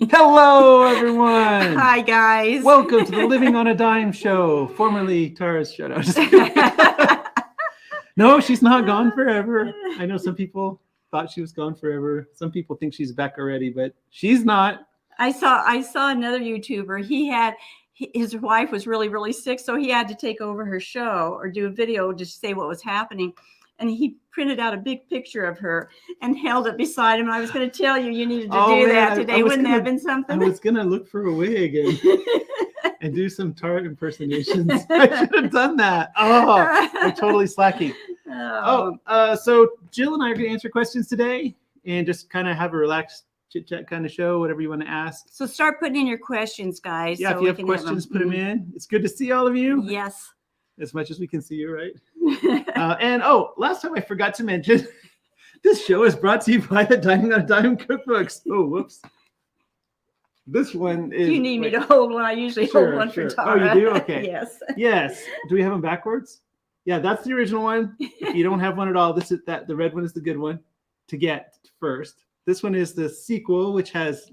Hello, everyone. Hi, guys. Welcome to the Living on a Dime show, formerly Tara's show. No, no, she's not gone forever. I know some people thought she was gone forever. Some people think she's back already, but she's not. I saw another YouTuber. His wife was really sick, so he had to take over her show or do a video to say what was happening. And he printed out a big picture of her and held it beside him. And I was going to tell you needed to do that today. Wouldn't that have been something? I was going to look for a wig and do some Tara impersonations. I should have done that. Oh, I'm totally slacking. So Jill and I are going to answer questions today and just kind of have a relaxed chit-chat kind of show, whatever you want to ask. So start putting in your questions, guys. Yeah, if you have questions, put them in. It's good to see all of you. Yes. As much as we can see you, right? And last time I forgot to mention, this show is brought to you by the Dining on a Dime cookbooks. Oh, whoops. This one is... You need me to hold one. I usually hold one for Tara. Oh, you do? Okay. Yes. Yes. Do we have them backwards? Yeah, that's the original one. If you don't have one at all, the red one is the good one to get first. This one is the sequel, which has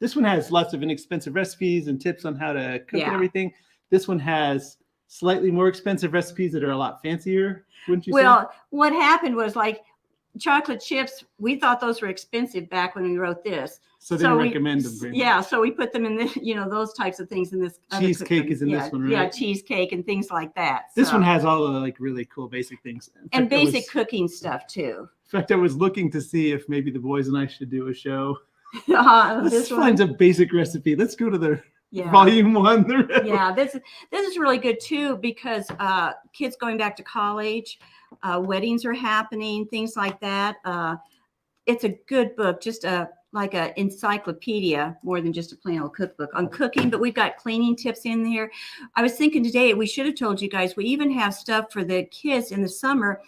this one has lots of inexpensive recipes and tips on how to cook and everything. This one has slightly more expensive recipes that are a lot fancier, wouldn't you say? Well, what happened was chocolate chips, we thought those were expensive back when we wrote this. So they didn't recommend them. Yeah, so we put them in this, those types of things in this. Cheesecake is in this one, right? Yeah, cheesecake and things like that. This one has all the really cool basic things. And basic cooking stuff too. In fact, I was looking to see if maybe the boys and I should do a show. This finds a basic recipe. Let's go to the volume 1. Yeah, this is really good too because kids going back to college, weddings are happening, things like that. It's a good book, just like an encyclopedia more than just a plain old cookbook on cooking, but we've got cleaning tips in there. I was thinking today, we should have told you guys, we even have stuff for the kids in the summer.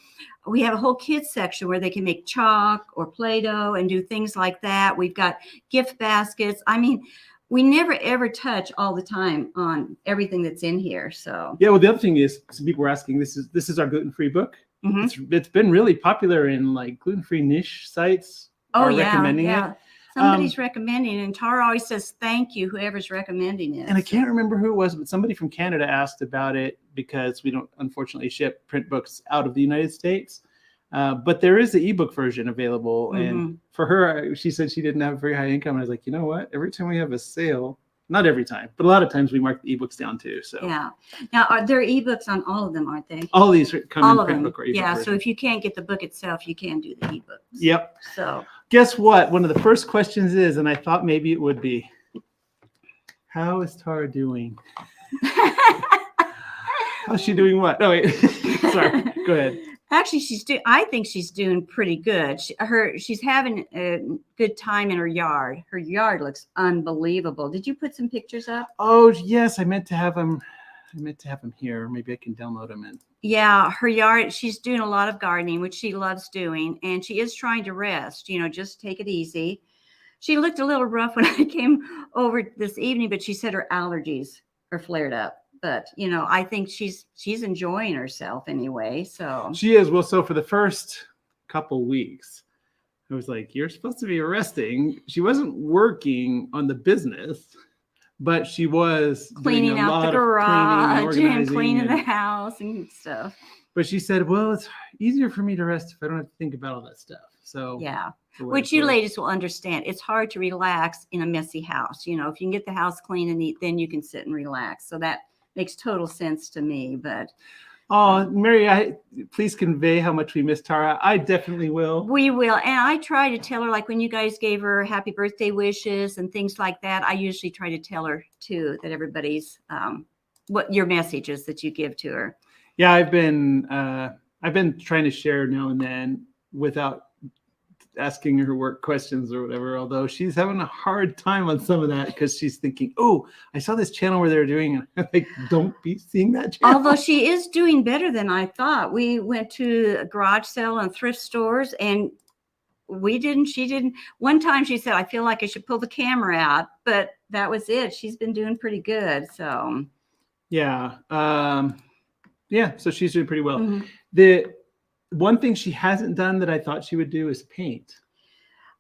We have a whole kids section where they can make chalk or Play-Doh and do things like that. We've got gift baskets. I mean, we never ever touch all the time on everything that's in here. So yeah, well, the other thing is, some people were asking, this is our gluten-free book. Mm-hmm. It's been really popular in gluten-free niche sites. Recommending it. Somebody's recommending it, and Tara always says thank you, whoever's recommending it. And I can't remember who it was, but somebody from Canada asked about it because we don't unfortunately ship print books out of the United States. But there is the ebook version available. Mm-hmm. And for her, she said she didn't have a very high income. And I was like, you know what? Every time we have a sale, not every time, but a lot of times we mark the ebooks down too. So yeah. Now, are there ebooks on all of them, aren't they? All these come in print book or ebook version. So if you can't get the book itself, you can do the ebooks. Yep. So guess what? One of the first questions is, and I thought maybe it would be, how is Tara doing? How's she doing what? No, wait. Sorry. Go ahead. Actually, I think she's doing pretty good. She's having a good time in her yard. Her yard looks unbelievable. Did you put some pictures up? Oh, yes. I meant to have them here. Maybe I can download them in. Yeah, her yard, she's doing a lot of gardening, which she loves doing. And she is trying to rest, just take it easy. She looked a little rough when I came over this evening, but she said her allergies are flared up. But, I think she's enjoying herself anyway. So she is. Well, so for the first couple weeks, I was like, you're supposed to be resting. She wasn't working on the business, but she was cleaning out the garage and cleaning the house and stuff. But she said, well, it's easier for me to rest if I don't have to think about all that stuff. So yeah, which you ladies will understand. It's hard to relax in a messy house. If you can get the house clean and neat, then you can sit and relax. So that makes total sense to me. But Mary, please convey how much we miss Tara. I definitely will. We will. And I try to tell her, when you guys gave her happy birthday wishes and things like that, I usually try to tell her too that everybody's what your messages that you give to her. Yeah, I've been trying to share now and then without asking her work questions or whatever, although she's having a hard time on some of that because she's thinking, oh, I saw this channel where they're doing it. Don't be seeing that channel. Although she is doing better than I thought. We went to a garage sale and thrift stores and she didn't. One time she said, I feel like I should pull the camera out, but that was it. She's been doing pretty good. So yeah. So she's doing pretty well. Mm-hmm. The one thing she hasn't done that I thought she would do is paint.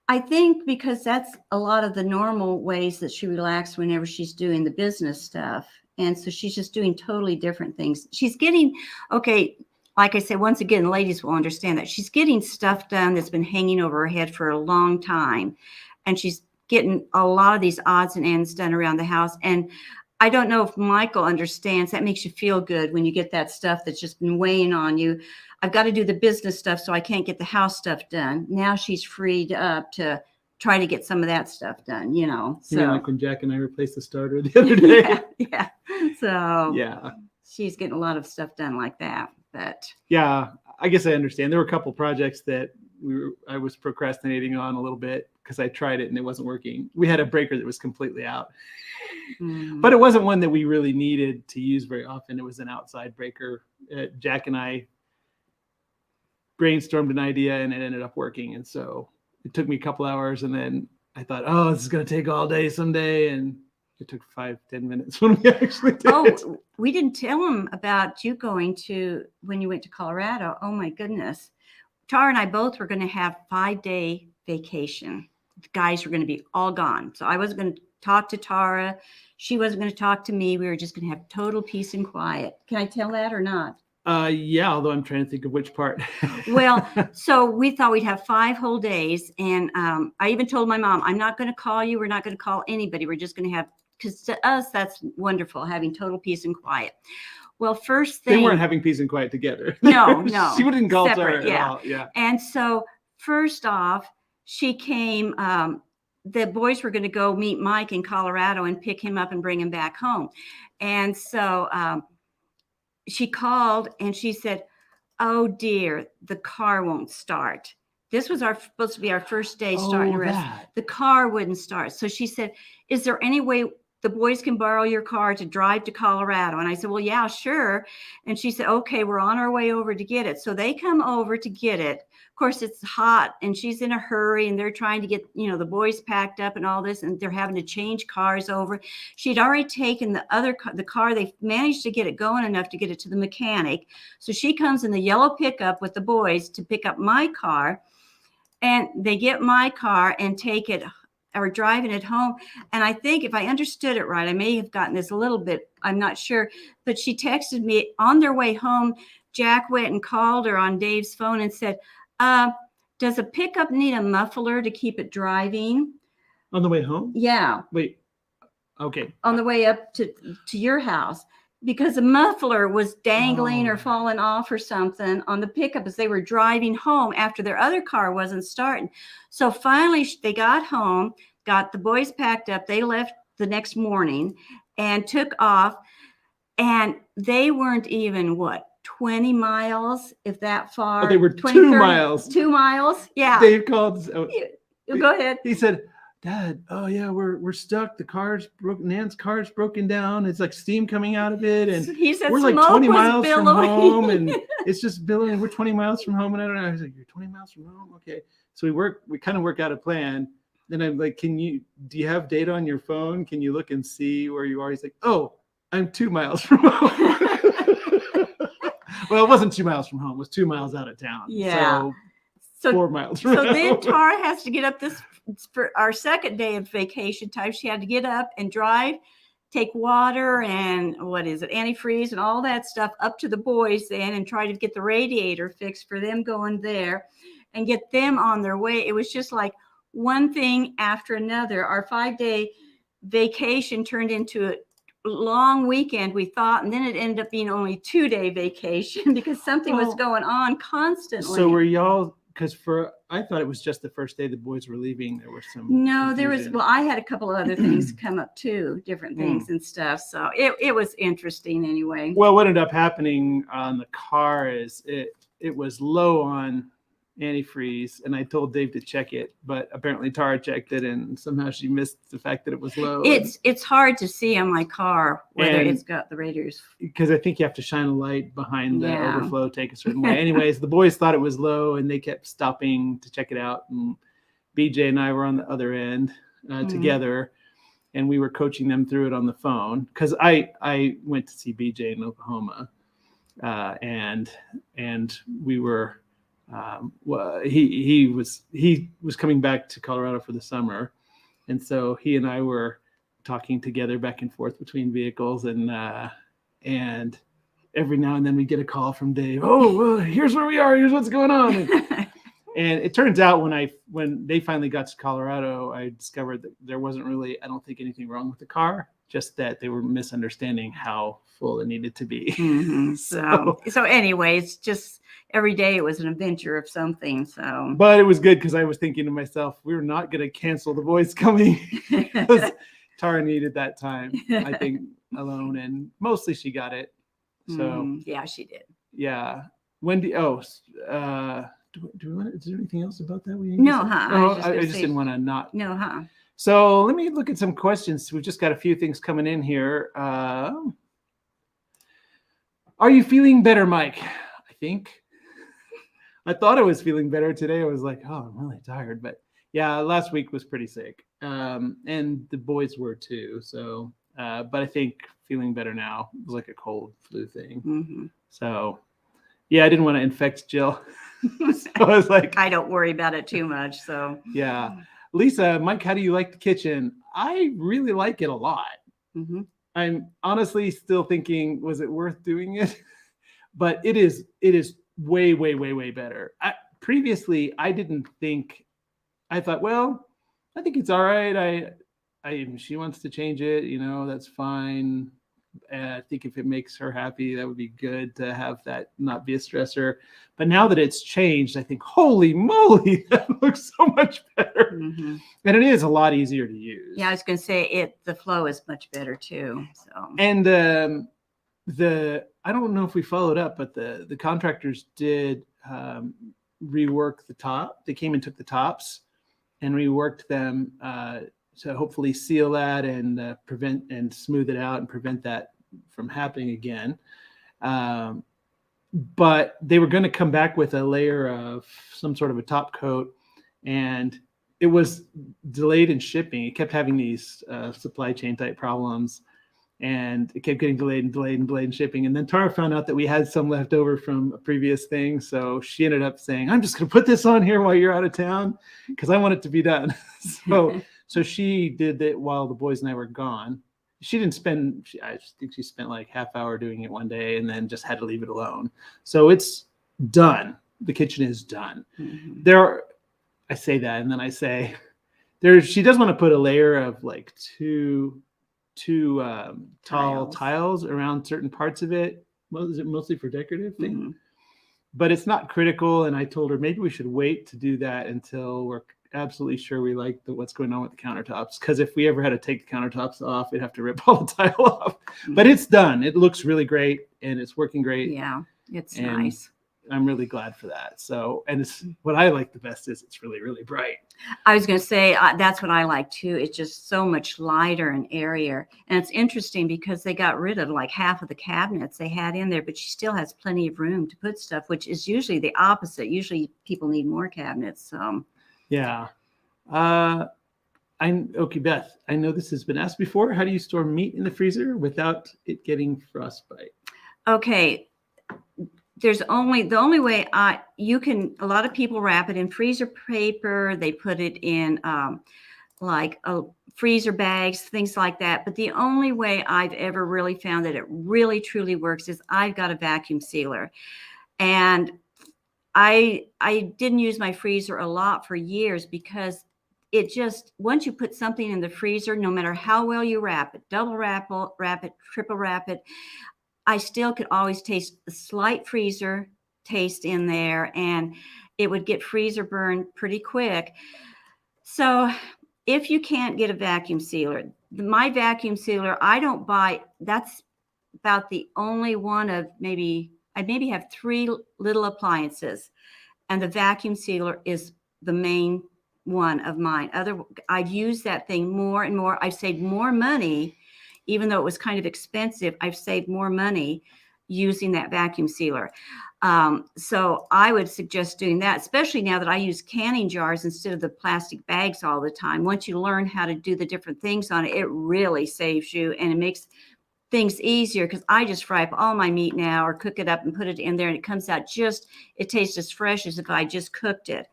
I think because that's a lot of the normal ways that she relaxes whenever she's doing the business stuff. And so she's just doing totally different things. She's getting, okay, like I said, once again, ladies will understand that she's getting stuff done that's been hanging over her head for a long time. And she's getting a lot of these odds and ends done around the house. And I don't know if Michael understands. That makes you feel good when you get that stuff that's just been weighing on you. I've got to do the business stuff, so I can't get the house stuff done. Now she's freed up to try to get some of that stuff done, you know. So You mean like when Jack and I replaced the starter the other day? yeah. So Yeah. she's getting a lot of stuff done like that. But Yeah, I guess I understand. There were a couple projects that I was procrastinating on a little bit because I tried it and it wasn't working. We had a breaker that was completely out. But it wasn't one that we really needed to use very often. It was an outside breaker. Jack and I brainstormed an idea and it ended up working. And so it took me a couple hours. And then I thought, oh, this is going to take all day someday. And it took 5-10 minutes when we actually did it. We didn't tell him about you going to, when you went to Colorado. Oh, my goodness. Tara and I both were going to have 5-day vacation. The guys were going to be all gone. So I wasn't going to talk to Tara. She wasn't going to talk to me. We were just going to have total peace and quiet. Can I tell that or not? Yeah, although I'm trying to think of which part. Well, so we thought we'd have 5 whole days. And I even told my mom, I'm not going to call you. We're not going to call anybody. We're just going to have, because to us, that's wonderful, having total peace and quiet. Well, first thing. They weren't having peace and quiet together. No. She wouldn't call Separate, Tara at all. Yeah. And so first off, she came, the boys were going to go meet Mike in Colorado and pick him up and bring him back home. And so she called and she said, oh dear, the car won't start. This was supposed to be our first day starting the rest. The car wouldn't start. So she said, is there any way the boys can borrow your car to drive to Colorado? And I said, well, yeah, sure. And she said, okay, we're on our way over to get it. So they come over to get it. Of course, it's hot and she's in a hurry and they're trying to get, the boys packed up and all this, and they're having to change cars over. She'd already taken the car. They managed to get it going enough to get it to the mechanic. So she comes in the yellow pickup with the boys to pick up my car, and they get my car and take it or driving it home. And I think if I understood it right, I may have gotten this a little bit, I'm not sure, but she texted me on their way home. Jack went and called her on Dave's phone and said, does a pickup need a muffler to keep it driving? On the way home? Yeah. Wait. Okay. On the way up to your house, because the muffler was dangling or falling off or something on the pickup as they were driving home after their other car wasn't starting. So finally they got home, got the boys packed up. They left the next morning and took off, and they weren't even 20 miles, if that far. They were 20, 2 30, miles. 2 miles. Yeah. Dave called. Go ahead. He said, Dad, oh yeah, we're stuck. The car's broken. Nan's car's broken down. It's like steam coming out of it, and he said we're like smoke 20 was miles billowing. from home, and it's just billowing. We're 20 miles from home, and I don't know. I was like, you're 20 miles from home, okay? So we kind of work out a plan. Then I'm like, do you have data on your phone? Can you look and see where you are? He's like, oh, I'm 2 miles from home. Well, it wasn't 2 miles from home. It was 2 miles out of town. Yeah. So 4 miles from So home. then Tara has to get up for our second day of vacation time. She had to get up and drive, take water and antifreeze and all that stuff up to the boys then, and try to get the radiator fixed for them going there and get them on their way. It was just like one thing after another. Our 5-day vacation turned into a long weekend, we thought, and then it ended up being only 2-day vacation because something was going on constantly. So were y'all, because I thought it was just the first day the boys were leaving. There was some No, confusion. I had a couple of other things come up too, different things and stuff. So it was interesting anyway. Well, what ended up happening on the car is it was low on antifreeze, and I told Dave to check it, but apparently Tara checked it, and somehow she missed the fact that it was low. It's hard to see on my car whether it's got the radiators, because I think you have to shine a light behind the overflow tank a certain way. Anyways, the boys thought it was low, and they kept stopping to check it out, and BJ and I were on the other end together, and we were coaching them through it on the phone, because I went to see BJ in Oklahoma, and we were he was coming back to Colorado for the summer, and so he and I were talking together back and forth between vehicles, and every now and then we get a call from Dave. Oh, well, here's where we are. Here's what's going on. And it turns out when they finally got to Colorado, I discovered that there wasn't really, I don't think, anything wrong with the car, just that they were misunderstanding how full it needed to be. Mm-hmm. So anyways, just every day it was an adventure of something. So, but it was good because I was thinking to myself, we're not going to cancel the boys coming. Tara needed that time, I think, alone, and mostly she got it. So yeah, she did. Yeah, Wendy. Oh, do we want? Is there anything else about that? No, huh? Oh, I just didn't want to not. No, huh? So let me look at some questions. We've just got a few things coming in here. Are you feeling better, Mike? I think. I thought I was feeling better today. I was like, oh, I'm really tired. But yeah, last week was pretty sick. And the boys were too. So, but I think feeling better now. It was like a cold flu thing. Mm-hmm. So, yeah, I didn't want to infect Jill. So I was like, I don't worry about it too much. So, yeah. Lisa, Mike, how do you like the kitchen? I really like it a lot. Mm-hmm. I'm honestly still thinking, was it worth doing it? But it is way, way, way, way better. Previously, I didn't think, I thought, well, I think it's all right. She wants to change it, that's fine. I think if it makes her happy, that would be good to have that not be a stressor. But now that it's changed, I think, holy moly, that looks so much better. Mm-hmm. And it is a lot easier to use. Yeah, I was going to say the flow is much better too. So, and I don't know if we followed up, but the contractors did rework the top. They came and took the tops and reworked them to hopefully seal that and prevent and smooth it out and prevent that from happening again. But they were going to come back with a layer of some sort of a top coat, and it was delayed in shipping. It kept having these supply chain type problems, and it kept getting delayed in shipping. And then Tara found out that we had some left over from a previous thing. So she ended up saying, I'm just going to put this on here while you're out of town because I want it to be done. So she did it while the boys and I were gone. She didn't spend, I think she spent like half hour doing it one day and then just had to leave it alone. So it's done. The kitchen is done. Mm-hmm. I say that, and then I say, she does want to put a layer of like two tall tiles around certain parts of it. Well, is it mostly for decorative thing? Mm-hmm. But it's not critical. And I told her maybe we should wait to do that until we're absolutely sure we like what's going on with the countertops. Because if we ever had to take the countertops off, we'd have to rip all the tile off. Mm-hmm. But it's done. It looks really great, and it's working great. Yeah, it's nice. I'm really glad for that. So, and it's what I like the best is it's really, really bright. I was going to say that's what I like too. It's just so much lighter and airier. And it's interesting because they got rid of like half of the cabinets they had in there, but she still has plenty of room to put stuff, which is usually the opposite. Usually people need more cabinets. So, yeah. Okay, Beth, I know this has been asked before. How do you store meat in the freezer without it getting frostbite? Okay. The only way a lot of people wrap it in freezer paper. They put it in like freezer bags, things like that. But the only way I've ever really found that it really truly works is I've got a vacuum sealer. And I didn't use my freezer a lot for years because it just, once you put something in the freezer, no matter how well you wrap it, double wrap it, triple wrap it, I still could always taste the slight freezer taste in there, and it would get freezer burn pretty quick. So if you can't get a vacuum sealer, my vacuum sealer, I don't buy, that's about the only one of I maybe have 3 little appliances, and the vacuum sealer is the main one of mine. I've used that thing more and more. I've saved more money. Even though it was kind of expensive, I've saved more money using that vacuum sealer. So I would suggest doing that, especially now that I use canning jars instead of the plastic bags all the time. Once you learn how to do the different things on it, it really saves you, and it makes things easier because I just fry up all my meat now or cook it up and put it in there and it comes out it tastes as fresh as if I just cooked it.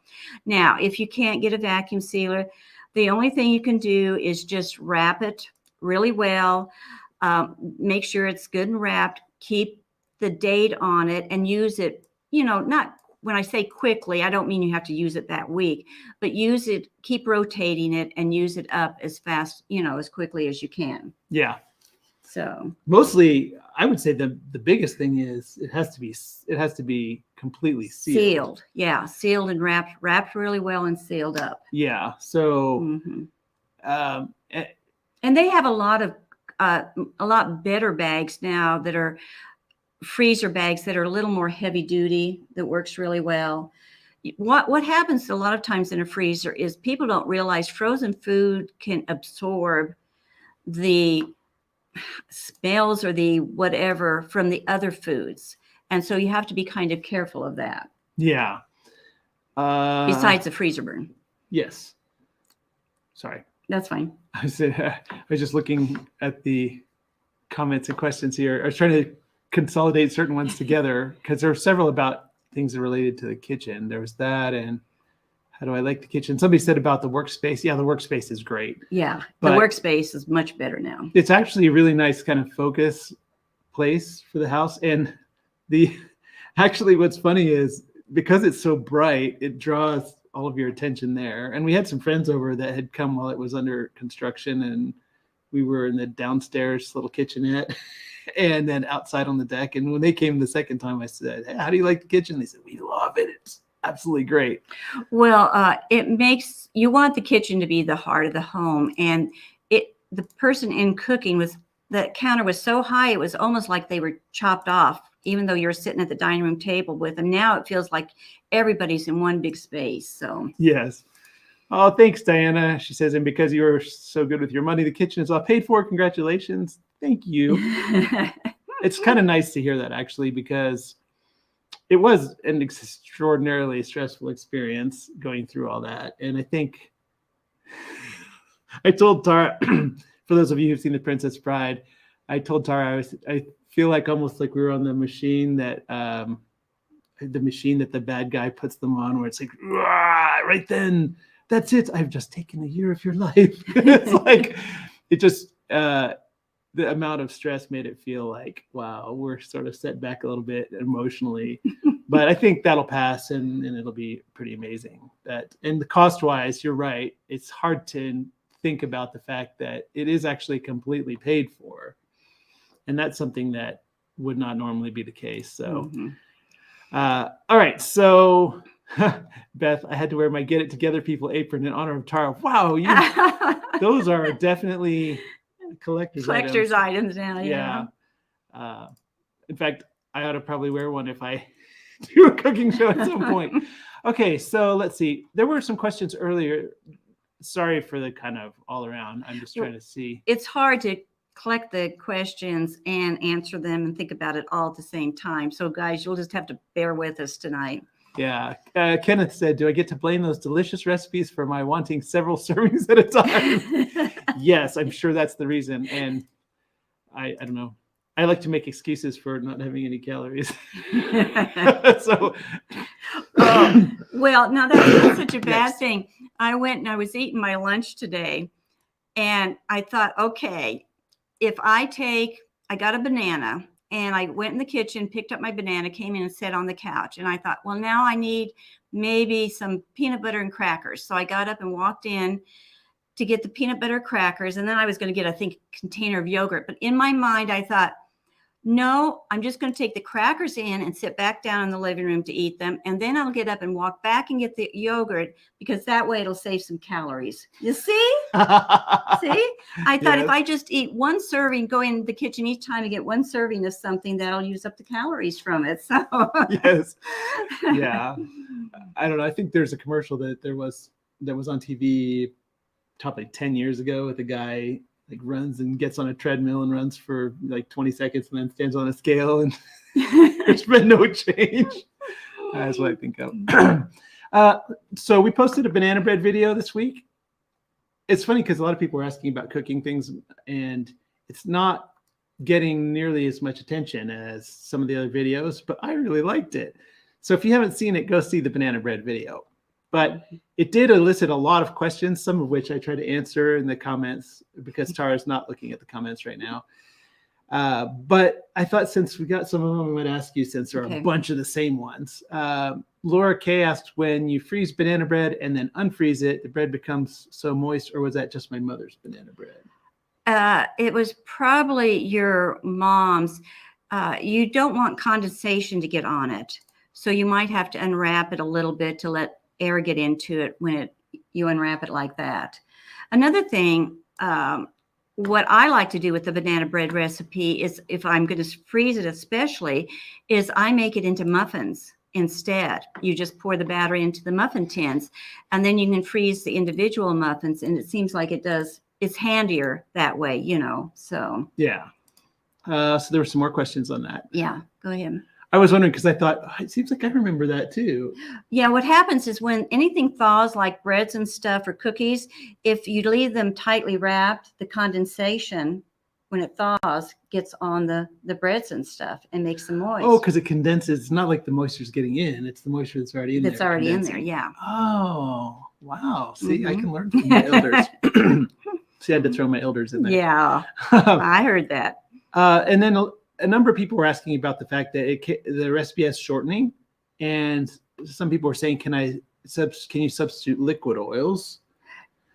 Now, if you can't get a vacuum sealer, the only thing you can do is just wrap it really well. Make sure it's good and wrapped. Keep the date on it and use it, not when I say quickly, I don't mean you have to use it that week, but use it, keep rotating it and use it up as fast, as quickly as you can. Yeah. So mostly, I would say the biggest thing is it has to be completely sealed. Yeah, sealed and wrapped really well and sealed up. Yeah. So, and they have a lot better bags now that are freezer bags that are a little more heavy duty that works really well. What happens a lot of times in a freezer is people don't realize frozen food can absorb the smells or the whatever from the other foods. And so you have to be kind of careful of that. Yeah. Besides the freezer burn. Yes. Sorry. That's fine. I was just looking at the comments and questions here. I was trying to consolidate certain ones together because there were several about things that are related to the kitchen. There was that, and how do I like the kitchen? Somebody said about the workspace. Yeah, the workspace is great. Yeah, the workspace is much better now. It's actually a really nice kind of focus place for the house. And actually what's funny is because it's so bright, it draws all of your attention there. And we had some friends over that had come while it was under construction, and we were in the downstairs little kitchenette and then outside on the deck. And when they came the second time, I said, hey, how do you like the kitchen? They said, we love it. It's absolutely great. Well, you want the kitchen to be the heart of the home. And the person in cooking the counter was so high, it was almost like they were chopped off, even though you're sitting at the dining room table with them. Now it feels like everybody's in one big space. So yes. Oh, thanks, Diana. She says, and because you are so good with your money, the kitchen is all paid for. Congratulations. Thank you. It's kind of nice to hear that, actually, because it was an extraordinarily stressful experience going through all that. And I think I told Tara, for those of you who've seen The Princess Bride, I told Tara I feel like almost like we were on the machine that the bad guy puts them on, where it's like, right then, that's it. I've just taken a year of your life. It's like, it just, the amount of stress made it feel like, wow, we're sort of set back a little bit emotionally. But I think that'll pass and it'll be pretty amazing. And the cost-wise, you're right. It's hard to think about the fact that it is actually completely paid for. And that's something that would not normally be the case. So, all right. So, Beth, I had to wear my Get It Together People apron in honor of Tara. Wow, those are definitely collector's items now. Yeah. In fact, I ought to probably wear one if I do a cooking show at some point. Okay, so let's see. There were some questions earlier. Sorry for the kind of all around. I'm just trying to see. It's hard to collect the questions and answer them and think about it all at the same time. So guys, you'll just have to bear with us tonight. Yeah. Kenneth said, do I get to blame those delicious recipes for my wanting several servings at a time? Yes, I'm sure that's the reason. And I don't know. I like to make excuses for not having any calories. So, well, now that's not such a bad thing. I went and I was eating my lunch today, and I thought, okay, if I got a banana, and I went in the kitchen, picked up my banana, came in and sat on the couch. And I thought, well, now I need maybe some peanut butter and crackers. So I got up and walked in to get the peanut butter crackers. And then I was going to get, I think, a container of yogurt. But in my mind, I thought, no, I'm just going to take the crackers in and sit back down in the living room to eat them. And then I'll get up and walk back and get the yogurt, because that way it'll save some calories. You see? See? I thought if I just eat one serving, go in the kitchen each time to get one serving of something, that'll use up the calories from it. So yes. Yeah. I don't know. I think there's a commercial that was on TV probably 10 years ago with a guy like runs and gets on a treadmill and runs for like 20 seconds and then stands on a scale and there's been no change. That's what I think of. So we posted a banana bread video this week. It's funny because a lot of people are asking about cooking things, and it's not getting nearly as much attention as some of the other videos, but I really liked it. So if you haven't seen it, go see the banana bread video. But it did elicit a lot of questions, some of which I tried to answer in the comments because Tara's not looking at the comments right now. But I thought since we got some of them, I might ask you, since there are a bunch of the same ones. Laura K asked, when you freeze banana bread and then unfreeze it, the bread becomes so moist, or was that just my mother's banana bread? It was probably your mom's. You don't want condensation to get on it. So you might have to unwrap it a little bit to let air get into it when you unwrap it like that. Another thing, what I like to do with the banana bread recipe is, if I'm going to freeze it especially, is I make it into muffins instead. You just pour the batter into the muffin tins, and then you can freeze the individual muffins, and it seems like it's handier that way, you know, so. Yeah. So there were some more questions on that. Yeah, go ahead. I was wondering, because I thought, it seems like I remember that too. Yeah, what happens is when anything thaws, like breads and stuff or cookies, if you leave them tightly wrapped, the condensation, when it thaws, gets on the breads and stuff and makes them moist. Oh, because it condenses. It's not like the moisture's getting in. It's the moisture that's already in there. That's already in there, yeah. Oh, wow. See, I can learn from my elders. See, I had to throw my elders in there. Yeah, I heard that. And then a number of people were asking about the fact that the recipe has shortening, and some people were saying, can you substitute liquid oils?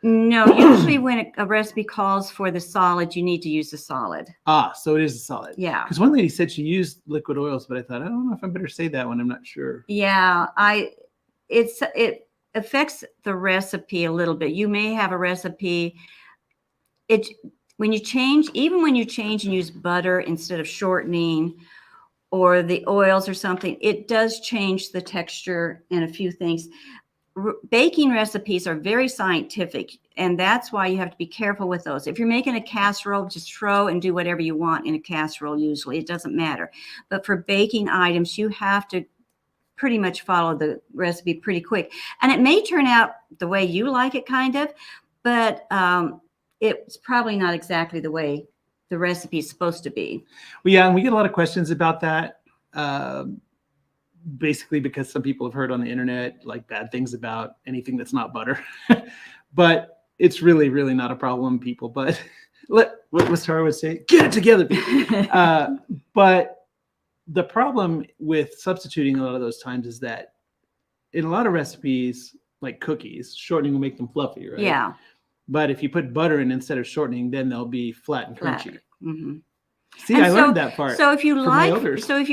No, usually when a recipe calls for the solid, you need to use the solid. Ah, so it is a solid. Yeah. Because one lady said she used liquid oils, but I thought, I don't know if I better say that one. I'm not sure. Yeah, it affects the recipe a little bit. You may have a recipe. When you change and use butter instead of shortening or the oils or something, it does change the texture and a few things. Baking recipes are very scientific, and that's why you have to be careful with those. If you're making a casserole, just throw and do whatever you want in a casserole. Usually it doesn't matter. But for baking items, you have to pretty much follow the recipe pretty quick. And it may turn out the way you like it, kind of, but it's probably not exactly the way the recipe is supposed to be. Well, yeah, and we get a lot of questions about that, basically because some people have heard on the internet like bad things about anything that's not butter. But it's really, really not a problem, people. But what Tara would say, get it together. But the problem with substituting a lot of those times is that in a lot of recipes, like cookies, shortening will make them fluffy, right? Yeah. But if you put butter in instead of shortening, then they'll be flat and crunchy. Mm-hmm. See, I learned that part. So if you if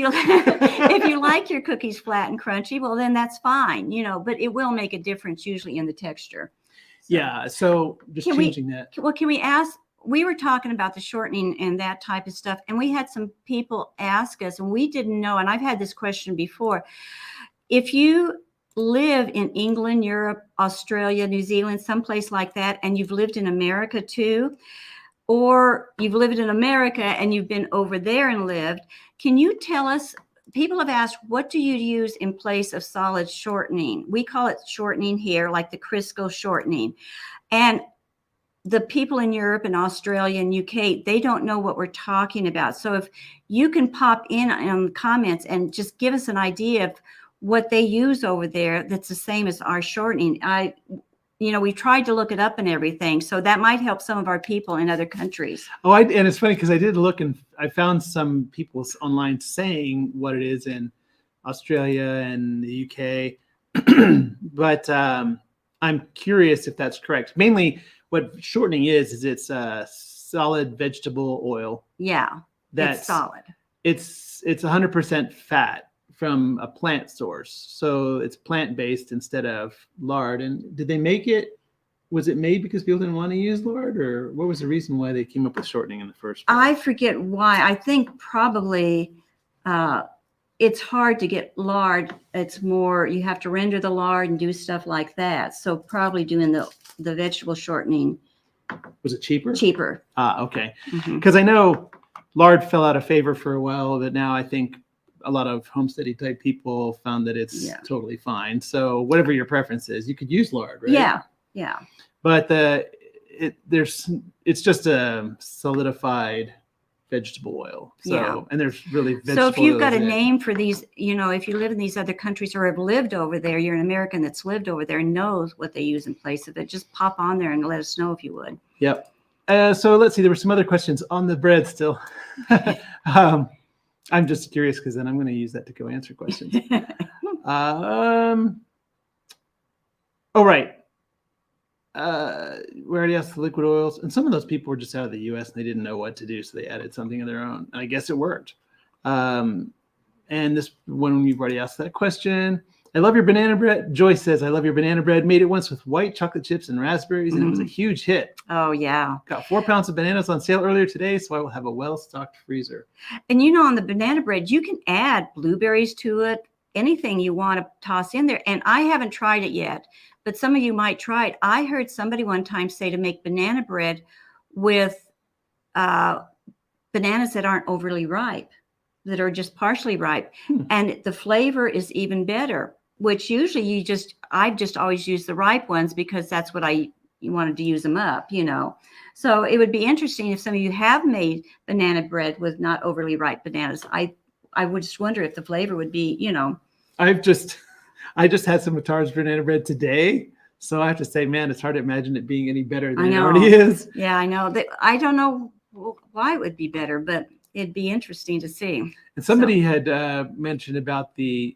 you like your cookies flat and crunchy, well, then that's fine, you know. But it will make a difference usually in the texture. So, yeah. So just changing that. Well, can we ask? We were talking about the shortening and that type of stuff, and we had some people ask us, and we didn't know. And I've had this question before. If you live in England, Europe, Australia, New Zealand, someplace like that, and you've lived in America too, or you've lived in America and you've been over there and lived, can you tell us, people have asked, what do you use in place of solid shortening? We call it shortening here, like the Crisco shortening. And the people in Europe and Australia and UK, they don't know what we're talking about. So if you can pop in on the comments and just give us an idea of what they use over there that's the same as our shortening. We tried to look it up and everything, so that might help some of our people in other countries. Oh, and it's funny because I did look and I found some people online saying what it is in Australia and the UK, but I'm curious if that's correct. Mainly what shortening is it's a solid vegetable oil. Yeah, it's solid. It's 100% fat from a plant source, so it's plant-based instead of lard. And did they make it? Was it made because people didn't want to use lard, or what was the reason why they came up with shortening in the first place? I forget why. I think probably it's hard to get lard. It's more you have to render the lard and do stuff like that. So probably doing the vegetable shortening. Was it cheaper? Cheaper. Okay. Because I know lard fell out of favor for a while, but now I think a lot of homesteady type people found that it's totally fine. So whatever your preference is, you could use lard, right? Yeah. But it's just a solidified vegetable oil. So, Yeah. and there's really vegetable So if you've got a oils in it. name for these, if you live in these other countries or have lived over there, you're an American that's lived over there and knows what they use in place of it, just pop on there and let us know if you would. Yep. So let's see. There were some other questions on the bread still. I'm just curious because then I'm going to use that to go answer questions. Oh, right. We already asked the liquid oils, and some of those people were just out of the U.S. and they didn't know what to do, so they added something of their own. And I guess it worked. And this one, you've already asked that question. I love your banana bread. Joyce says, I love your banana bread. Made it once with white chocolate chips and raspberries, and it was a huge hit. Oh, yeah. Got 4 pounds of bananas on sale earlier today, so I will have a well-stocked freezer. And on the banana bread, you can add blueberries to it, anything you want to toss in there. And I haven't tried it yet, but some of you might try it. I heard somebody one time say to make banana bread with bananas that aren't overly ripe, that are just partially ripe. And the flavor is even better, which usually I've just always used the ripe ones because that's what you wanted to use them up, So it would be interesting if some of you have made banana bread with not overly ripe bananas. I would just wonder if the flavor would be, I just had some of Tara's banana bread today. So I have to say, man, it's hard to imagine it being any better than it already is. Yeah, I know. I don't know why it would be better, but it'd be interesting to see. And somebody had mentioned about the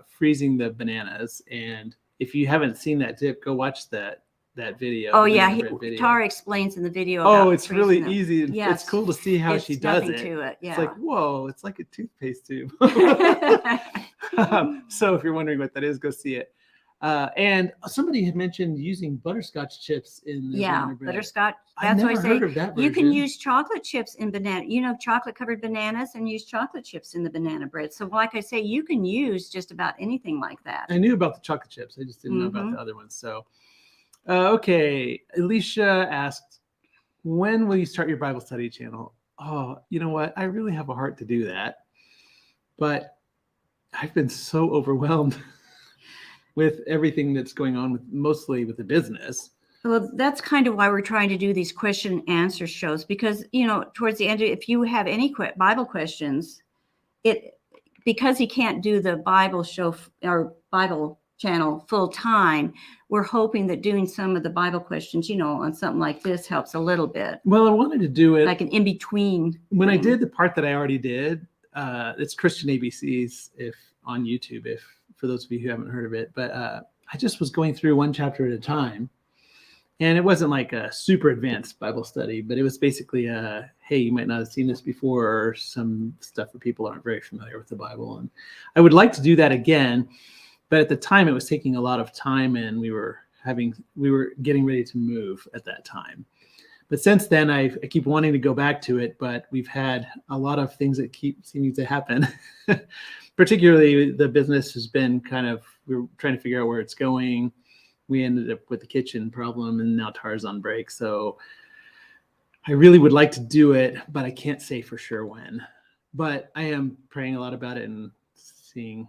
freezing the bananas. And if you haven't seen that tip, go watch that video. Oh, yeah. Tara explains in the video. Oh, it's really easy. Yes. It's cool to see how she does it. To it. Yeah. It's like, whoa, it's like a toothpaste tube. So if you're wondering what that is, go see it. And somebody had mentioned using butterscotch chips in the banana bread. Butterscotch. That's why I say you can version. use chocolate chips in banana, chocolate covered bananas, and use chocolate chips in the banana bread. So like I say, you can use just about anything like that. I knew about the chocolate chips. I just didn't know about the other ones. So, okay. Alicia asked, when will you start your Bible study channel? Oh, you know what? I really have a heart to do that, but I've been so overwhelmed with everything that's going on, mostly with the business. Well, that's kind of why we're trying to do these question and answer shows, because, towards the end, if you have any Bible questions, because he can't do the Bible show or Bible channel full time, we're hoping that doing some of the Bible questions, on something like this helps a little bit. Well, I wanted to do it like an in-between. When I did the part that I already did, it's Christian ABCs on YouTube, for those of you who haven't heard of it. But I just was going through one chapter at a time. And it wasn't like a super advanced Bible study, but it was basically hey, you might not have seen this before, or some stuff where people aren't very familiar with the Bible. And I would like to do that again. But at the time, it was taking a lot of time, and we were getting ready to move at that time. But since then, I keep wanting to go back to it, but we've had a lot of things that keep seeming to happen. Particularly, the business has been we're trying to figure out where it's going. We ended up with the kitchen problem, and now Tara's on break. So I really would like to do it, but I can't say for sure when. But I am praying a lot about it and seeing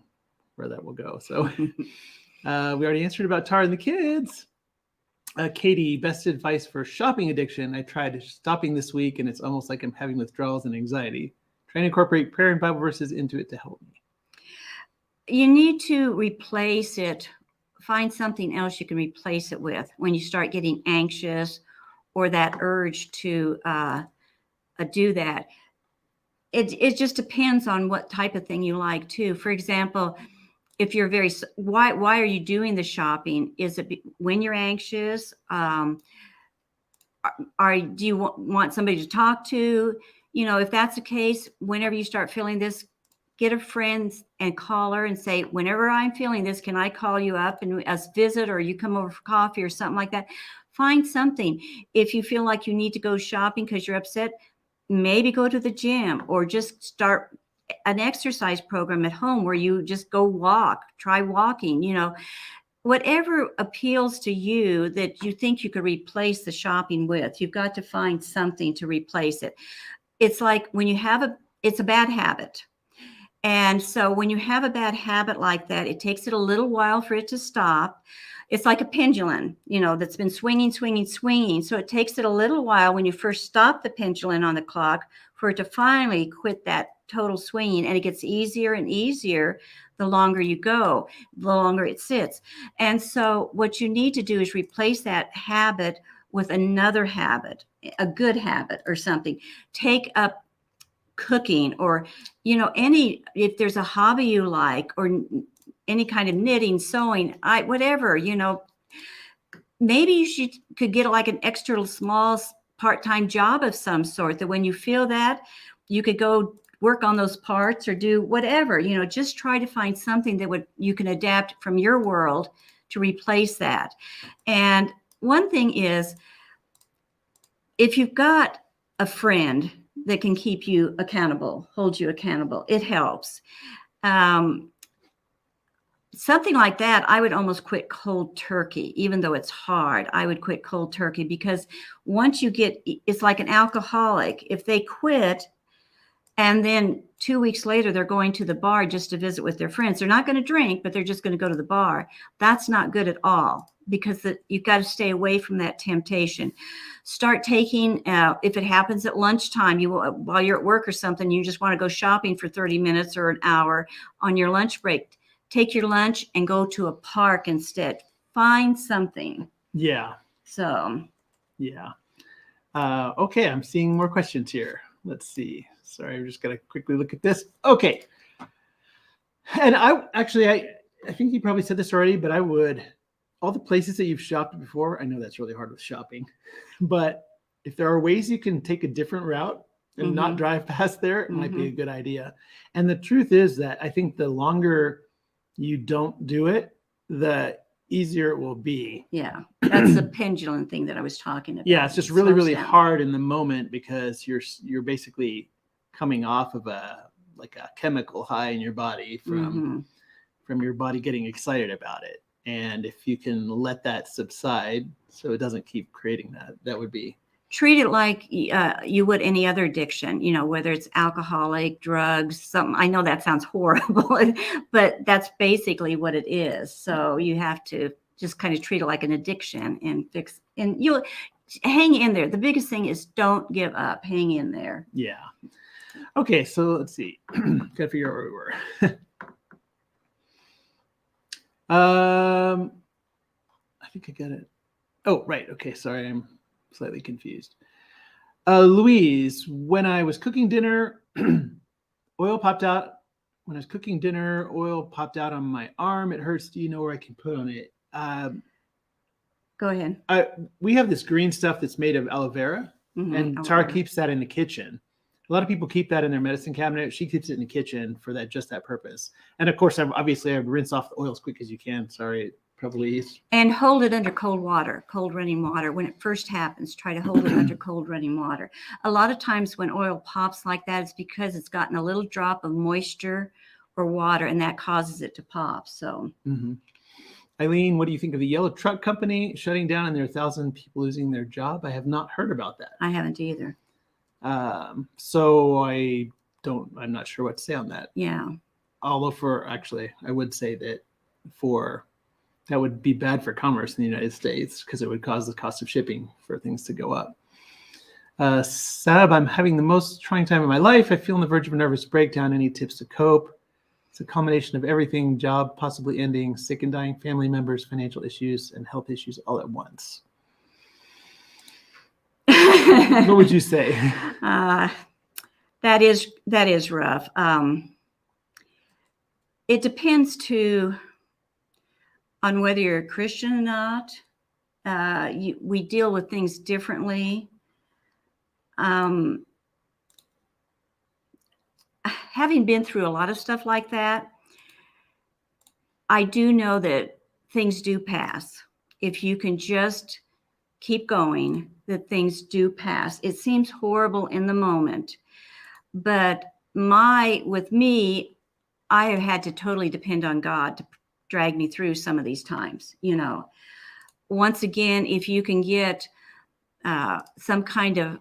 where that will go. So we already answered about Tara and the kids. Katie, best advice for shopping addiction. I tried stopping this week, and it's almost like I'm having withdrawals and anxiety. Trying to incorporate prayer and Bible verses into it to help me. You need to replace it. Find something else you can replace it with when you start getting anxious or that urge to do that. It just depends on what type of thing you like too. For example, if you're why are you doing the shopping? Is it when you're anxious? Do you want somebody to talk to? If that's the case, whenever you start feeling this, get a friend and call her and say, whenever I'm feeling this, can I call you up and us visit, or you come over for coffee or something like that? Find something. If you feel like you need to go shopping because you're upset, maybe go to the gym, or just start an exercise program at home where you just go try walking, whatever appeals to you that you think you could replace the shopping with. You've got to find something to replace it. It's like when it's a bad habit. And so when you have a bad habit like that, it takes it a little while for it to stop. it's like a pendulum, that's been swinging, swinging, swinging. So it takes it a little while when you first stop the pendulum on the clock for it to finally quit that total swinging. And it gets easier and easier the longer you go, the longer it sits. And so what you need to do is replace that habit with another habit, a good habit or something. Take up cooking, or, if there's a hobby you like, or any kind of knitting, sewing, whatever, maybe you could get like an extra small part-time job of some sort, that when you feel that, you could go work on those parts or do whatever, just try to find something that you can adapt from your world to replace that. And one thing is, if you've got a friend that can keep you accountable, hold you accountable, it helps. Something like that, I would almost quit cold turkey. Even though it's hard, I would quit cold turkey, because once it's like an alcoholic. If they quit and then 2 weeks later they're going to the bar just to visit with their friends, they're not going to drink, but they're just going to go to the bar. That's not good at all, because you've got to stay away from that temptation. Start taking, if it happens at lunchtime, while you're at work or something, you just want to go shopping for 30 minutes or an hour on your lunch break. Take your lunch and go to a park instead. Find something. Yeah. So. Yeah. Okay, I'm seeing more questions here. Let's see. Sorry, I'm just going to quickly look at this. Okay. And I think you probably said this already, but all the places that you've shopped before, I know that's really hard with shopping, but if there are ways you can take a different route and not drive past there, it might be a good idea. And the truth is that I think the longer you don't do it, the easier it will be. Yeah, that's the pendulum thing that I was talking about. Yeah, it's just really, really hard in the moment, because you're basically coming off of a chemical high in your body from your body getting excited about it. And if you can let that subside so it doesn't keep creating that would be. Treat it like you would any other addiction, whether it's alcoholic, drugs, something. I know that sounds horrible, but that's basically what it is. So you have to just kind of treat it like an addiction and you'll hang in there. The biggest thing is don't give up. Hang in there. Yeah. Okay, so let's see. Gotta figure out where we were. I think I got it. Oh, right. Okay, sorry, I'm slightly confused. Louise, when I was cooking dinner, oil popped out. When I was cooking dinner, oil popped out on my arm. It hurts. Do you know where I can put on it? Go ahead. We have this green stuff that's made of aloe vera, and Tara keeps that in the kitchen. A lot of people keep that in their medicine cabinet. She keeps it in the kitchen for just that purpose. And of course, obviously, I rinse off the oil as quick as you can. Sorry, it probably is. And hold it under cold running water. When it first happens, try to hold it under cold running water. A lot of times when oil pops like that, it's because it's gotten a little drop of moisture or water, and that causes it to pop. So. Eileen, what do you think of the yellow truck company shutting down and there are 1,000 people losing their job? I have not heard about that. I haven't either. So I'm not sure what to say on that. Yeah. Although I would say that that would be bad for commerce in the United States, because it would cause the cost of shipping for things to go up. Sab, I'm having the most trying time of my life. I feel on the verge of a nervous breakdown. Any tips to cope? It's a combination of everything: job possibly ending, sick and dying family members, financial issues, and health issues all at once. What would you say? That is rough. It depends on whether you're a Christian or not. We deal with things differently. Having been through a lot of stuff like that, I do know that things do pass. If you can just keep going, that things do pass. It seems horrible in the moment, but with me, I have had to totally depend on God to drag me through some of these times. Once again, if you can get some kind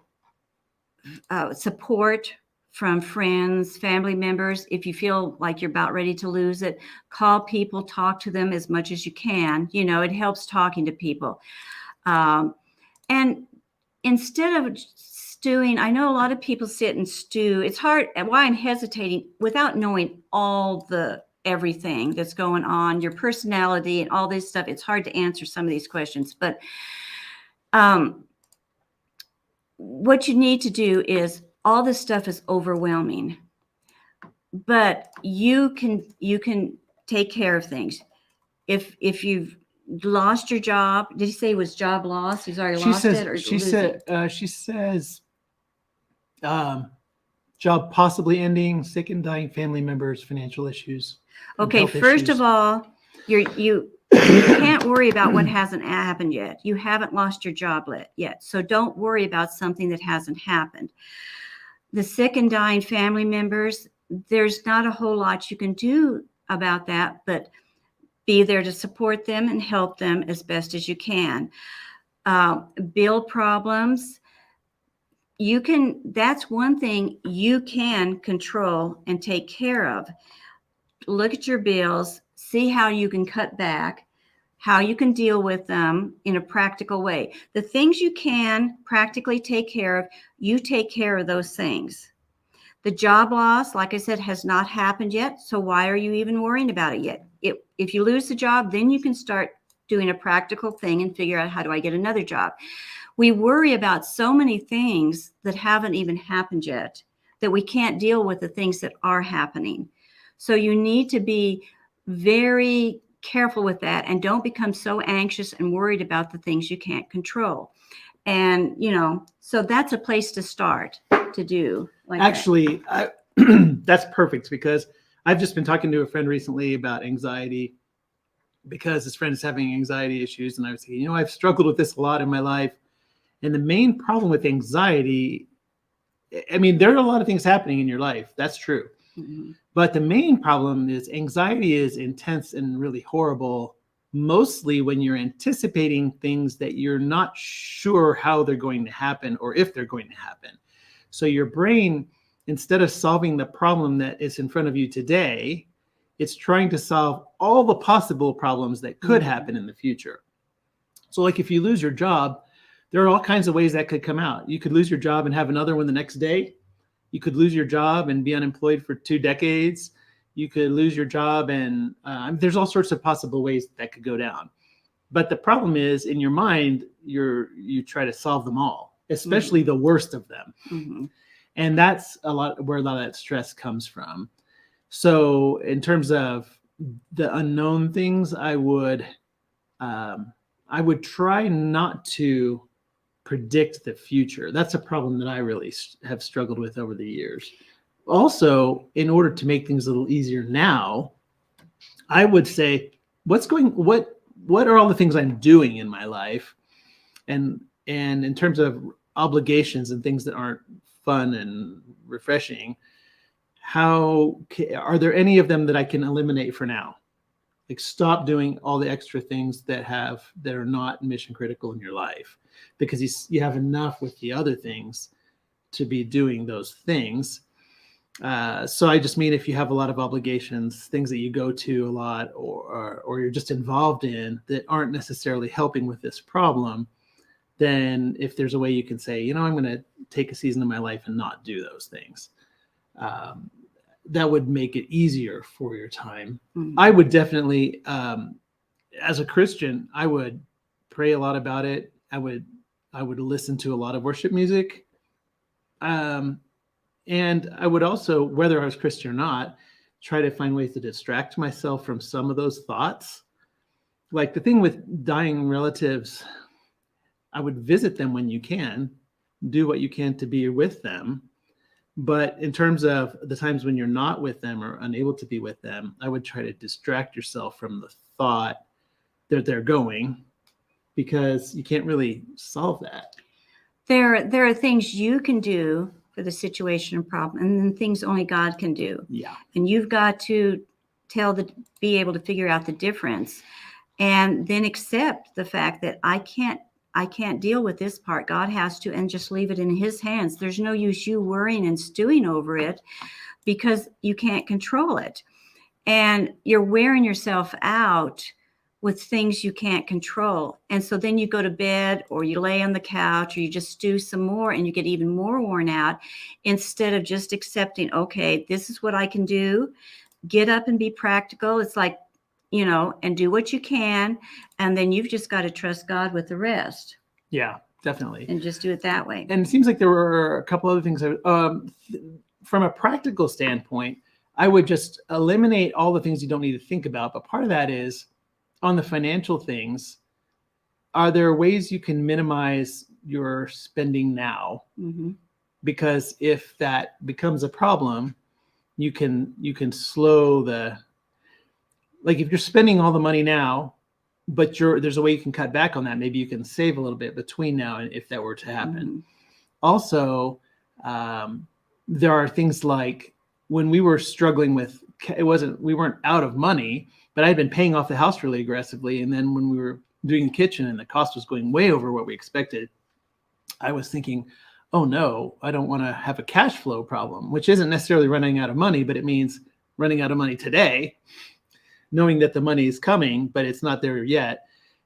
of support from friends, family members. If you feel like you're about ready to lose it, call people, talk to them as much as you can. You know, it helps talking to people. And instead of stewing, I know a lot of people sit and stew. It's hard. Why I'm hesitating without knowing all the everything that's going on, your personality and all this stuff. It's hard to answer some of these questions, but what you need to do is, all this stuff is overwhelming, but you can take care of things. If you've lost your job, did he say it was job loss? He's already lost it, or she says job possibly ending, sick and dying family members, financial issues. Okay, first of all, you can't worry about what hasn't happened yet. You haven't lost your job yet. So don't worry about something that hasn't happened. The sick and dying family members, there's not a whole lot you can do about that, but be there to support them and help them as best as you can. Bill problems, that's one thing you can control and take care of. Look at your bills, see how you can cut back, how you can deal with them in a practical way. The things you can practically take care of, you take care of those things. The job loss, like I said, has not happened yet. So why are you even worrying about it yet? If you lose the job, then you can start doing a practical thing and figure out, how do I get another job? We worry about so many things that haven't even happened yet, that we can't deal with the things that are happening. So you need to be very careful with that, and don't become so anxious and worried about the things you can't control. And, so that's a place to start to do. Actually, that's perfect, because I've just been talking to a friend recently about anxiety, because this friend is having anxiety issues. And I was saying, I've struggled with this a lot in my life. And the main problem with anxiety, I mean, there are a lot of things happening in your life. That's true. Mm-hmm. But the main problem is anxiety is intense and really horrible, mostly when you're anticipating things that you're not sure how they're going to happen or if they're going to happen. So your brain, instead of solving the problem that is in front of you today, it's trying to solve all the possible problems that could happen in the future. So like if you lose your job, there are all kinds of ways that could come out. You could lose your job and have another one the next day. You could lose your job and be unemployed for 2 decades. You could lose your job, and there's all sorts of possible ways that could go down. But the problem is, in your mind, you try to solve them all, especially the worst of them. Mm-hmm. And that's where a lot of that stress comes from. So in terms of the unknown things, I would try not to predict the future. That's a problem that I really have struggled with over the years. Also, in order to make things a little easier now, I would say, what are all the things I'm doing in my life? And in terms of obligations and things that aren't fun and refreshing, are there any of them that I can eliminate for now? Like, stop doing all the extra things that are not mission critical in your life, because you have enough with the other things to be doing those things. So I just mean, if you have a lot of obligations, things that you go to a lot, or you're just involved in that aren't necessarily helping with this problem, then if there's a way you can say, I'm going to take a season of my life and not do those things, that would make it easier for your time. Mm-hmm. I would definitely, as a Christian, I would pray a lot about it. I would listen to a lot of worship music. And I would also, whether I was Christian or not, try to find ways to distract myself from some of those thoughts. Like the thing with dying relatives, I would visit them when you can, do what you can to be with them. But in terms of the times when you're not with them or unable to be with them, I would try to distract yourself from the thought that they're going, because you can't really solve that. There are things you can do for the situation and problem, and then things only God can do. Yeah. And you've got to be able to figure out the difference, and then accept the fact that I I can't deal with this part. God has to, and just leave it in his hands. There's no use you worrying and stewing over it because you can't control it. And you're wearing yourself out with things you can't control. And so then you go to bed or you lay on the couch or you just stew some more and you get even more worn out instead of just accepting, okay, this is what I can do. Get up and be practical. It's like, and do what you can. And then you've just got to trust God with the rest. Yeah, definitely. And just do it that way. And it seems like there were a couple other things. From a practical standpoint, I would just eliminate all the things you don't need to think about. But part of that is on the financial things. Are there ways you can minimize your spending now? Mm-hmm. Because if that becomes a problem, you can slow like if you're spending all the money now, but there's a way you can cut back on that. Maybe you can save a little bit between now and if that were to happen. Mm-hmm. Also, there are things like when we were struggling with, we weren't out of money, but I had been paying off the house really aggressively. And then when we were doing the kitchen and the cost was going way over what we expected, I was thinking, oh no, I don't want to have a cash flow problem, which isn't necessarily running out of money, but it means running out of money today, knowing that the money is coming, but it's not there yet.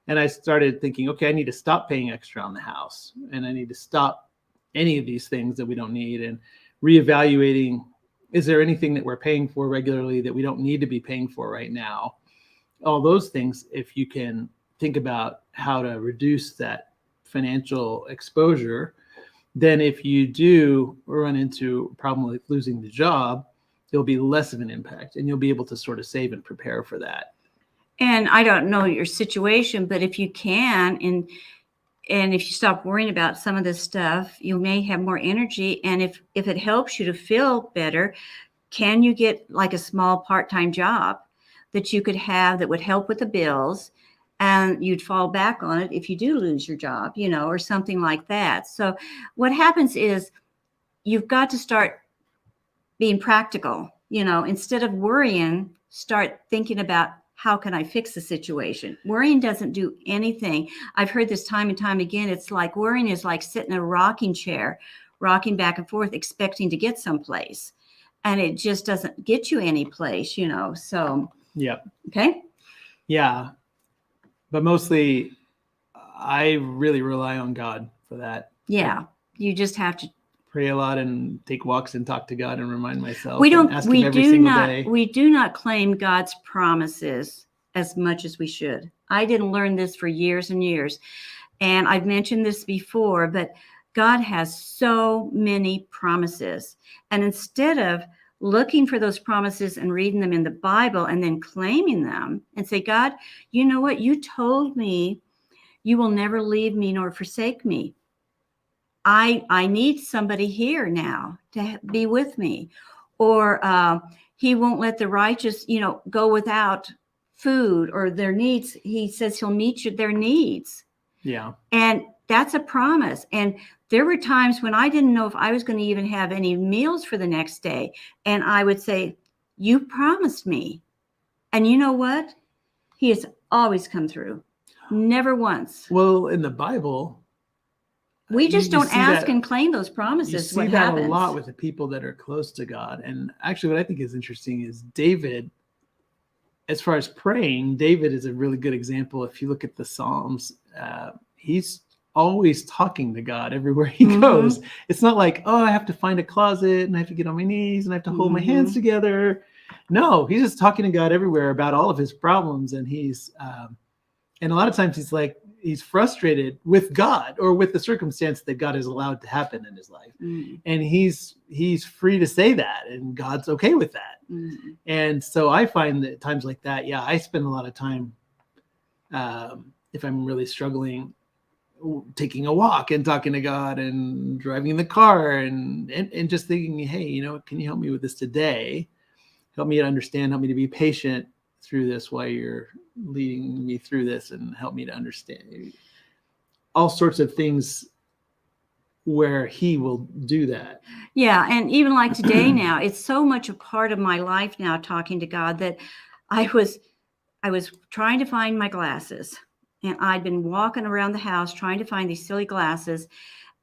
And I started thinking, okay, I need to stop paying extra on the house and I need to stop any of these things that we don't need and reevaluating, is there anything that we're paying for regularly that we don't need to be paying for right now? All those things, if you can think about how to reduce that financial exposure, then if you do run into a problem like losing the job, there'll be less of an impact and you'll be able to sort of save and prepare for that. And I don't know your situation, but if you can, and if you stop worrying about some of this stuff, you may have more energy. And if it helps you to feel better, can you get like a small part-time job that you could have that would help with the bills? And you'd fall back on it if you do lose your job, or something like that. So what happens is you've got to start being practical, instead of worrying, start thinking about how can I fix the situation? Worrying doesn't do anything. I've heard this time and time again. It's like worrying is like sitting in a rocking chair, rocking back and forth, expecting to get someplace. And it just doesn't get you any place, so. Yep. Okay. Yeah. But mostly I really rely on God for that. Yeah. You just have to pray a lot and take walks and talk to God and remind myself. We and ask him every single day. We do not claim God's promises as much as we should. I didn't learn this for years and years. And I've mentioned this before, but God has so many promises. And instead of looking for those promises and reading them in the Bible and then claiming them and say, God, you know what? You told me you will never leave me nor forsake me. I need somebody here now to be with me. Or he won't let the righteous, go without food or their needs. He says he'll meet their needs. Yeah. And that's a promise. And there were times when I didn't know if I was going to even have any meals for the next day. And I would say, you promised me. And you know what? He has always come through. Never once. Well, in the Bible, we just don't ask and claim those promises. You see that a lot with the people that are close to God. And actually what I think is interesting is David, as far as praying, David is a really good example. If you look at the Psalms, he's always talking to God everywhere he goes. It's not like, oh, I have to find a closet and I have to get on my knees and I have to hold my hands together. No, he's just talking to God everywhere about all of his problems. And and a lot of times he's frustrated with God or with the circumstance that God has allowed to happen in his life. And he's free to say that and God's okay with that. And so I find that times like that, yeah, I spend a lot of time, if I'm really struggling, taking a walk and talking to God and driving the car and just thinking, hey, can you help me with this today? Help me to understand, help me to be patient through this while you're leading me through this, and help me to understand all sorts of things where he will do that. Yeah. And even like today now, it's so much a part of my life now, talking to God, that I was trying to find my glasses and I'd been walking around the house trying to find these silly glasses.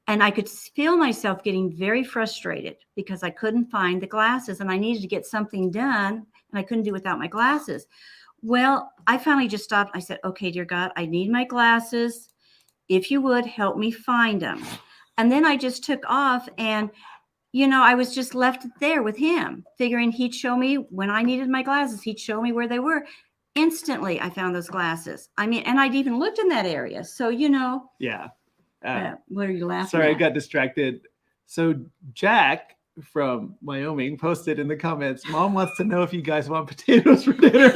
And I could feel myself getting very frustrated because I couldn't find the glasses and I needed to get something done and I couldn't do without my glasses. Well, I finally just stopped. I said, okay, dear God, I need my glasses. If you would help me find them. And then I just took off and, I was just left there with him, figuring he'd show me when I needed my glasses. He'd show me where they were. Instantly, I found those glasses. I mean, and I'd even looked in that area. So, Yeah. what are you laughing Sorry, at? I got distracted. So Jack from Wyoming posted in the comments, Mom wants to know if you guys want potatoes for dinner.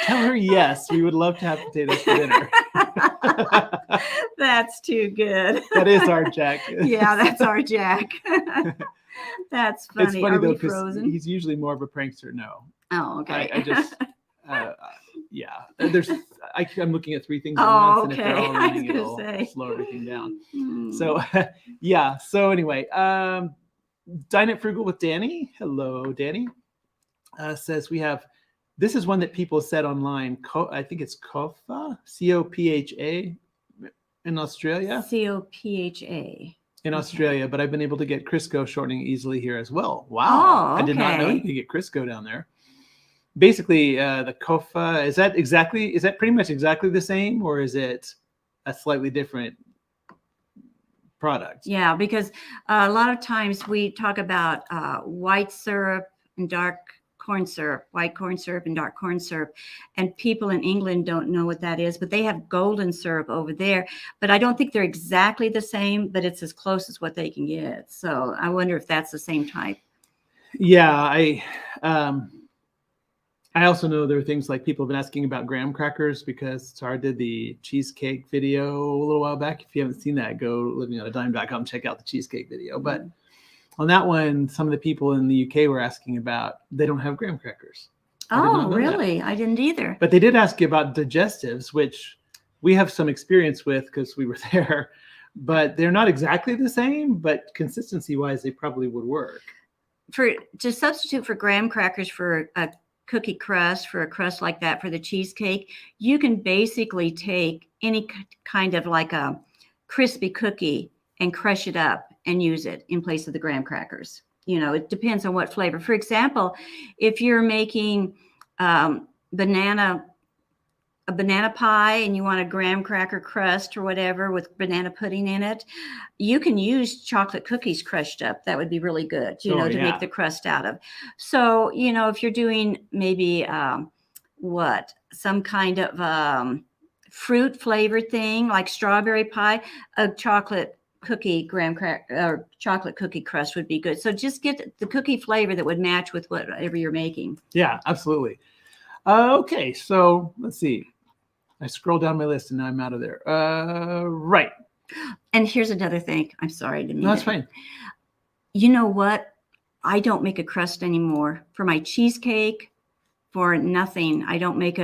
Tell her yes, we would love to have potatoes for dinner. That's too good. That is our Jack. Yeah, that's our Jack. That's funny. It's funny Are though, we because frozen? he's usually more of a prankster. No. Oh, okay. I just, yeah. I'm looking at 3 things at Oh, once, and if they're okay. all I was ringing, gonna it'll say. slow everything down. Hmm. So, yeah. So anyway, Dine It Frugal with Danny. Hello, Danny. Says this is one that people said online. I think it's Copha, COPHA in Australia. COPHA. In Australia, but I've been able to get Crisco shortening easily here as well. Wow. Oh, I did not know okay. you could get Crisco down there. Basically, the Kofa, is that pretty much exactly the same, or is it a slightly different product? Yeah, because a lot of times we talk about white syrup and dark corn syrup, white corn syrup and dark corn syrup. And people in England don't know what that is, but they have golden syrup over there. But I don't think they're exactly the same, but it's as close as what they can get. So I wonder if that's the same type. Yeah, I also know there are things like people have been asking about graham crackers because Tara did the cheesecake video a little while back. If you haven't seen that, go livingonadime.com, check out the cheesecake video. But on that one, some of the people in the UK were asking about, they don't have graham crackers. Oh, really? I didn't either. But they did ask you about digestives, which we have some experience with because we were there, but they're not exactly the same, but consistency wise, they probably would work. To substitute for graham crackers for a cookie crust, for a crust like that for the cheesecake, you can basically take any kind of like a crispy cookie and crush it up and use it in place of the graham crackers. It depends on what flavor. For example, if you're making a banana pie and you want a graham cracker crust or whatever with banana pudding in it, you can use chocolate cookies crushed up. That would be really good, to make the crust out of. So, if you're doing maybe some kind of fruit flavored thing like strawberry pie, a chocolate cookie chocolate cookie crust would be good. So just get the cookie flavor that would match with whatever you're making. Yeah, absolutely. Okay, so let's see. I scroll down my list and now I'm out of there. Right. And here's another thing. I'm sorry. No, that's fine. You know what? I don't make a crust anymore for my cheesecake, for nothing. I don't make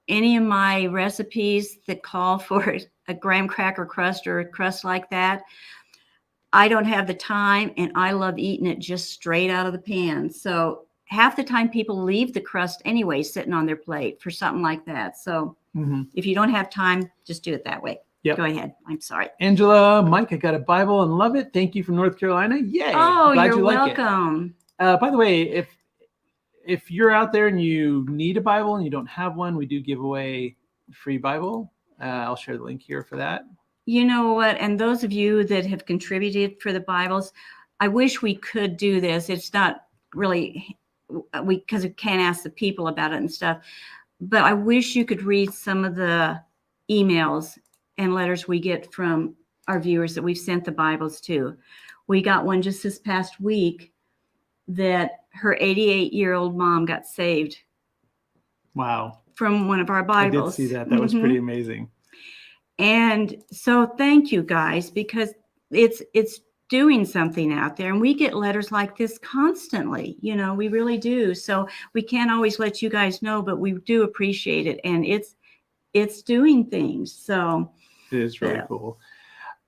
any of my recipes that call for a graham cracker crust or a crust like that. I don't have the time, and I love eating it just straight out of the pan. So half the time people leave the crust anyway sitting on their plate for something like that. So if you don't have time, just do it that way. Yep. Go ahead. I'm sorry. Angela, Mike, I got a Bible and love it. Thank you from North Carolina. Yay. Oh, you're welcome. By the way, if you're out there and you need a Bible and you don't have one, we do give away a free Bible. I'll share the link here for that. You know what? And those of you that have contributed for the Bibles, I wish we could do this. It's not really, because we can't ask the people about it and stuff. But I wish you could read some of the emails and letters we get from our viewers that we've sent the Bibles to. We got one just this past week that her 88-year-old mom got saved. Wow. From one of our Bibles. I did see that. That was pretty amazing. And so thank you guys, because it's doing something out there, and we get letters like this constantly. We really do. So we can't always let you guys know, but we do appreciate it, and it's doing things. So it is really cool.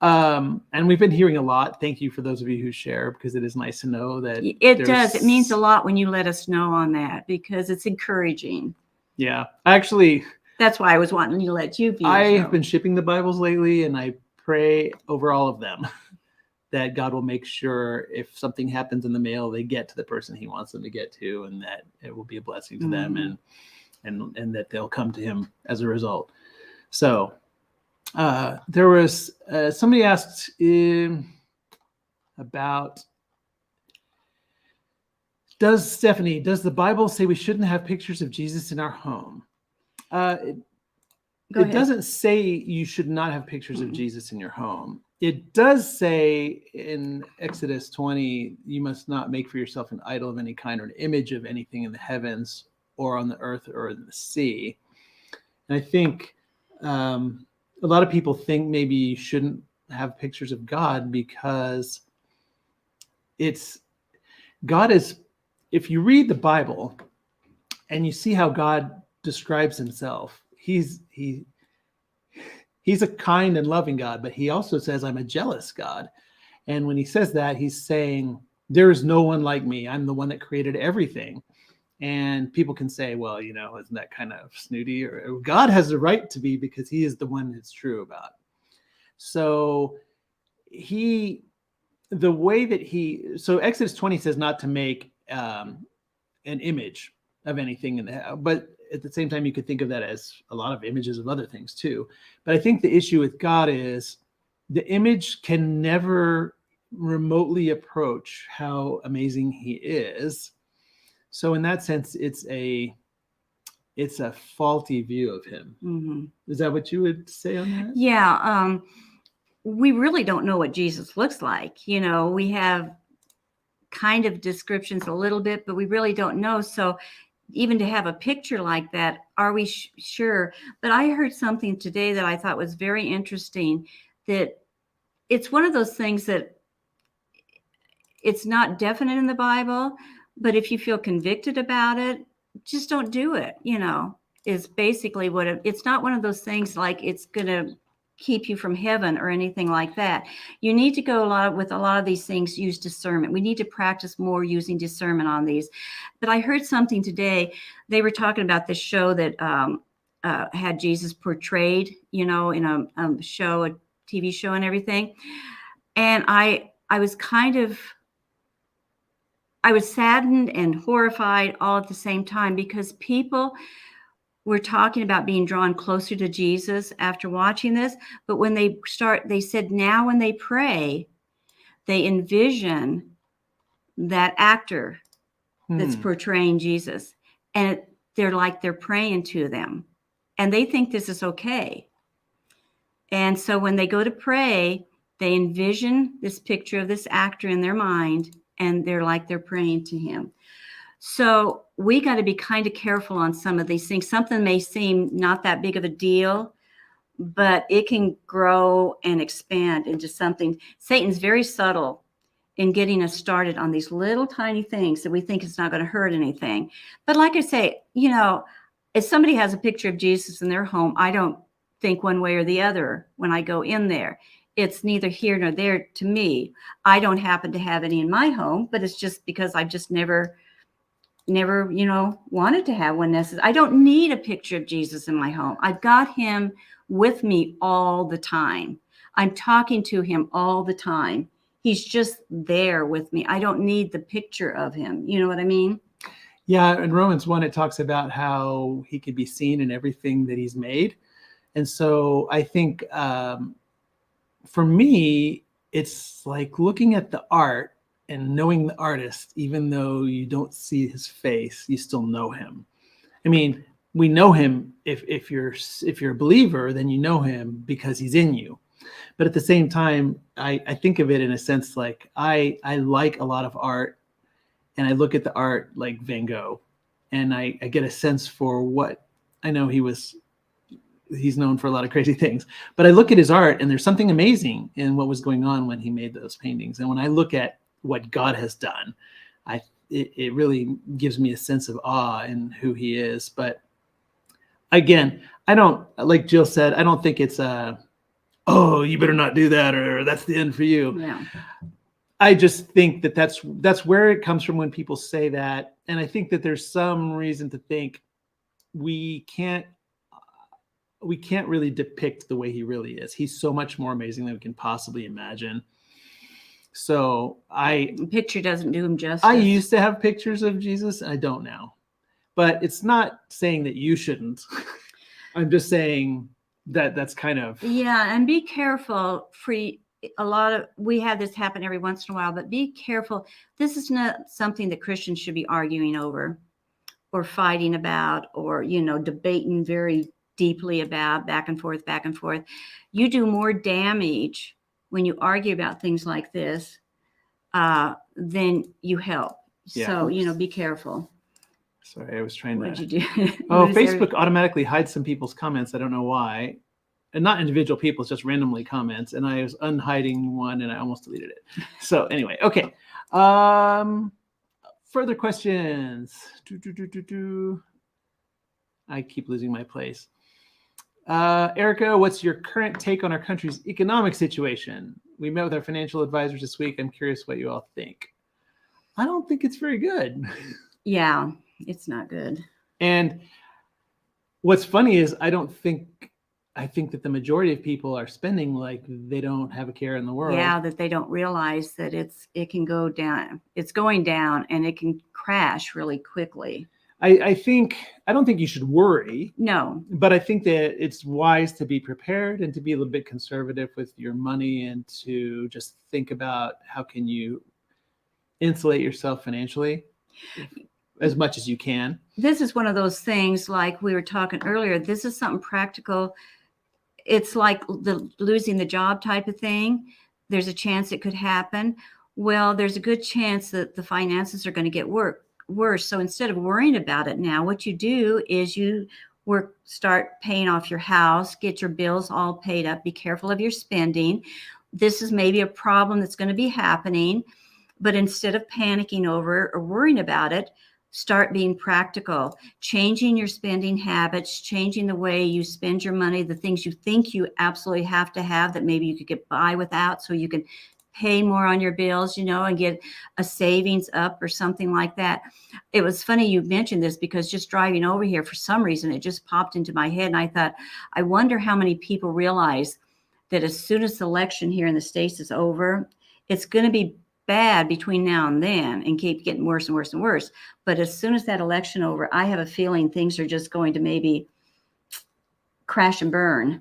And we've been hearing a lot. Thank you for those of you who share, because it is nice to know that it does. It means a lot when you let us know on that, because it's encouraging. Yeah. Actually, That's why I was wanting to let you view. I have been shipping the Bibles lately, and I pray over all of them that God will make sure if something happens in the mail, they get to the person he wants them to get to, and that it will be a blessing to them, and that they'll come to him as a result. So there was somebody asked about, does the Bible say we shouldn't have pictures of Jesus in our home? It doesn't say you should not have pictures of Jesus in your home. It does say in Exodus 20, you must not make for yourself an idol of any kind or an image of anything in the heavens or on the earth or in the sea. And I think a lot of people think maybe you shouldn't have pictures of God because God is, if you read the Bible and you see how God describes himself, he's a kind and loving God, but he also says, I'm a jealous God. And when he says that, he's saying, there is no one like me. I'm the one that created everything. And people can say, well, isn't that kind of snooty? Or God has the right to be because he is the one it's true about. So Exodus 20 says not to make an image of anything in the house, but at the same time, you could think of that as a lot of images of other things too. But I think the issue with God is the image can never remotely approach how amazing he is. So in that sense, it's a faulty view of him. Mm-hmm. Is that what you would say on that? Yeah. We really don't know what Jesus looks like. We have kind of descriptions a little bit, but we really don't know. So even to have a picture like that, are we sure? But I heard something today that I thought was very interesting, that it's one of those things that it's not definite in the Bible, but if you feel convicted about it, just don't do it, is basically what it's not one of those things like it's going to keep you from heaven or anything like that. You need to go with a lot of these things, use discernment. We need to practice more using discernment on these. But I heard something today. They were talking about this show that had Jesus portrayed, in a show, a TV show and everything. And I was I was saddened and horrified all at the same time, because people were talking about being drawn closer to Jesus after watching this. But when they said now when they pray, they envision that actor that's portraying Jesus. And they're praying to them. And they think this is okay. And so when they go to pray, they envision this picture of this actor in their mind, and they're praying to him. So we got to be kind of careful on some of these things. Something may seem not that big of a deal, but it can grow and expand into something. Satan's very subtle in getting us started on these little tiny things that we think it's not going to hurt anything. But like I say, if somebody has a picture of Jesus in their home, I don't think one way or the other when I go in there. It's neither here nor there to me. I don't happen to have any in my home, but it's just because I've just never, wanted to have one necessarily. I don't need a picture of Jesus in my home. I've got him with me all the time. I'm talking to him all the time. He's just there with me. I don't need the picture of him. You know what I mean? Yeah. In Romans 1, it talks about how he could be seen in everything that he's made. And so I think for me, it's like looking at the art and knowing the artist, even though you don't see his face, you still know him. I mean, we know him if you're a believer, then you know him because he's in you. But at the same time, I think of it in a sense like I like a lot of art, and I look at the art like Van Gogh, and I get a sense for what I know he's known for a lot of crazy things, but I look at his art and there's something amazing in what was going on when he made those paintings. And when I look at what God has done, it really gives me a sense of awe in who he is. But again, I don't, like Jill said, I don't think it's oh, you better not do that, or that's the end for you. Yeah. I just think that's where it comes from when people say that. And I think that there's some reason to think we can't we can't really depict the way he really is. He's so much more amazing than we can possibly imagine. So Picture doesn't do him justice. I used to have pictures of Jesus. I don't now, but it's not saying that you shouldn't. I'm just saying that that's kind of. Yeah, and be careful. We have this happen every once in a while, but be careful. This is not something that Christians should be arguing over or fighting about or, debating very deeply about, back and forth, back and forth. You do more damage when you argue about things like this than you help. Yeah. So, be careful. Sorry, I was trying What'd to. you do? Oh, Facebook automatically hides some people's comments. I don't know why. And not individual people, it's just randomly comments. And I was unhiding one and I almost deleted it. So anyway, okay. Further questions. I keep losing my place. Erica, what's your current take on our country's economic situation? We met with our financial advisors this week. I'm curious what you all think. I don't think it's very good. Yeah, it's not good. And what's funny is I think that the majority of people are spending like they don't have a care in the world. Yeah, that they don't realize that it can go down. It's going down and it can crash really quickly. I don't think you should worry. No. But I think that it's wise to be prepared and to be a little bit conservative with your money and to just think about how can you insulate yourself financially as much as you can. This is one of those things like we were talking earlier. This is something practical. It's like the losing the job type of thing. There's a chance it could happen. Well, there's a good chance that the finances are going to get worse. So instead of worrying about it now, what you do is you start paying off your house, get your bills all paid up, be careful of your spending. This is maybe a problem that's going to be happening, but instead of panicking over it or worrying about it, start being practical, changing your spending habits, changing the way you spend your money, the things you think you absolutely have to have that maybe you could get by without so you can pay more on your bills, and get a savings up or something like that. It was funny you mentioned this because just driving over here, for some reason, it just popped into my head. And I thought, I wonder how many people realize that as soon as the election here in the States is over, it's going to be bad between now and then and keep getting worse and worse and worse. But as soon as that election over, I have a feeling things are just going to maybe crash and burn.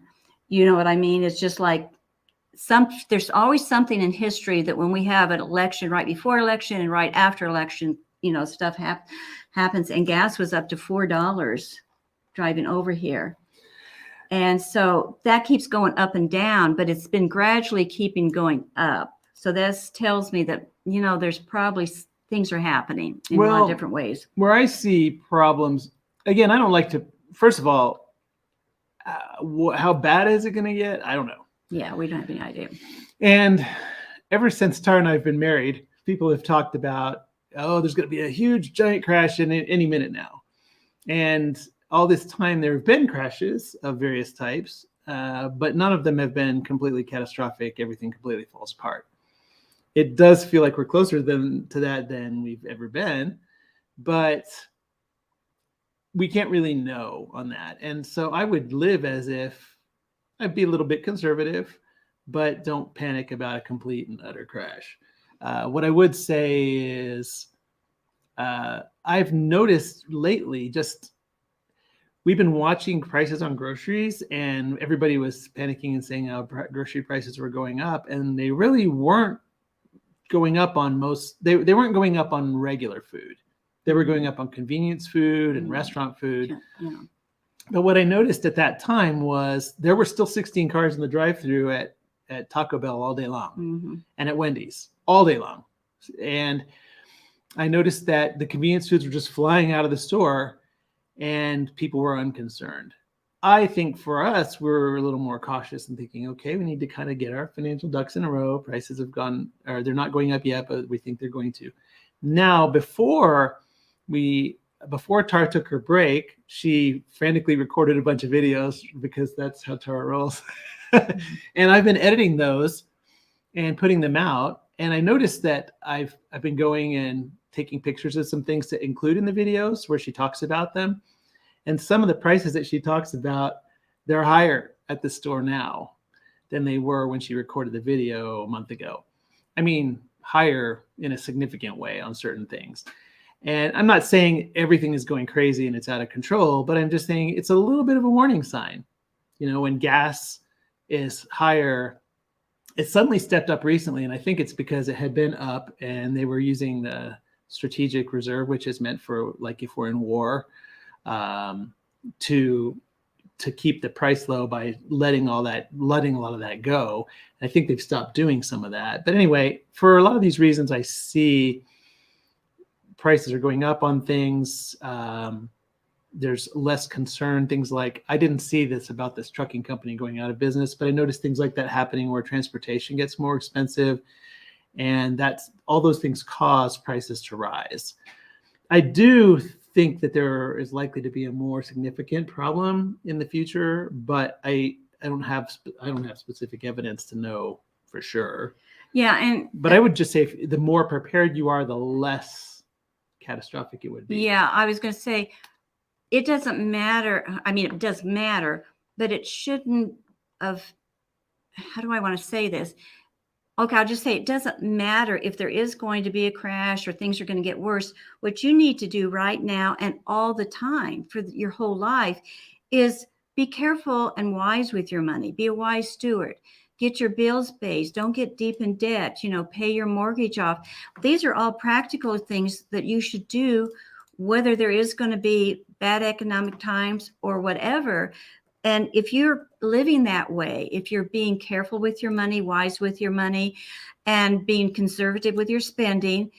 You know what I mean? It's just like there's always something in history that when we have an election, right before election and right after election, stuff happens. And gas was up to $4 driving over here. And so that keeps going up and down, but it's been gradually keeping going up. So this tells me that, there's probably things are happening in a lot of different ways. Where I see problems, again, I don't like to, first of all, how bad is it going to get? I don't know. Yeah, we don't have any idea. And ever since Tara and I have been married, people have talked about, there's going to be a huge giant crash in any minute now. And all this time there have been crashes of various types, but none of them have been completely catastrophic. Everything completely falls apart. It does feel like we're closer to that than we've ever been, but we can't really know on that. And so I would live as if I'd be a little bit conservative, but don't panic about a complete and utter crash. What I would say is I've noticed lately we've been watching prices on groceries and everybody was panicking and saying how grocery prices were going up, and they really weren't going up on they weren't going up on regular food. They were going up on convenience food and restaurant food. Yeah. But what I noticed at that time was there were still 16 cars in the drive-thru at Taco Bell all day long and at Wendy's all day long. And I noticed that the convenience foods were just flying out of the store and people were unconcerned. I think for us, we're a little more cautious and thinking, okay, we need to kind of get our financial ducks in a row. Prices have gone, or they're not going up yet, but we think they're going to. Now, before Tara took her break, she frantically recorded a bunch of videos because that's how Tara rolls. And I've been editing those and putting them out. And I noticed that I've been going and taking pictures of some things to include in the videos where she talks about them. And some of the prices that she talks about, they're higher at the store now than they were when she recorded the video a month ago. I mean, higher in a significant way on certain things. And I'm not saying everything is going crazy and it's out of control, but I'm just saying it's a little bit of a warning sign. You know, when gas is higher, it suddenly stepped up recently. And I think it's because it had been up and they were using the strategic reserve, which is meant for like if we're in war, to keep the price low by letting a lot of that go. And I think they've stopped doing some of that. But anyway, for a lot of these reasons, I see prices are going up on things. There's less concern. Things like, I didn't see this about this trucking company going out of business, but I noticed things like that happening where transportation gets more expensive. And that's all those things cause prices to rise. I do think that there is likely to be a more significant problem in the future, but I don't have specific evidence to know for sure. Yeah, but I would just say the more prepared you are, the less catastrophic it would be. Yeah, I was going to say it doesn't matter. I mean, it does matter, but it shouldn't have. How do I want to say this? Okay, I'll just say it doesn't matter if there is going to be a crash or things are going to get worse. What you need to do right now and all the time for your whole life is be careful and wise with your money. Be a wise steward. Get your bills paid. Don't get deep in debt. You know, pay your mortgage off. These are all practical things that you should do, whether there is going to be bad economic times or whatever. And if you're living that way, if you're being careful with your money, wise with your money, and being conservative with your spending,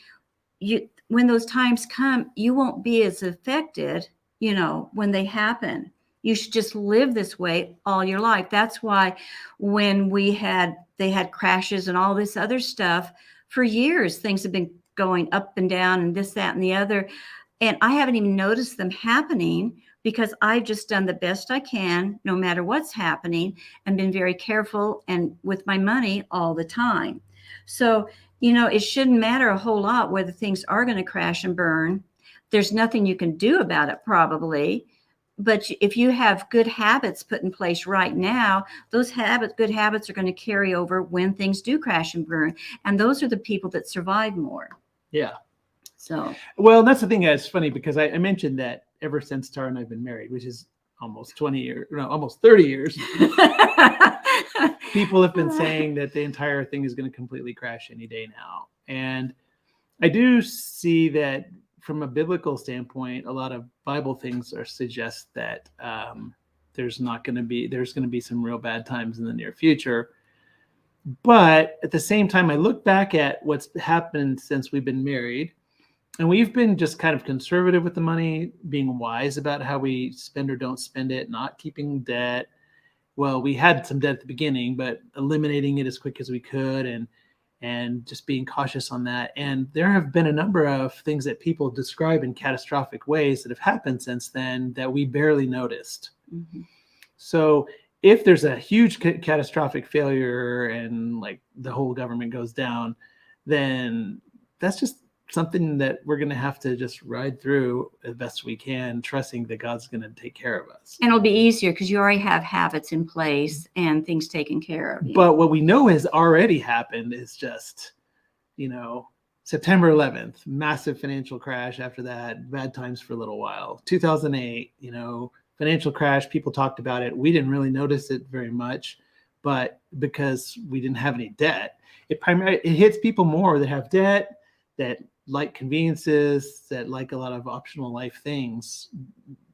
when those times come, you won't be as affected, you know, when they happen. You should just live this way all your life. That's why when they had crashes and all this other stuff for years, things have been going up and down and this, that, and the other. And I haven't even noticed them happening because I've just done the best I can, no matter what's happening, and been very careful and with my money all the time. So, you know, it shouldn't matter a whole lot whether things are going to crash and burn. There's nothing you can do about it probably. But if you have good habits put in place right now, those good habits are going to carry over when things do crash and burn. And those are the people that survive more. Yeah. So, well, that's the thing. It's funny because I mentioned that ever since Tara and I've been married, which is almost 20 years, no, almost 30 years, people have been saying that the entire thing is going to completely crash any day now. And I do see that from a biblical standpoint, a lot of Bible things suggest that there's going to be some real bad times in the near future. But at the same time, I look back at what's happened since we've been married. And we've been just kind of conservative with the money, being wise about how we spend or don't spend it, not keeping debt. Well, we had some debt at the beginning, but eliminating it as quick as we could and just being cautious on that. And there have been a number of things that people describe in catastrophic ways that have happened since then that we barely noticed. Mm-hmm. So if there's a huge catastrophic failure and like the whole government goes down, then that's just something that we're going to have to just ride through as best we can, trusting that God's going to take care of us. And it'll be easier because you already have habits in place and things taken care of. But what we know has already happened is just, you know, September 11th, massive financial crash after that, bad times for a little while. 2008, you know, financial crash, people talked about it. We didn't really notice it very much, but because we didn't have any debt, it hits people more that have debt, that like conveniences, that like a lot of optional life things.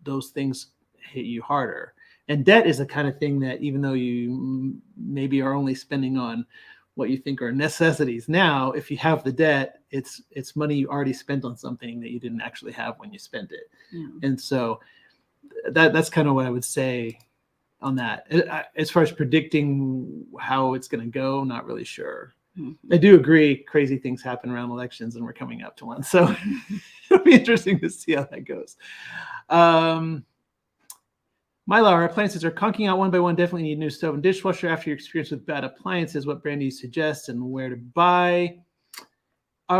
Those things hit you harder. And debt is the kind of thing that even though you maybe are only spending on what you think are necessities now, if you have the debt, it's money you already spent on something that you didn't actually have when you spent it. Yeah. And so that's kind of what I would say on that. As far as predicting how it's going to go, not really sure. Mm-hmm. I do agree crazy things happen around elections and we're coming up to one. So it'll be interesting to see how that goes. Mylar, appliances are conking out one by one. Definitely need a new stove and dishwasher after your experience with bad appliances. What brand do you suggest and where to buy?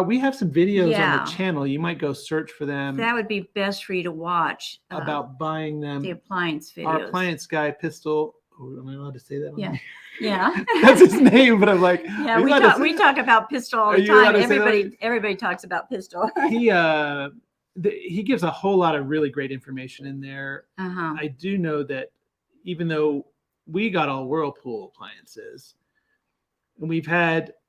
We have some videos on Yeah. the channel. You might go search for them That would be best for you to watch. about buying them. The appliance videos. Our appliance guy, Pistol. Oh, am I allowed to say that? Yeah. Yeah. That's his name, but I'm like, yeah, we talk about Pistol all the time. Everybody talks about Pistol. He gives a whole lot of really great information in there. I do know that even though we got all Whirlpool appliances, and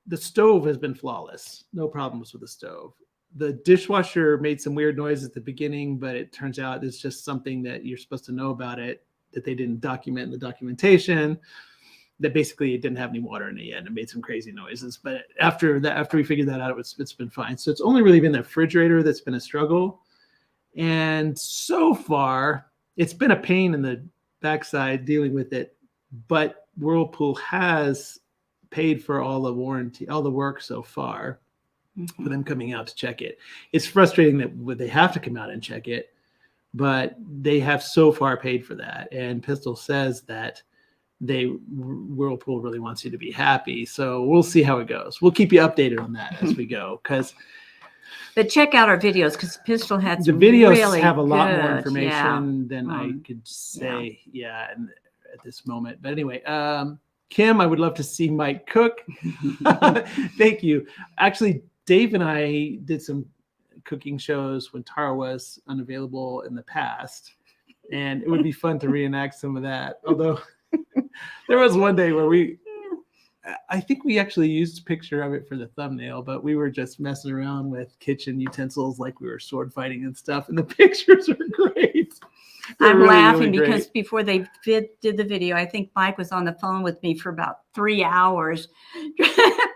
the stove has been flawless, no problems with the stove. The dishwasher made some weird noise at the beginning, but it turns out it's just something that you're supposed to know about it, that they didn't document in the documentation, that basically it didn't have any water in it yet and it made some crazy noises. But after we figured that out, it's been fine. So it's only really been the refrigerator that's been a struggle. And so far, it's been a pain in the backside dealing with it, but Whirlpool has paid for all the warranty, all the work so far for them coming out to check it. It's frustrating that they have to come out and check it, but they have so far paid for that. And Pistol says that Whirlpool really wants you to be happy. So we'll see how it goes. We'll keep you updated on that as we go. But check out our videos, because Pistol had some the videos really have a lot good, more information yeah. than I could say. And at this moment. But anyway, Kim, I would love to see Mike cook. Thank you. Actually, Dave and I did some cooking shows when Tara was unavailable in the past, and it would be fun to reenact some of that. Although there was one day where I think we actually used a picture of it for the thumbnail, but we were just messing around with kitchen utensils like we were sword fighting and stuff, and the pictures are great. I'm really, laughing really because before they did the video, I think Mike was on the phone with me for about 3 hours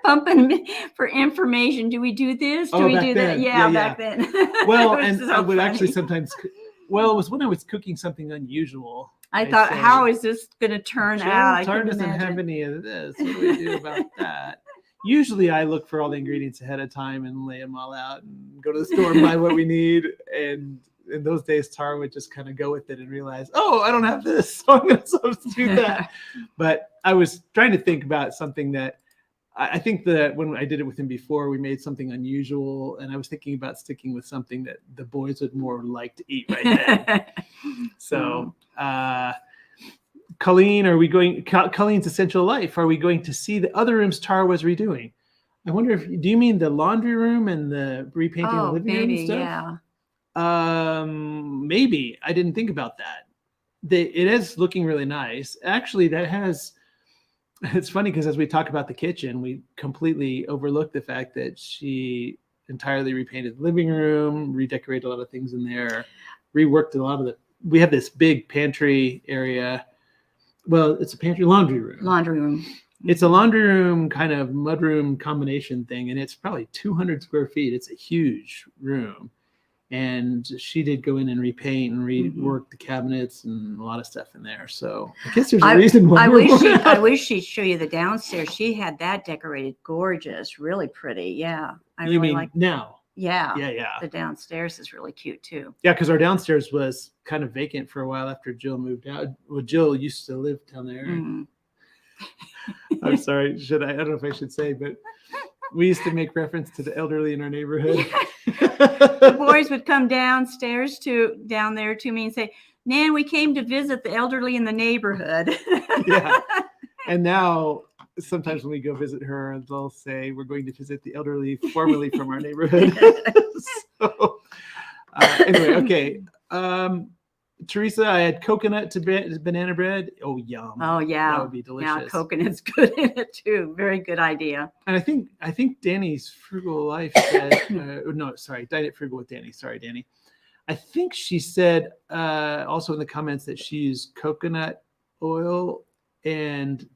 pumping me for information. Do we do this? Do we do that? Yeah, back then. Well, and so I would actually sometimes, it was when I was cooking something unusual. I thought, how is this going to turn out? Tara doesn't have any of this. What do we do about that? Usually I look for all the ingredients ahead of time and lay them all out and go to the store and buy what we need. And in those days, Tara would just kind of go with it and realize, oh, I don't have this, so I'm going to substitute that. But I was trying to think about something that I think that when I did it with him before, we made something unusual, and I was thinking about sticking with something that the boys would more like to eat right then. So, Colleen's Essential Life, are we going to see the other rooms Tara was redoing? I wonder do you mean the laundry room and the repainting the living room and stuff? Yeah. Maybe. I didn't think about that. It is looking really nice. Actually, it's funny because as we talk about the kitchen, we completely overlooked the fact that she entirely repainted the living room, redecorated a lot of things in there, reworked a lot of we have this big pantry area. Well, it's a pantry laundry room. It's a laundry room kind of mudroom combination thing, and it's probably 200 square feet. It's a huge room. And she did go in and repaint and rework the cabinets and a lot of stuff in there. So I guess there's a reason why. I wish she'd show you the downstairs. She had that decorated gorgeous, really pretty. Yeah. You mean now? Yeah. The downstairs is really cute too. Yeah, because our downstairs was kind of vacant for a while after Jill moved out. Well, Jill used to live down there. I'm sorry. I don't know if I should say, but we used to make reference to the elderly in our neighborhood. The boys would come down there to me and say, Nan, we came to visit the elderly in the neighborhood. Yeah. And now sometimes when we go visit her, they'll say, we're going to visit the elderly formerly from our neighborhood. So, anyway, okay. Teresa, I had coconut to banana bread. Oh, yum. Oh, yeah. That would be delicious. Yeah, coconut's good in it too. Very good idea. And I think Danny's Frugal Life said, Diet It Frugal with Danny. Sorry, Danny. I think she said also in the comments that she used coconut oil, and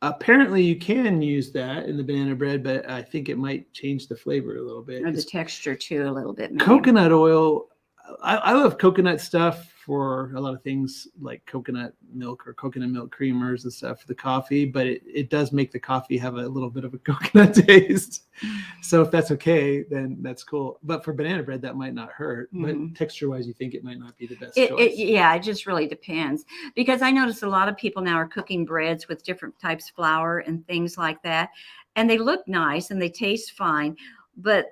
apparently you can use that in the banana bread, but I think it might change the flavor a little bit. Or the texture too, a little bit. Maybe. Coconut oil. I love coconut stuff for a lot of things like coconut milk or coconut milk creamers and stuff for the coffee, but it does make the coffee have a little bit of a coconut taste. So if that's okay, then that's cool. But for banana bread, that might not hurt. But texture-wise, you think it might not be the best choice. It just really depends. Because I notice a lot of people now are cooking breads with different types of flour and things like that. And they look nice and they taste fine. but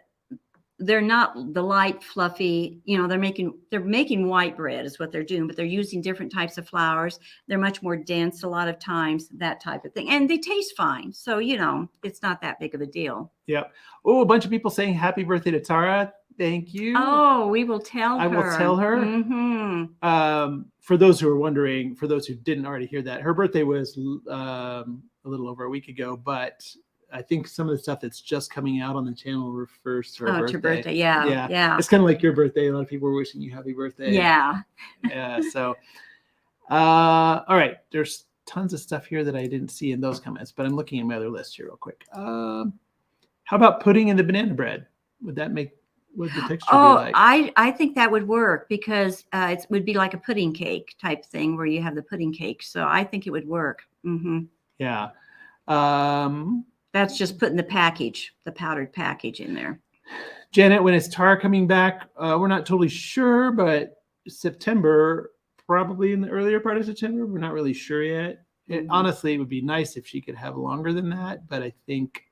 they're not the light, fluffy, they're making white bread is what they're doing, but they're using different types of flours. They're much more dense a lot of times, that type of thing. And they taste fine. So, it's not that big of a deal. Yep. Oh, a bunch of people saying happy birthday to Tara. Thank you. Oh, we will tell her. I will tell her. Mm-hmm. For those who are wondering, for those who didn't already hear that, her birthday was a little over a week ago, but I think some of the stuff that's just coming out on the channel refers to her birthday. To birthday. Yeah. It's kind of like your birthday. A lot of people were wishing you happy birthday. Yeah. So, all right. There's tons of stuff here that I didn't see in those comments, but I'm looking at my other list here real quick. How about pudding in the banana bread? Would the texture be like? I think that would work because it would be like a pudding cake type thing where you have the pudding cake. So I think it would work. Mm-hmm. Yeah. That's just putting the powdered package in there. Janet, when is Tara coming back? We're not totally sure, but September, probably in the earlier part of September. We're not really sure yet. Honestly, it would be nice if she could have longer than that, but I think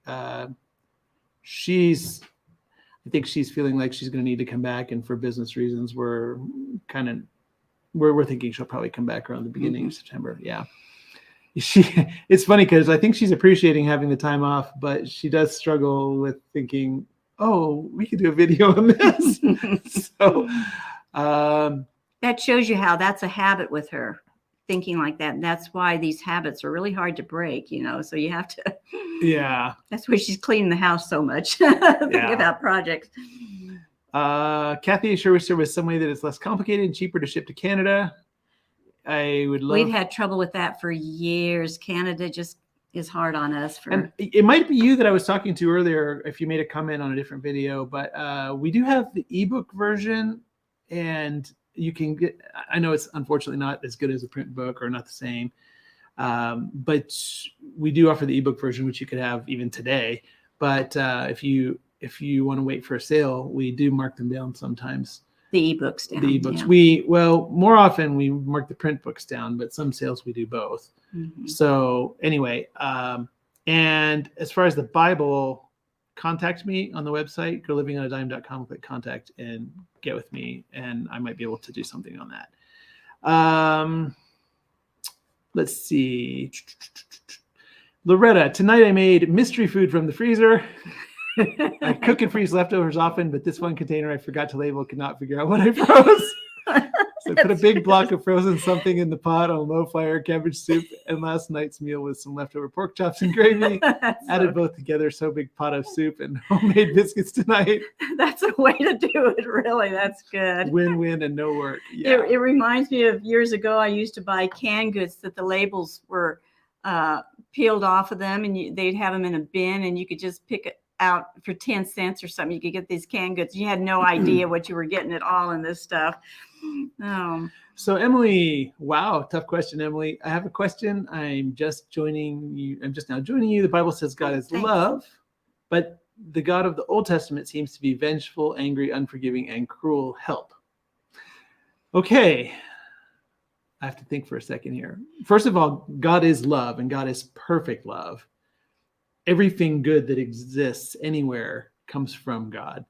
she's feeling like she's going to need to come back, and for business reasons, we're thinking she'll probably come back around the beginning of September. Yeah. It's funny because I think she's appreciating having the time off, but she does struggle with thinking, oh, we could do a video on this. So that shows you how that's a habit with her, thinking like that. And that's why these habits are really hard to break, so you have to. Yeah. That's why she's cleaning the house so much, thinking about projects. Kathy, I sure wish there was some way that it's less complicated and cheaper to ship to Canada. I would love. We've had trouble with that for years. Canada just is hard on us. And it might be you that I was talking to earlier, if you made a comment on a different video, but we do have the ebook version, and you can get. I know it's unfortunately not as good as a print book, or not the same, but we do offer the ebook version, which you could have even today. But if you want to wait for a sale, we do mark them down sometimes. The ebooks down. The ebooks. Yeah. More often we mark the print books down, but some sales we do both. Mm-hmm. So anyway, and as far as the Bible, contact me on the website, growlivingonadime.com, click contact and get with me, and I might be able to do something on that. Let's see. Loretta, tonight I made mystery food from the freezer. I cook and freeze leftovers often, but this one container I forgot to label, could not figure out what I froze. So I put a big block of frozen something in the pot on low fire, cabbage soup, and last night's meal was some leftover pork chops and gravy. Added both together, so big pot of soup and homemade biscuits tonight. That's a way to do it, really. That's good. Win-win and no work. Yeah. It reminds me of years ago, I used to buy canned goods that the labels were peeled off of them, and they'd have them in a bin, and you could just pick it out for 10 cents or something. You could get these canned goods. You had no idea what you were getting at all in this stuff. So Emily, wow, tough question, Emily. I have a question. I'm just joining you. I'm just now joining you. The Bible says God is love, but the God of the Old Testament seems to be vengeful, angry, unforgiving, and cruel. Help. Okay. I have to think for a second here. First of all, God is love, and God is perfect love. Everything good that exists anywhere comes from God.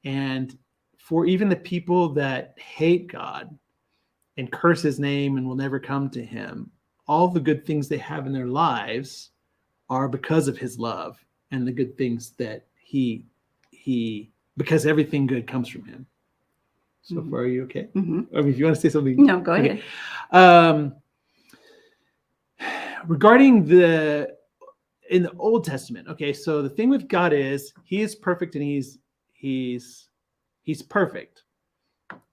And for even the people that hate God and curse his name and will never come to him, all the good things they have in their lives are because of his love and the good things that he because everything good comes from him. So far, are you okay? Mm-hmm. I mean, if you want to say something. No, go ahead. Regarding in the Old Testament, okay, so the thing with God is he is perfect, and he's perfect,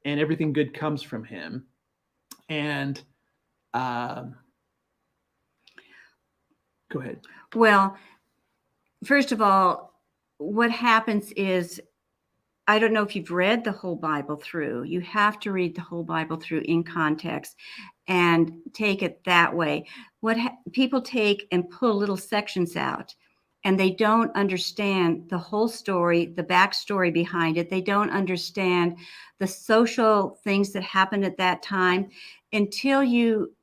and everything good comes from him. And go ahead. Well, first of all, what happens is, I don't know if you've read the whole Bible through. You have to read the whole Bible through in context and take it that way. People take and pull little sections out, and they don't understand the whole story, the backstory behind it. They don't understand the social things that happened at that time until you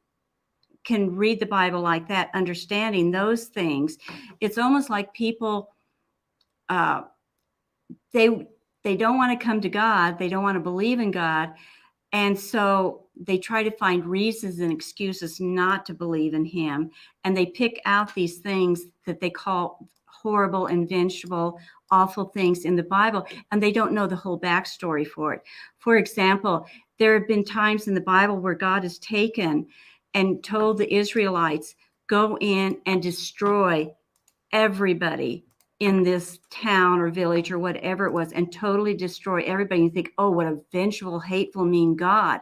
can read the Bible like that, understanding those things. It's almost like people they don't want to come to God. They don't want to believe in God. And so they try to find reasons and excuses not to believe in him. And they pick out these things that they call horrible and vengeful, awful things in the Bible, and they don't know the whole backstory for it. For example, there have been times in the Bible where God has taken and told the Israelites, go in and destroy everybody in this town or village or whatever it was, and totally destroy everybody. You think, oh, what a vengeful, hateful, mean God.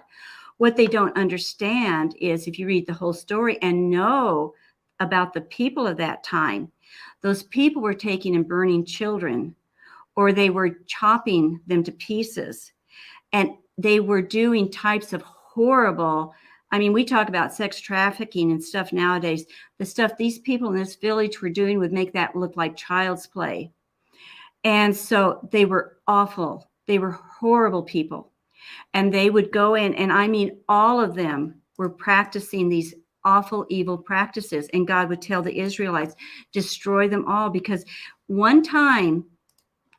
What they don't understand is, if you read the whole story and know about the people of that time, those people were taking and burning children, or they were chopping them to pieces, and they were doing types of horrible, I mean, we talk about sex trafficking and stuff nowadays. The stuff these people in this village were doing would make that look like child's play. And so they were awful. They were horrible people. And they would go in, and I mean, all of them were practicing these awful, evil practices. And God would tell the Israelites, destroy them all. Because one time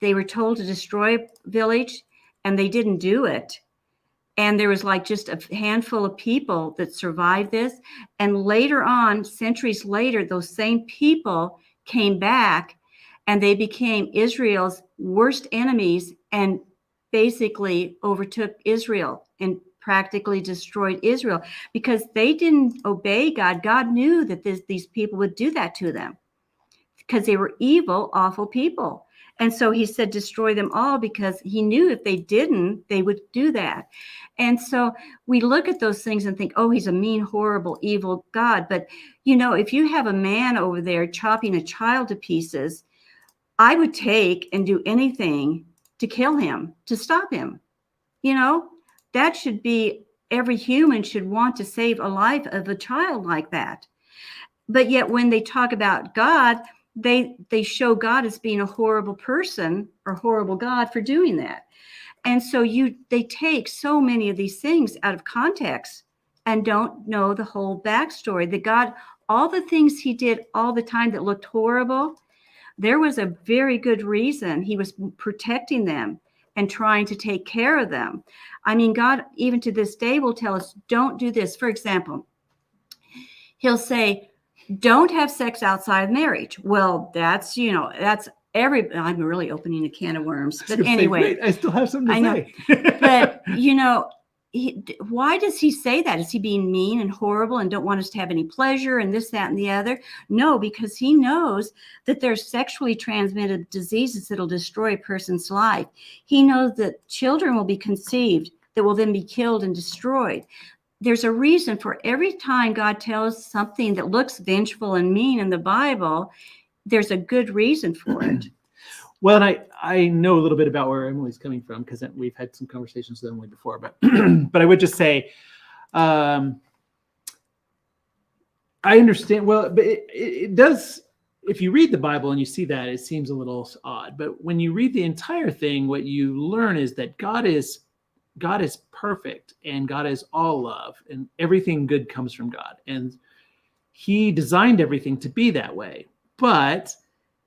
they were told to destroy a village and they didn't do it. And there was like just a handful of people that survived this. And later on, centuries later, those same people came back and they became Israel's worst enemies and basically overtook Israel and practically destroyed Israel because they didn't obey God. God knew that these people would do that to them because they were evil, awful people. And so he said, destroy them all, because he knew if they didn't, they would do that. And so we look at those things and think, oh, he's a mean, horrible, evil God. But, you know, if you have a man over there chopping a child to pieces, I would take and do anything to kill him, to stop him. You know, that should be, every human should want to save a life of a child like that. But yet when they talk about God, they show God as being a horrible person or horrible God for doing that. And so they take so many of these things out of context and don't know the whole backstory. That God, all the things he did all the time that looked horrible, there was a very good reason. He was protecting them and trying to take care of them. I mean, God, even to this day, will tell us, don't do this. For example, he'll say, don't have sex outside of marriage. Well, that's, you know, that's I'm really opening a can of worms. But anyway, I still have something to say. But, you know, why does he say that? Is he being mean and horrible and don't want us to have any pleasure and this, that, and the other? No, because he knows that there's sexually transmitted diseases that'll destroy a person's life. He knows that children will be conceived that will then be killed and destroyed. There's a reason for every time God tells something that looks vengeful and mean in the Bible, there's a good reason for it. Well, and I know a little bit about where Emily's coming from because we've had some conversations with Emily before, but but I would just say, I understand. Well, but it does. If you read the Bible and you see that, it seems a little odd. But when you read the entire thing, what you learn is that God is perfect and God is all love, and everything good comes from God, and he designed everything to be that way. But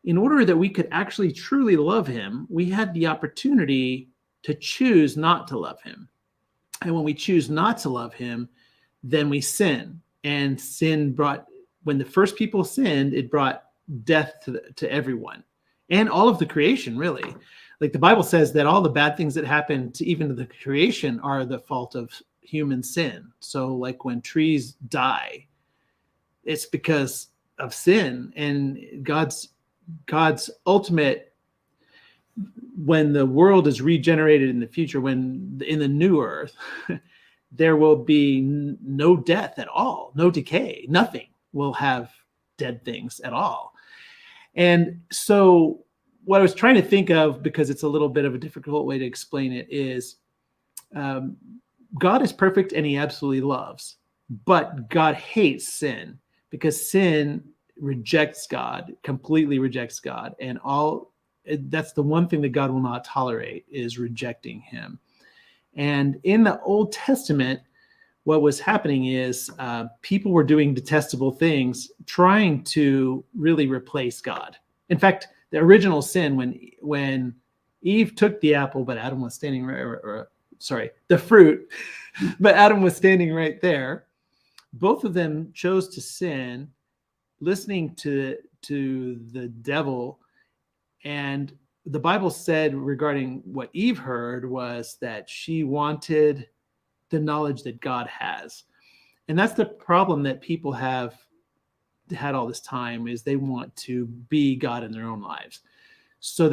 in order that we could actually truly love him, we had the opportunity to choose not to love him. And when we choose not to love him, then we sin. And sin when the first people sinned, it brought death to everyone and all of the creation, really. Like the Bible says that all the bad things that happen to even the creation are the fault of human sin. So like when trees die, it's because of sin. And God's ultimate, when the world is regenerated in the future, when in the new earth, there will be no death at all, no decay, nothing will have dead things at all. And so what I was trying to think of, because it's a little bit of a difficult way to explain it, is God is perfect and he absolutely loves, but God hates sin because sin rejects God, completely rejects God. And that's the one thing that God will not tolerate, is rejecting him. And in the Old Testament, what was happening is people were doing detestable things, trying to really replace God. In fact, the original sin, when Eve took the apple, but Adam was standing the fruit, but Adam was standing right there. Both of them chose to sin, listening to the devil. And the Bible said regarding what Eve heard was that she wanted the knowledge that God has. And that's the problem that people have had all this time, is they want to be God in their own lives. So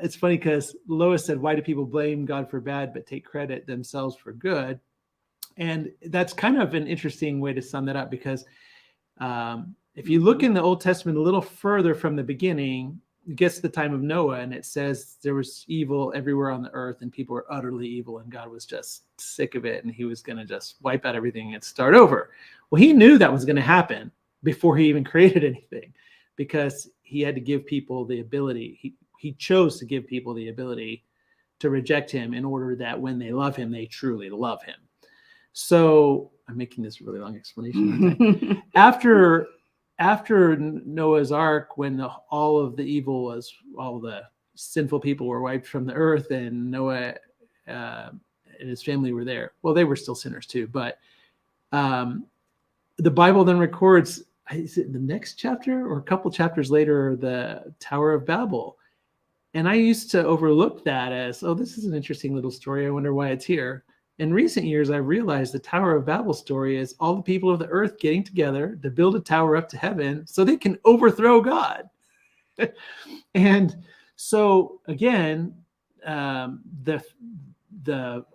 it's funny because Lois said, why do people blame God for bad but take credit themselves for good? And that's kind of an interesting way to sum that up, because if you look in the Old Testament a little further from the beginning, it gets to the time of Noah, and it says there was evil everywhere on the earth and people were utterly evil, and God was just sick of it, and he was going to just wipe out everything and start over. Well, he knew that was going to happen before he even created anything, because he had to give people the ability. He chose to give people the ability to reject him in order that when they love him, they truly love him. So I'm making this a really long explanation. After Noah's Ark, when all the sinful people were wiped from the earth, and Noah and his family were there. Well, they were still sinners too, but the Bible then records, is it the next chapter or a couple chapters later, the Tower of Babel. And I used to overlook that as, oh, this is an interesting little story. I wonder why it's here. In recent years, I realized the Tower of Babel story is all the people of the earth getting together to build a tower up to heaven so they can overthrow God. And so again, all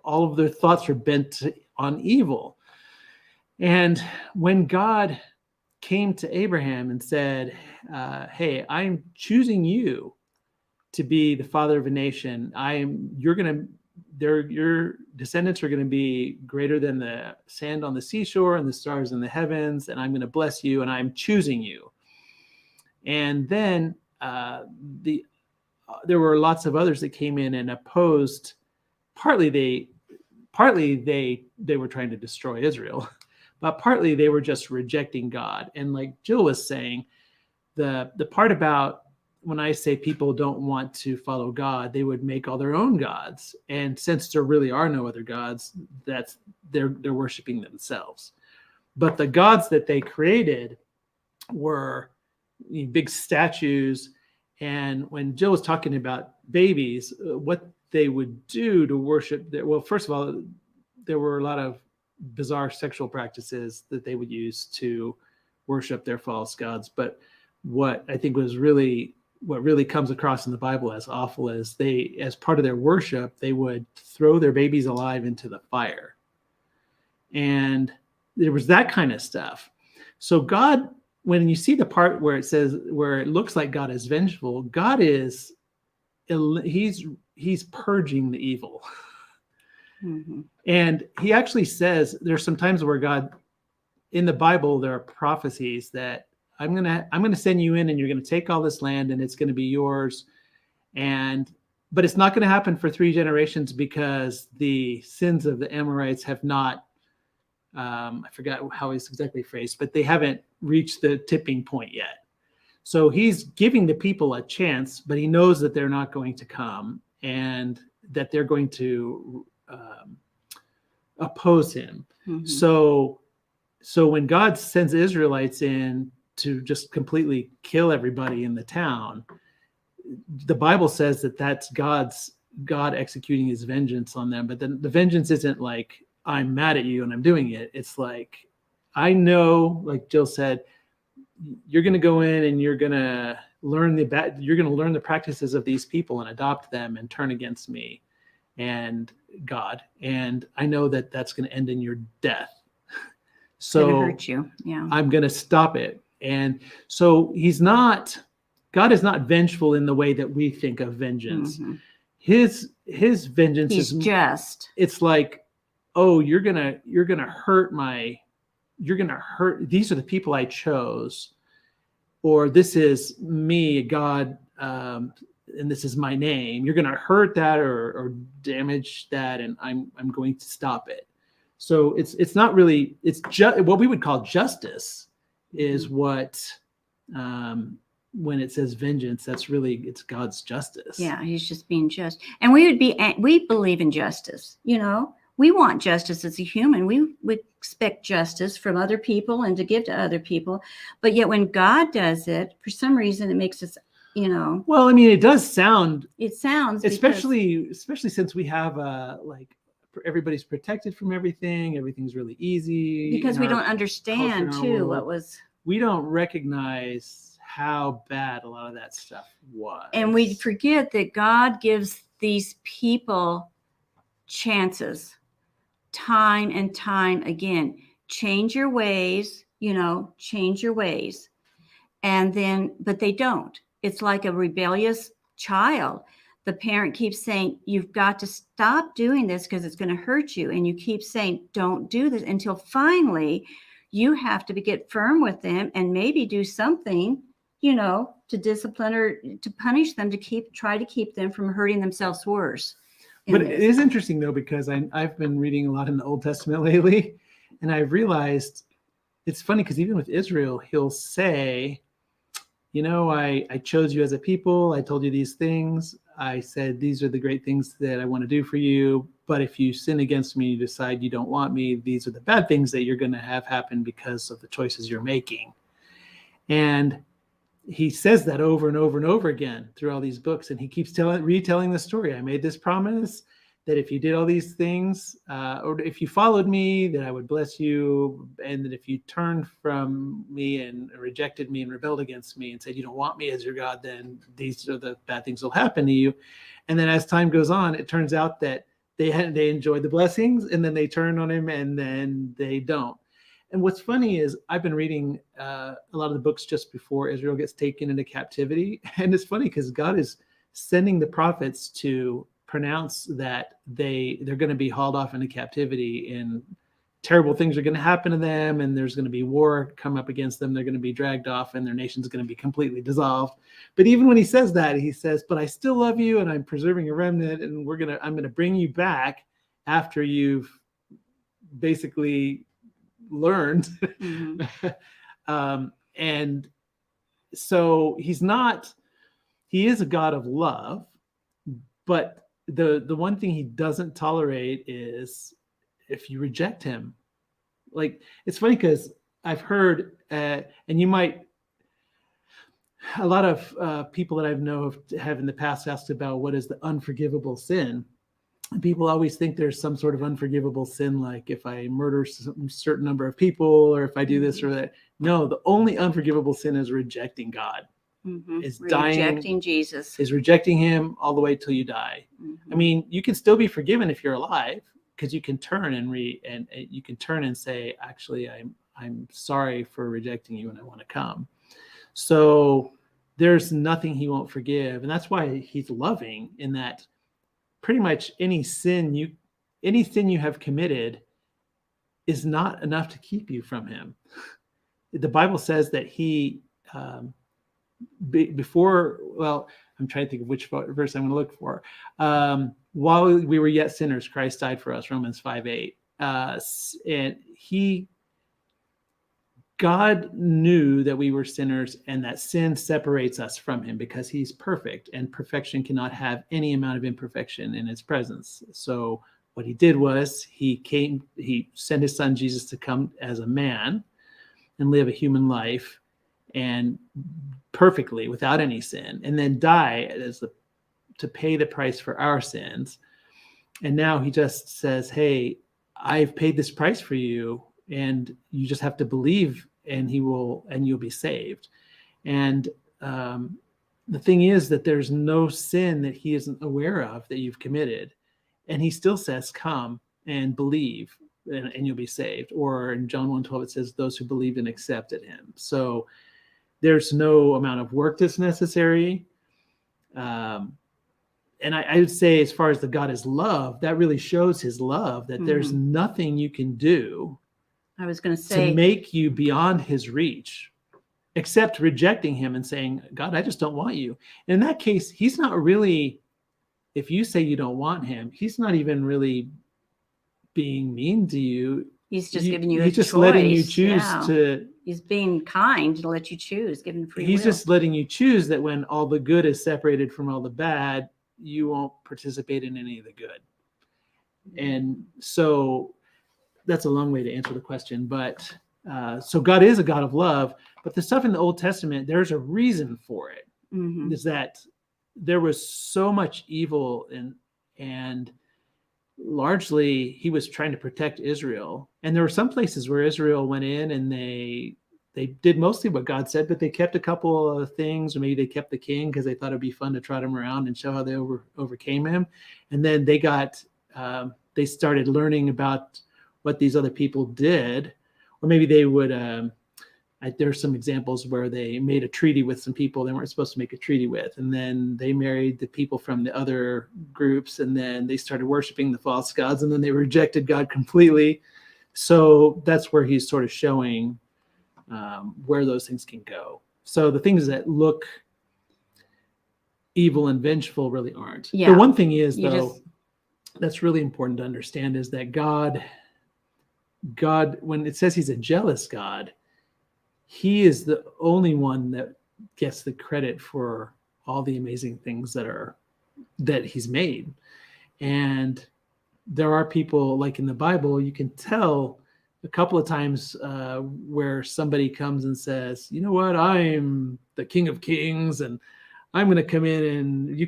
of their thoughts are bent on evil. And when God came to Abraham and said, hey, I'm choosing you to be the father of a nation. Your descendants are going to be greater than the sand on the seashore and the stars in the heavens, and I'm going to bless you, and I'm choosing you. And then there were lots of others that came in and opposed. Partly they were trying to destroy Israel, but partly they were just rejecting God. And like Jill was saying, the part about when I say people don't want to follow God, they would make all their own gods. And since there really are no other gods, they're worshiping themselves. But the gods that they created were big statues. And when Jill was talking about babies, what they would do to worship, well, first of all, there were a lot of bizarre sexual practices that they would use to worship their false gods. But what I think was what really comes across in the Bible as awful as as part of their worship, they would throw their babies alive into the fire. And there was that kind of stuff. So God, when you see the part where it says, where it looks like God is vengeful, God is, he's purging the evil. Mm-hmm. And he actually says, there's some times where God, in the Bible, there are prophecies that I'm gonna send you in, and you're gonna take all this land, and it's gonna be yours. But it's not gonna happen for 3 generations, because the sins of the Amorites have not, I forgot how it's exactly phrased, but they haven't reached the tipping point yet. So he's giving the people a chance, but he knows that they're not going to come, and that they're going to oppose him. Mm-hmm. So when God sends the Israelites in to just completely kill everybody in the town, the Bible says that that's God executing his vengeance on them. But then the vengeance isn't like, I'm mad at you and I'm doing it. It's like, I know, like Jill said, you're going to go in and you're going to learn the practices of these people and adopt them and turn against me and God. And I know that that's going to end in your death. So it's going to hurt you. Yeah. I'm going to stop it. And so God is not vengeful in the way that we think of vengeance. Mm-hmm. His vengeance is just. It's like, oh, you're gonna hurt these are the people I chose, or this is me, God, and this is my name. You're gonna hurt that or damage that, and I'm going to stop it. So it's not really, it's just what we would call justice is what when it says vengeance, it's God's justice. Yeah, he's just being just. And we believe in justice, We want justice as a human. We expect justice from other people and to give to other people. But yet when God does it, for some reason it makes us, Well, I mean, it does sound. It sounds especially since we have like everybody's protected from everything. Everything's really easy. Because we don't understand too we don't recognize how bad a lot of that stuff was. And we forget that God gives these people chances time and time again. Change your ways, change your ways. But they don't. It's like a rebellious child. The parent keeps saying, you've got to stop doing this because it's going to hurt you. And you keep saying, don't do this, until finally you have to get firm with them and maybe do something, to discipline or to punish them, to try to keep them from hurting themselves worse. But it is interesting though, because I've been reading a lot in the Old Testament lately, and I've realized it's funny because even with Israel, he'll say, I chose you as a people. I told you these things. I said, these are the great things that I want to do for you. But if you sin against me, you decide you don't want me, these are the bad things that you're going to have happen because of the choices you're making. And he says that over and over and over again through all these books. And he keeps retelling the story. I made this promise that if you did all these things, or if you followed me, that I would bless you. And that if you turned from me and rejected me and rebelled against me and said, you don't want me as your God, then these are the bad things will happen to you. And then as time goes on, it turns out that they enjoyed the blessings, and then they turn on him, and then they don't. And what's funny is I've been reading a lot of the books just before Israel gets taken into captivity. And it's funny because God is sending the prophets to pronounce that they're going to be hauled off into captivity, and terrible things are going to happen to them, and there's going to be war come up against them. They're going to be dragged off, and their nation's going to be completely dissolved. But even when he says that, he says, but I still love you, and I'm preserving a remnant, and I'm going to bring you back after you've basically learned. Mm-hmm. And so he is a God of love, but the one thing he doesn't tolerate is if you reject him. Like, it's funny because I've heard, and you might, a lot of people that I know have in the past asked about what is the unforgivable sin. And people always think there's some sort of unforgivable sin, like if I murder a certain number of people, or if I do this or that. No, the only unforgivable sin is rejecting God. Mm-hmm. Is rejecting Jesus. Is rejecting him all the way till you die. Mm-hmm. I mean, you can still be forgiven if you're alive, because you can turn and you can turn and say, actually, I'm sorry for rejecting you, and I want to come. So there's nothing he won't forgive, and that's why he's loving, in that pretty much any sin you have committed is not enough to keep you from him. The Bible says that he before, well, I'm trying to think of which verse I'm going to look for. While we were yet sinners, Christ died for us, Romans 5:8. And God knew that we were sinners, and that sin separates us from him, because he's perfect, and perfection cannot have any amount of imperfection in its presence. So what he did was he sent his son Jesus to come as a man and live a human life, and perfectly without any sin, and then die to pay the price for our sins. And now he just says, hey, I've paid this price for you, and you just have to believe, and you'll be saved. And the thing is that there's no sin that he isn't aware of that you've committed, and he still says, come and believe, and you'll be saved. Or in John 1:12 it says, those who believed and accepted him. So there's no amount of work that's necessary. And I would say, as far as the God is love, that really shows his love, that there's nothing you can do, I was going to say, to make you beyond his reach, except rejecting him and saying, God, I just don't want you. And in that case, he's not really, if you say you don't want him, he's not even really being mean to you. He's just giving you a he's just choice. letting you choose Yeah. to. He's being kind to let you choose, giving free He's will. just letting you choose that when all the good is separated from all the bad, you won't participate in any of the good. And so that's a long way to answer the question. But so God is a God of love, but the stuff in the Old Testament, there's a reason for it. Mhm. Is that there was so much evil and largely he was trying to protect Israel. And there were some places where Israel went in and they did mostly what God said, but they kept a couple of things, or maybe they kept the king because they thought it'd be fun to trot him around and show how they overcame him. And then they started learning about what these other people did, or maybe they would. There are some examples where they made a treaty with some people they weren't supposed to make a treaty with, and then they married the people from the other groups, and then they started worshiping the false gods, and then they rejected God completely. So that's where he's sort of showing where those things can go. So the things that look evil and vengeful really aren't. Yeah. The one thing is, You though, just- that's really important to understand is that God, when it says he's a jealous God, he is the only one that gets the credit for all the amazing things that he's made. And there are people, like in the Bible, you can tell a couple of times where somebody comes and says, you know what, I'm the King of Kings and I'm going to come in and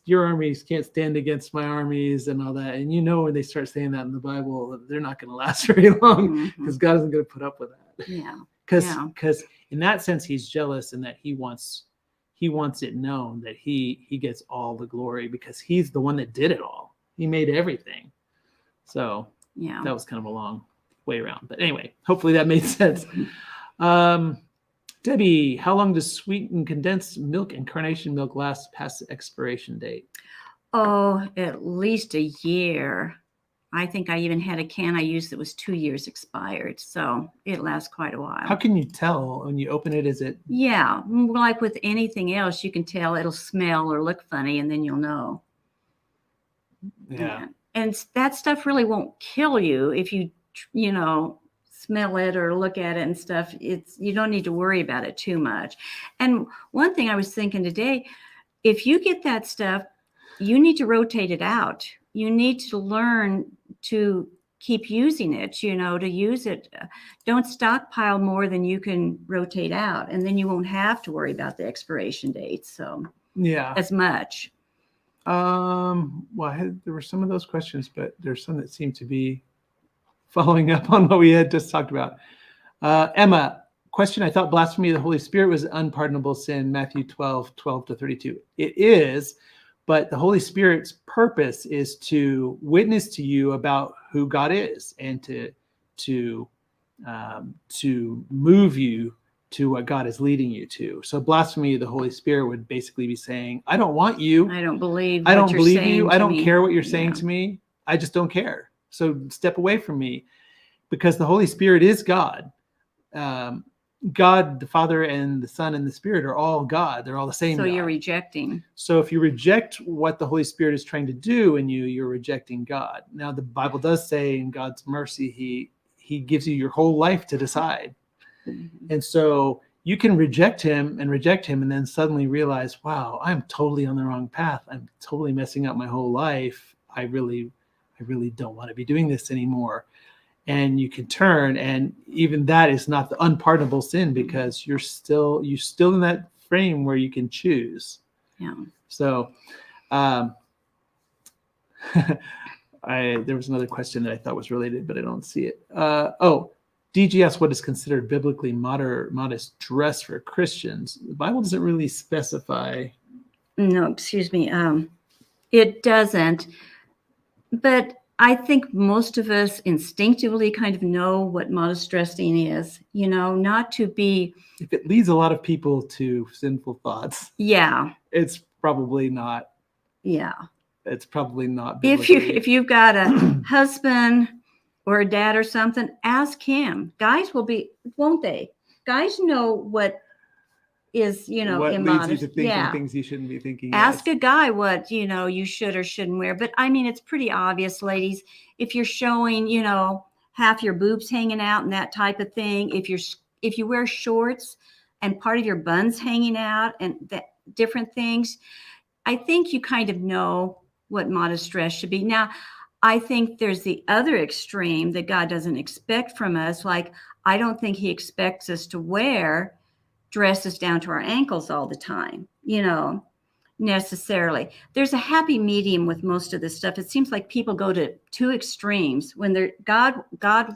your armies can't stand against my armies and all that. And when they start saying that in the Bible, they're not going to last very long because God isn't going to put up with that. Yeah. Because in that sense, he's jealous in that he wants it known that he gets all the glory because he's the one that did it all. He made everything. So Yeah. that was kind of a long way around. But anyway, hopefully that made sense. Debbie, how long does sweetened condensed milk and carnation milk last past the expiration date? Oh, at least a year. I think I even had a can I used that was 2 years expired. So it lasts quite a while. How can you tell when you open it? Is it? Yeah. Like with anything else, you can tell it'll smell or look funny and then you'll know. Yeah. And that stuff really won't kill you if you smell it or look at it and stuff. You don't need to worry about it too much. And one thing I was thinking today, if you get that stuff, you need to rotate it out. You need to learn to keep using it, to use it. Don't stockpile more than you can rotate out. And then you won't have to worry about the expiration dates. So Yeah. as much. Well, there were some of those questions, but there's some that seem to be following up on what we had just talked about. Emma, question, I thought blasphemy of the Holy Spirit was unpardonable sin, Matthew 12:12-32. It is, but the Holy Spirit's purpose is to witness to you about who God is and to move you to what God is leading you to. So blasphemy of the Holy Spirit would basically be saying, I don't want you. I don't believe I don't what you're believe saying you. to I don't me. care what you're saying Yeah. to me. I just don't care. So step away from me, because the Holy Spirit is God. God, the Father and the Son and the Spirit are all God. They're all the same So God. you're rejecting. So if you reject what the Holy Spirit is trying to do in you, you're rejecting God. Now, the Bible does say in God's mercy, he gives you your whole life to decide. Mm-hmm. And so you can reject him and then suddenly realize, wow, I'm totally on the wrong path. I'm totally messing up my whole life. I really don't want to be doing this anymore. And you can turn, and even that is not the unpardonable sin because you're still in that frame where you can choose. Yeah. So there was another question that I thought was related, but I don't see it. DGS, what is considered biblically modest dress for Christians? The Bible doesn't really specify. No, excuse me. It doesn't. But I think most of us instinctively kind of know what modest dressing is, not to be. If it leads a lot of people to sinful thoughts, Yeah. it's probably not. Yeah. It's probably not biblically. If you've got a husband or a dad or something, ask him. Guys won't they? Guys know what is, what immodest. leads you to thinking things you shouldn't be thinking. Ask a guy what, you should or shouldn't wear. But I mean, it's pretty obvious, ladies, if you're showing, half your boobs hanging out and that type of thing. If you wear shorts and part of your bun's hanging out and that different things, I think you kind of know what modest dress should be. Now, I think there's the other extreme that God doesn't expect from us. Like, I don't think he expects us to wear dresses down to our ankles all the time, necessarily. There's a happy medium with most of this stuff. It seems like people go to two extremes when God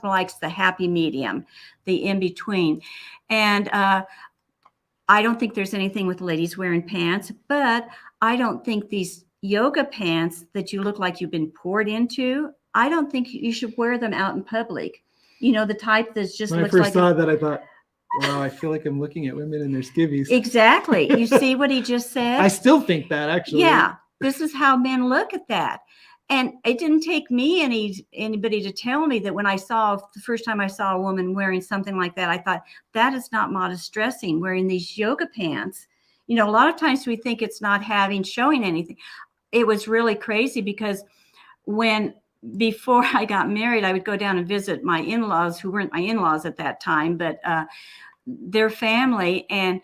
likes the happy medium, the in between. And I don't think there's anything with ladies wearing pants, but I don't think these yoga pants that you look like you've been poured into, I don't think you should wear them out in public. The type that just When looks I first like saw that, I thought, wow, I feel like I'm looking at women in their skivvies. Exactly. You see what he just said? I still think that, actually. Yeah, this is how men look at that. And it didn't take me anybody to tell me that when the first time I saw a woman wearing something like that, I thought, that is not modest dressing, wearing these yoga pants. A lot of times we think it's not showing anything. It was really crazy because before I got married, I would go down and visit my in-laws, who weren't my in-laws at that time, but their family, and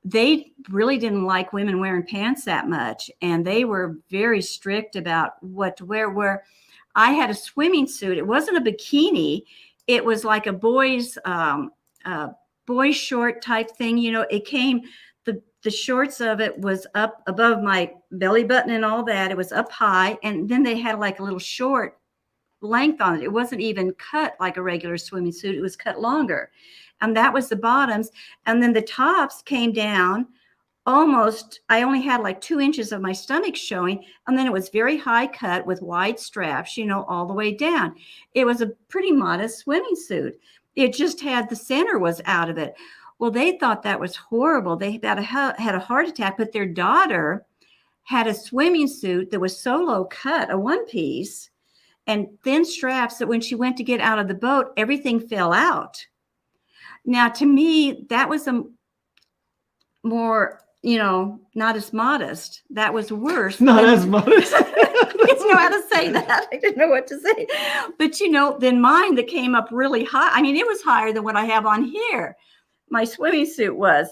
they really didn't like women wearing pants that much. And they were very strict about what to wear. Where I had a swimming suit. It wasn't a bikini. It was like a boy's short type thing. It came, the shorts of it was up above my belly button and all that. It was up high. And then they had like a little short length on it. It wasn't even cut like a regular swimming suit. It was cut longer. And that was the bottoms. And then the tops came down almost, I only had like 2 inches of my stomach showing. And then it was very high cut with wide straps, all the way down. It was a pretty modest swimming suit. It just had the center was out of it. Well, they thought that was horrible. They had a heart attack, but their daughter had a swimming suit that was so low cut, a one piece, and thin straps that when she went to get out of the boat, everything fell out. Now, to me, that was a more, not as modest. That was worse. Not as modest. I didn't know how to say that. I didn't know what to say. But, then mine that came up really high. I mean, it was higher than what I have on here. My swimming suit was.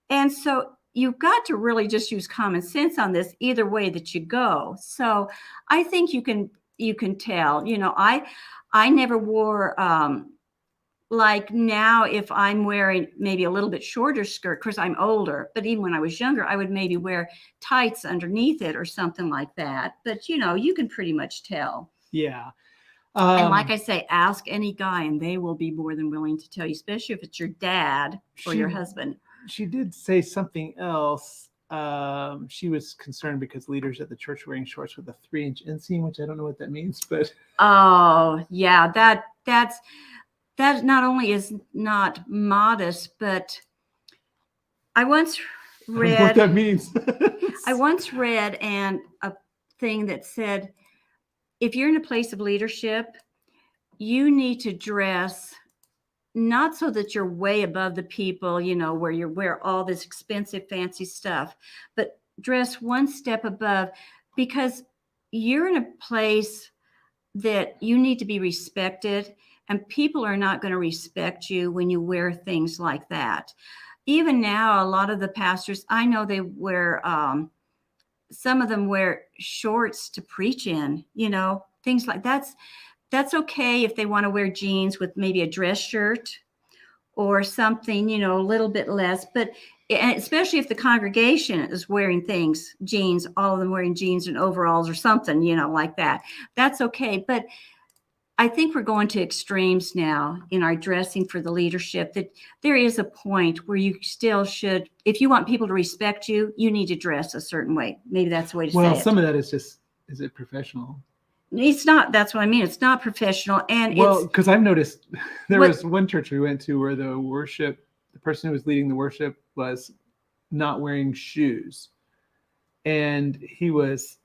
And so you've got to really just use common sense on this either way that you go. So I think you can tell, I never wore, like now, if I'm wearing maybe a little bit shorter skirt, because I'm older, but even when I was younger, I would maybe wear tights underneath it or something like that. But, you can pretty much tell. Yeah. And like I say, ask any guy and they will be more than willing to tell you, especially if it's your dad or your husband. She did say something else. She was concerned because leaders at the church wearing shorts with a 3-inch inseam, which I don't know what that means, but. Oh, yeah, that not only is not modest, but I once read. I don't know what that means. I once read a thing that said, if you're in a place of leadership, you need to dress not so that you're way above the people, where you wear all this expensive, fancy stuff, but dress one step above, because you're in a place that you need to be respected, and people are not going to respect you when you wear things like that. Even now, a lot of the pastors, I know they wear, some of them wear shorts to preach in, things like that's okay if they want to wear jeans with maybe a dress shirt or something, a little bit less, but especially if the congregation is wearing jeans, all of them wearing jeans and overalls or something, like that. That's okay. But I think we're going to extremes now in our dressing for the leadership, that there is a point where you still should, if you want people to respect you, you need to dress a certain way. Maybe that's the way to say it. Well, some of that is just, is it professional? It's not, that's what I mean. It's not professional. And well, because I've noticed there was one church we went to where the person who was leading the worship was not wearing shoes. And he was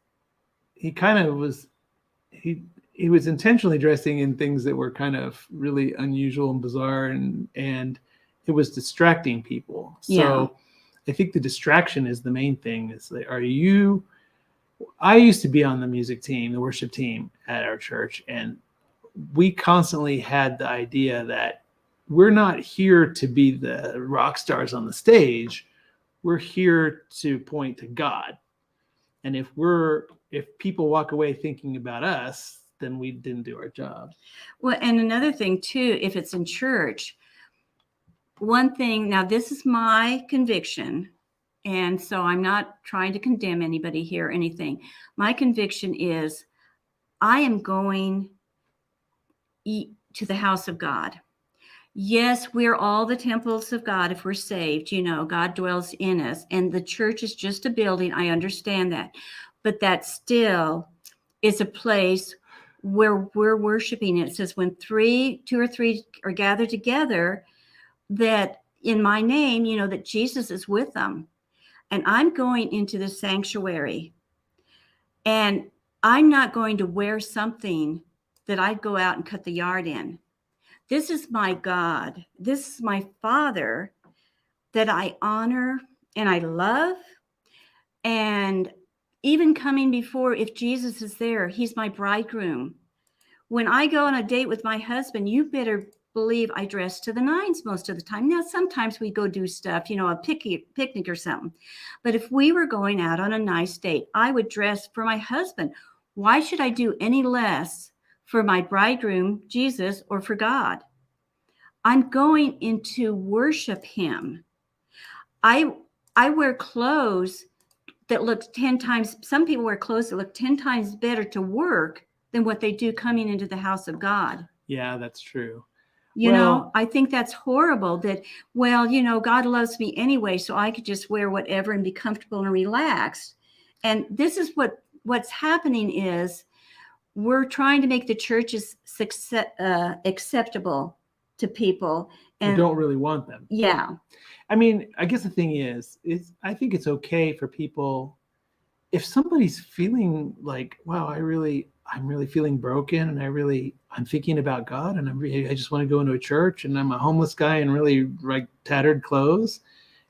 intentionally dressing in things that were kind of really unusual and bizarre, and it was distracting people. So I think the distraction is the main thing. Is like, I used to be on the music team, the worship team at our church, and we constantly had the idea that we're not here to be the rock stars on the stage. We're here to point to God. And if people walk away thinking about us, then we didn't do our job. Well, and another thing too, if it's in church, one thing, now this is my conviction, and so I'm not trying to condemn anybody here or anything. My conviction is I am going to the house of God. Yes, we're all the temples of God if we're saved. God dwells in us, and the church is just a building. I understand that. But that still is a place where we're worshiping. It says when two or three are gathered together, that in my name, that Jesus is with them. And I'm going into the sanctuary, and I'm not going to wear something that I'd go out and cut the yard in. This is my God. This is my Father that I honor and I love. And even coming before, if Jesus is there, he's my bridegroom. When I go on a date with my husband, you better believe I dress to the nines most of the time. Now, sometimes we go do stuff, a picnic or something. But if we were going out on a nice date, I would dress for my husband. Why should I do any less for my bridegroom, Jesus, or for God? I'm going in to worship him. I wear clothes that look 10 times, some people wear clothes that look 10 times better to work than what they do coming into the house of God. Yeah, that's true. I think that's horrible that, God loves me anyway, so I could just wear whatever and be comfortable and relaxed. And this is what's happening is we're trying to make the churches acceptable to people. And we don't really want them. Yeah. I mean, I guess the thing is I think it's okay for people, if somebody's feeling like, wow, I'm really feeling broken, and I'm thinking about God, and I just want to go into a church, and I'm a homeless guy in really like tattered clothes.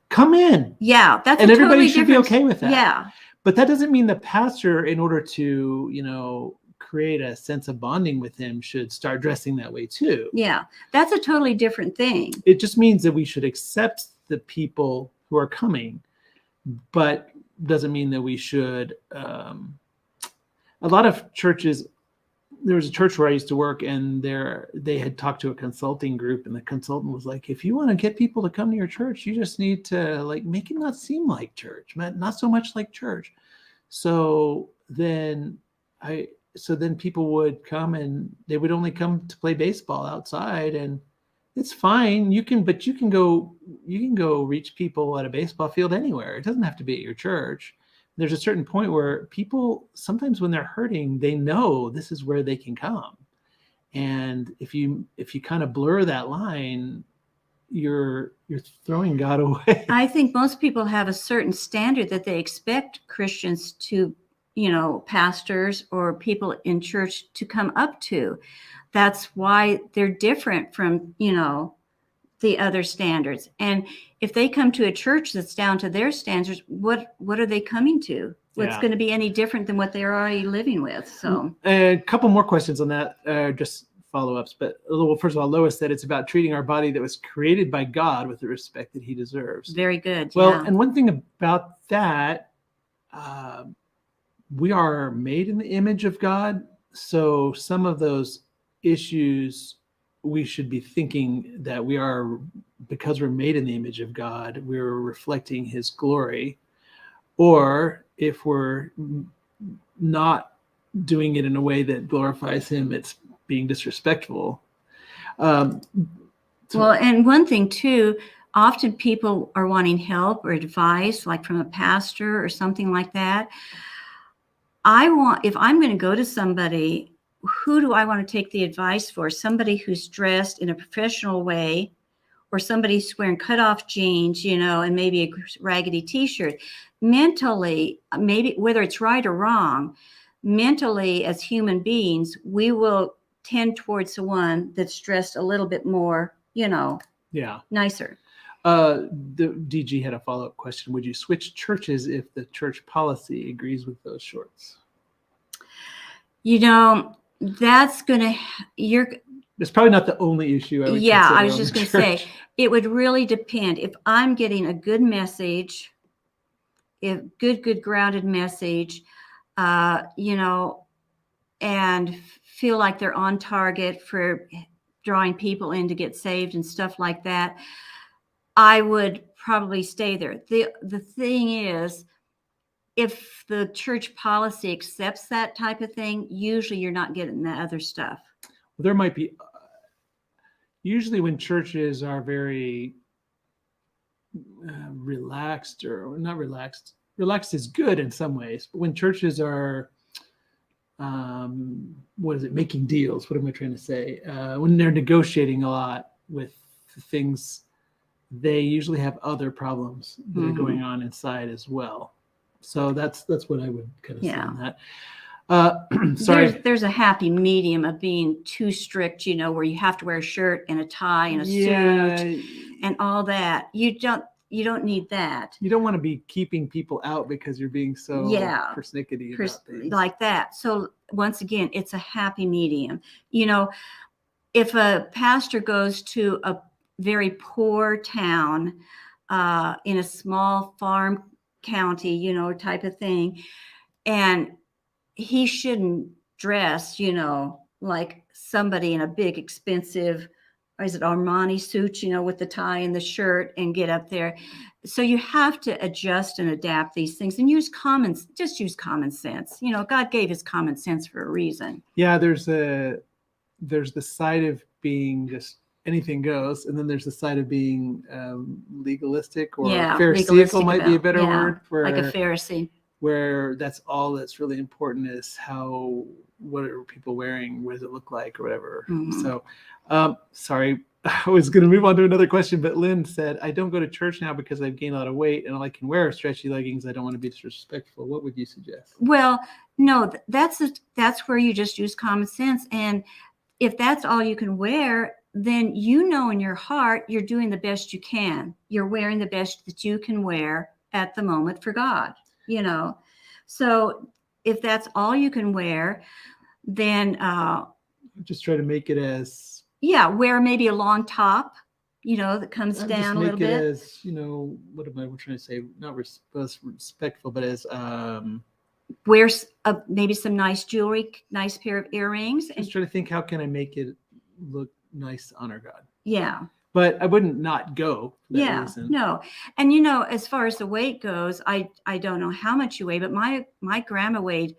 Come in. Yeah, that's and a everybody totally should be okay with that. Yeah. But that doesn't mean the pastor, in order to, create a sense of bonding with him, should start dressing that way too. Yeah, that's a totally different thing. It just means that we should accept the people who are coming, but doesn't mean that we should. A lot of churches, there was a church where I used to work, and they had talked to a consulting group, and the consultant was like, if you want to get people to come to your church, you just need to make it not seem like church, not so much like church. So then people would come, and they would only come to play baseball outside, and it's fine. You can go reach people at a baseball field anywhere. It doesn't have to be at your church. There's a certain point where people, sometimes when they're hurting, they know this is where they can come. And if you kind of blur that line, you're throwing God away. I think most people have a certain standard that they expect Christians to, pastors or people in church to come up to. That's why they're different from, the other standards. And if they come to a church that's down to their standards, what are they coming to? What's going to be any different than what they're already living with? So a couple more questions on that, just follow-ups. But first of all, Lois said it's about treating our body that was created by God with the respect that he deserves. Very good. Well, yeah. And one thing about that, we are made in the image of God. So some of those issues, we should be thinking that we are, because we're made in the image of God, we're reflecting his glory. Or if we're not doing it in a way that glorifies him, it's being disrespectful. Well, and one thing too, often people are wanting help or advice, like from a pastor or something like that. If I'm going to go to somebody, who do I want to take the advice for? Somebody who's dressed in a professional way, or somebody who's wearing cutoff jeans, and maybe a raggedy t-shirt. Mentally, maybe whether it's right or wrong, mentally as human beings, we will tend towards the one that's dressed a little bit more, nicer. The DG had a follow-up question. Would you switch churches if the church policy agrees with those shorts? That's gonna you're It's probably not the only issue I would yeah, I consider was on just the going to say, church. it would really depend. If I'm getting a good message, if good grounded message, you know, and feel like they're on target for drawing people in to get saved and stuff like that, I would probably stay there. The thing is, if the church policy accepts that type of thing, usually you're not getting the other stuff. There might be, usually when churches are very relaxed, or not relaxed, relaxed is good in some ways, but when churches are, what is it, making deals? What am I trying to say? When they're negotiating a lot with things, they usually have other problems that are going on inside as well. So that's what I would kind of say on that. Sorry. There's a happy medium of being too strict, you know, where you have to wear a shirt and a tie and a suit and all that. You don't need that. You don't want to be keeping people out because you're being so persnickety about things like that. So once again, it's a happy medium. You know, if a pastor goes to a very poor town in a small farm county, you know, type of thing, and he shouldn't dress, you know, like somebody in a big expensive, or is it Armani suit, you know, with the tie and the shirt and get up there. So you have to adjust and adapt these things and use common sense. You know, God gave his common sense for a reason. Yeah, there's the side of being just anything goes, and then there's the side of being legalistic, or pharisaical might be a better word, like a Pharisee, where that's all that's really important is what are people wearing, what does it look like, or whatever. So sorry, I was going to move on to another question, but Lynn said, I don't go to church now because I've gained a lot of weight and all I can wear are stretchy leggings. I don't want to be disrespectful. What would you suggest? Well, no, that's where you just use common sense. And if that's all you can wear, then you know in your heart you're doing the best you can. You're wearing the best that you can wear at the moment for God, you know. So if that's all you can wear, then just try to make it as wear maybe a long top, you know, that comes down a little bit. As, you know, what am I trying to say? Not respectful, but as wear maybe some nice jewelry, nice pair of earrings. Just try to think, how can I make it look nice to honor God? Yeah. But I wouldn't not go for that reason. No. And, you know, as far as the weight goes, I don't know how much you weigh, but my grandma weighed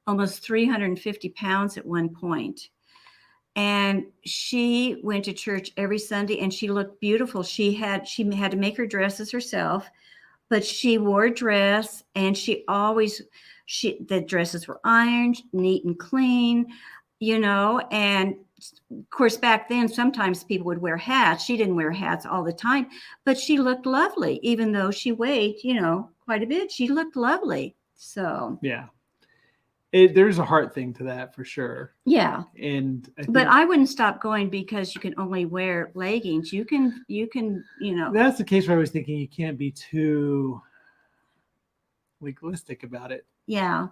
almost 350 pounds at one point. And she went to church every Sunday and she looked beautiful. She had to make her dresses herself, but she wore a dress and the dresses were ironed, neat and clean, you know, and of course, back then, sometimes people would wear hats. She didn't wear hats all the time, but she looked lovely, even though she weighed, you know, quite a bit. She looked lovely. So, yeah, there's a heart thing to that for sure. Yeah. And but I wouldn't stop going because you can only wear leggings. You can, you know. That's the case where I was thinking you can't be too legalistic about it. Yeah.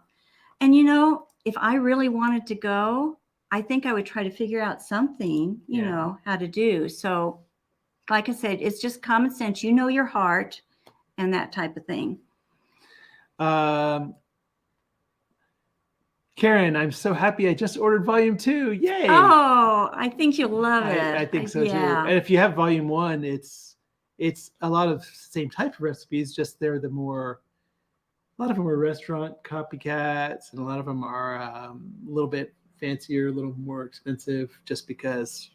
And, you know, if I really wanted to go, I think I would try to figure out something, you know, how to do. So, like I said, it's just common sense. You know your heart and that type of thing. Karen, I'm so happy I just ordered volume 2. Yay. Oh, I think you'll love it. I think so too. And if you have volume 1, it's a lot of same type of recipes, just a lot of them are restaurant copycats, and a lot of them are a little bit fancier, a little more expensive, just because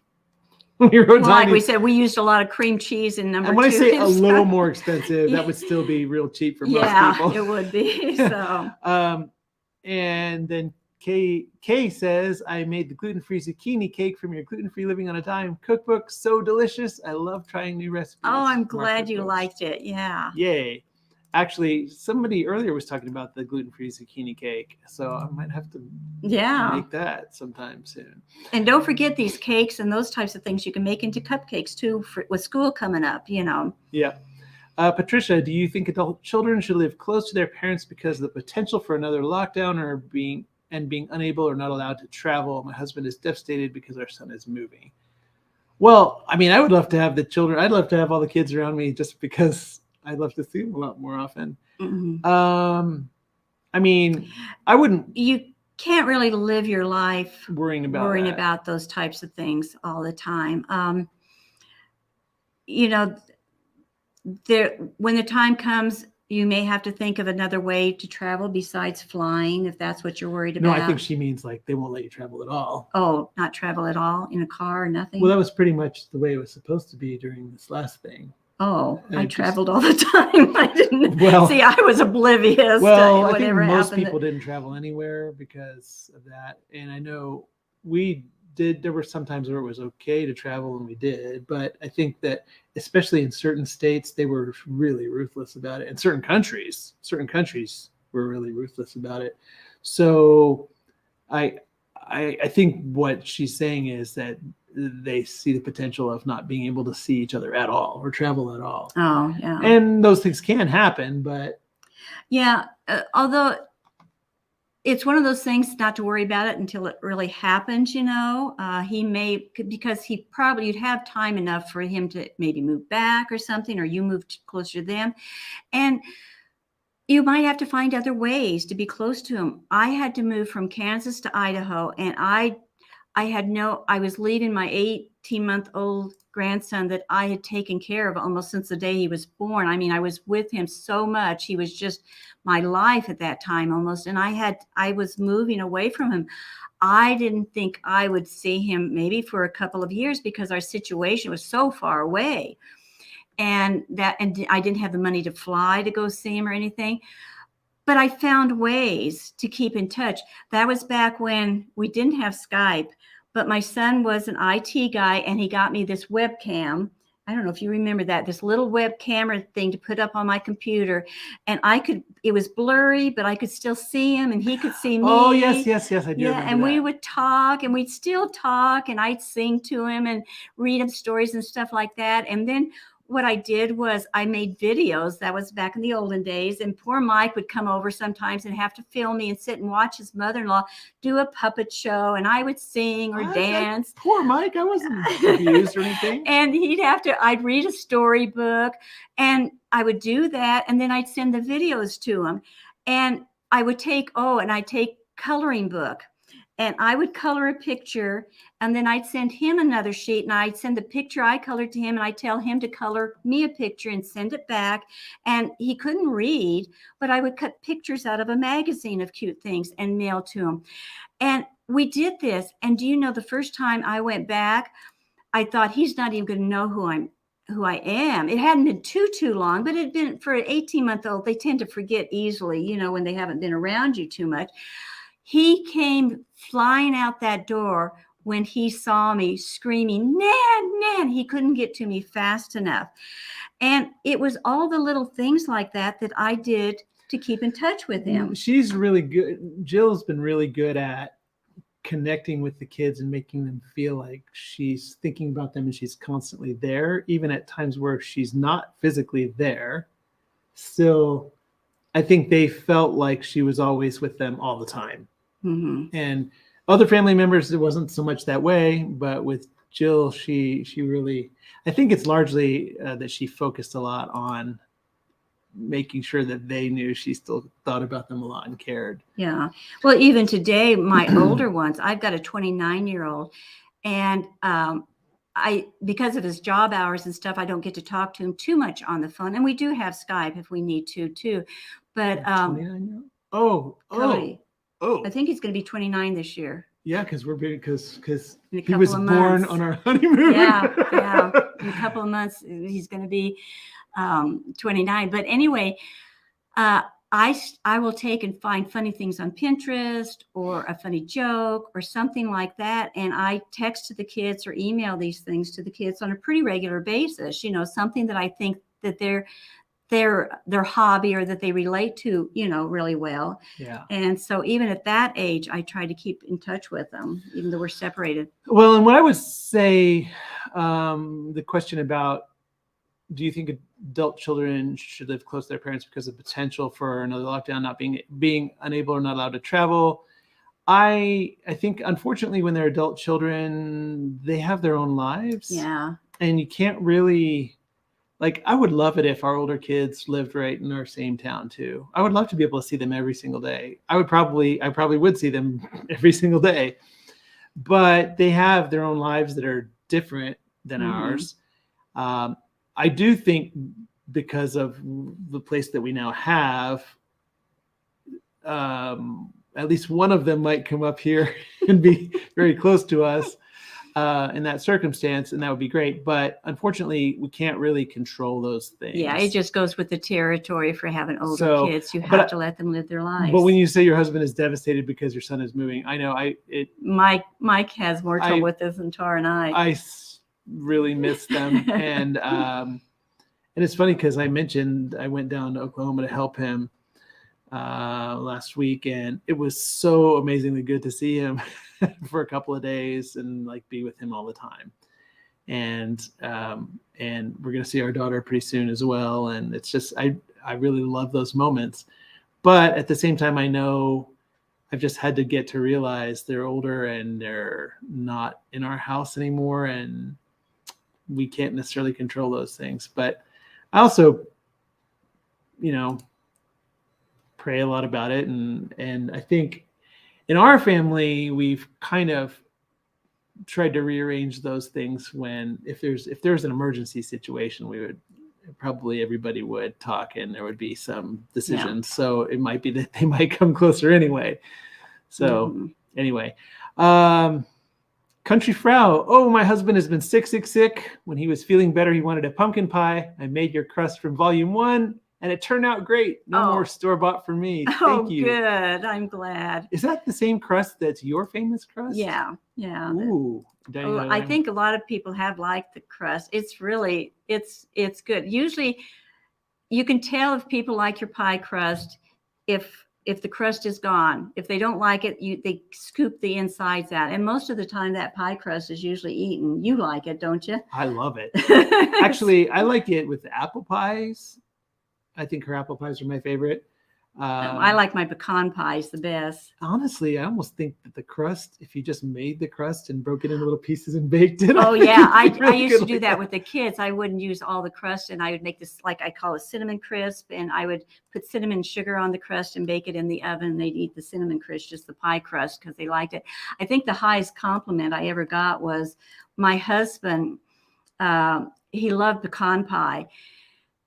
like we said, we used a lot of cream cheese in number 2. And when I say a little more expensive, that would still be real cheap for most people. Yeah, it would be. So and then Kay says, I made the gluten-free zucchini cake from your gluten-free living on a dime cookbook. So delicious. I love trying new recipes. Oh, I'm glad you liked it. Yeah. Yay. Actually, somebody earlier was talking about the gluten-free zucchini cake, so I might have to make that sometime soon. And don't forget these cakes and those types of things you can make into cupcakes too with school coming up, you know. Yeah. Patricia, do you think adult children should live close to their parents because of the potential for another lockdown, and being unable or not allowed to travel. My husband is devastated because our son is moving. Well, I mean, I would love to have the children. I'd love to have all the kids around me just because I'd love to see them a lot more often. I mean, I wouldn't. You can't really live your life worrying about those types of things all the time. You know, when the time comes, you may have to think of another way to travel besides flying, if that's what you're worried about. No, I think she means like they won't let you travel at all. Oh, not travel at all in a car or nothing? Well, that was pretty much the way it was supposed to be during this last thing. Oh, I traveled all the time. I didn't. Well, see, I was oblivious to I think whatever most happened. people didn't travel anywhere because of that. And I know we did. There were some times where it was okay to travel, and we did. But I think that especially in certain states, they were really ruthless about it. And certain countries were really ruthless about it. So I think what she's saying is that they see the potential of not being able to see each other at all or travel at all. Oh, yeah. And those things can happen, but yeah, although it's one of those things not to worry about it until it really happens, you know. He may, because you'd have time enough for him to maybe move back or something, or you move closer to them. And you might have to find other ways to be close to him. I had to move from Kansas to Idaho, and I was leaving my 18-month-old grandson that I had taken care of almost since the day he was born. I mean, I was with him so much. He was just my life at that time almost. And I was moving away from him. I didn't think I would see him maybe for a couple of years because our situation was so far away. And I didn't have the money to fly to go see him or anything. But I found ways to keep in touch. That was back when we didn't have Skype, but my son was an IT guy, and he got me this webcam. I don't know if you remember that, this little web camera thing to put up on my computer. And it was blurry, but I could still see him and he could see me. Oh, yes, I do remember and that. we would talk, and we'd still talk, and I'd sing to him and read him stories and stuff like that. And then what I did was I made videos. That was back in the olden days. And poor Mike would come over sometimes and have to film me and sit and watch his mother-in-law do a puppet show. And I would sing or dance. Poor Mike. I wasn't abused or anything. And I'd read a storybook, and I would do that. And then I'd send the videos to him. And I'd take coloring book. And I would color a picture, and then I'd send him another sheet, and I'd send the picture I colored to him, and I'd tell him to color me a picture and send it back. And he couldn't read, but I would cut pictures out of a magazine of cute things and mail to him. And we did this. And do you know, the first time I went back, I thought, he's not even going to know who I am. It hadn't been too long, but it had been, for an 18-month-old, they tend to forget easily, you know, when they haven't been around you too much. He came flying out that door when he saw me screaming, Nan. He couldn't get to me fast enough. And it was all the little things like that I did to keep in touch with him. She's really good. Jill's been really good at connecting with the kids and making them feel like she's thinking about them and she's constantly there, even at times where she's not physically there. Still, I think they felt like she was always with them all the time. Mm-hmm. And other family members, it wasn't so much that way, but with Jill, she really, I think it's largely that she focused a lot on making sure that they knew she still thought about them a lot and cared. Yeah. Well, even today, my older ones, I've got a 29-year-old, and because of his job hours and stuff, I don't get to talk to him too much on the phone. And we do have Skype if we need to too. But 29-year-old? I think he's going to be 29 this year. Yeah, because he was born on our honeymoon. Yeah. In a couple of months, he's going to be 29. But anyway, I will take and find funny things on Pinterest or a funny joke or something like that. And I text to the kids or email these things to the kids on a pretty regular basis, you know, something that I think that their hobby or that they relate to, you know, really well. Yeah. And so even at that age, I try to keep in touch with them, even though we're separated. Well, and what I would say, the question about, do you think adult children should live close to their parents because of potential for another lockdown, not being unable or not allowed to travel? I think unfortunately when they're adult children, they have their own lives. Yeah. And you can't really, like, I would love it if our older kids lived right in our same town too. I would love to be able to see them every single day. I probably would see them every single day, but they have their own lives that are different than ours. I do think because of the place that we now have, at least one of them might come up here and be very close to us in that circumstance, and that would be great. But unfortunately, we can't really control those things. Yeah, it just goes with the territory for having older kids. You have to let them live their lives. But when you say your husband is devastated because your son is moving, I know Mike has more trouble with this than Tara and I really miss them. And it's funny because I mentioned I went down to Oklahoma to help him last week, and it was so amazingly good to see him for a couple of days and like be with him all the time. And we're going to see our daughter pretty soon as well. And it's just, I really love those moments. But at the same time, I know I've just had to get to realize they're older and they're not in our house anymore, and we can't necessarily control those things. But I also, pray a lot about it. And I think in our family, we've kind of tried to rearrange those things when, if there's an emergency situation, we would probably, everybody would talk and there would be some decisions. Yeah. So it might be that they might come closer anyway. So anyway, Country Frau. Oh, my husband has been sick. When he was feeling better, he wanted a pumpkin pie. I made your crust from volume 1. And it turned out great. No more store-bought for me. Thank you. Oh, good. I'm glad. Is that the same crust that's your famous crust? Yeah. Ooh. I think a lot of people have liked the crust. It's really, it's good. Usually you can tell if people like your pie crust if the crust is gone. If they don't like it, they scoop the insides out. And most of the time that pie crust is usually eaten. You like it, don't you? I love it. Actually, I like it with apple pies. I think her apple pies are my favorite. I like my pecan pies the best. Honestly, I almost think that the crust, if you just made the crust and broke it into little pieces and baked it. Oh, yeah. I used to do that with the kids. I wouldn't use all the crust, and I would make this, like I call a cinnamon crisp, and I would put cinnamon sugar on the crust and bake it in the oven. And they'd eat the cinnamon crisp, just the pie crust, because they liked it. I think the highest compliment I ever got was my husband. He loved pecan pie.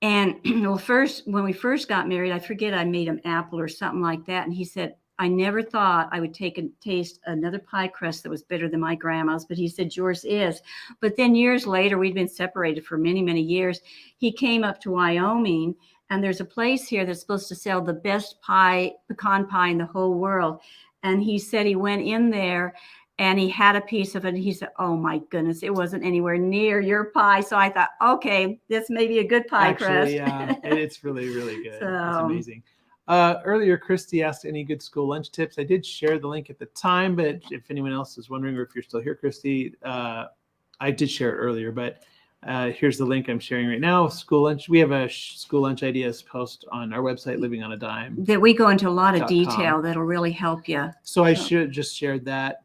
And when we first got married, I forget, I made him apple or something like that. And he said, I never thought I would taste another pie crust that was better than my grandma's, but he said, yours is. But then years later, we'd been separated for many, many years. He came up to Wyoming, and there's a place here that's supposed to sell the best pecan pie in the whole world. And he said he went in there and he had a piece of it. And he said, oh, my goodness, it wasn't anywhere near your pie. So I thought, okay, this may be a good pie crust. Yeah, it's really, really good. It's amazing. Earlier, Christy asked any good school lunch tips. I did share the link at the time, but if anyone else is wondering, or if you're still here, Christy, I did share it earlier, but here's the link I'm sharing right now. School lunch. We have a school lunch ideas post on our website, Living on a Dime. That we go into a lot of detail that'll really help you. So I should just shared that.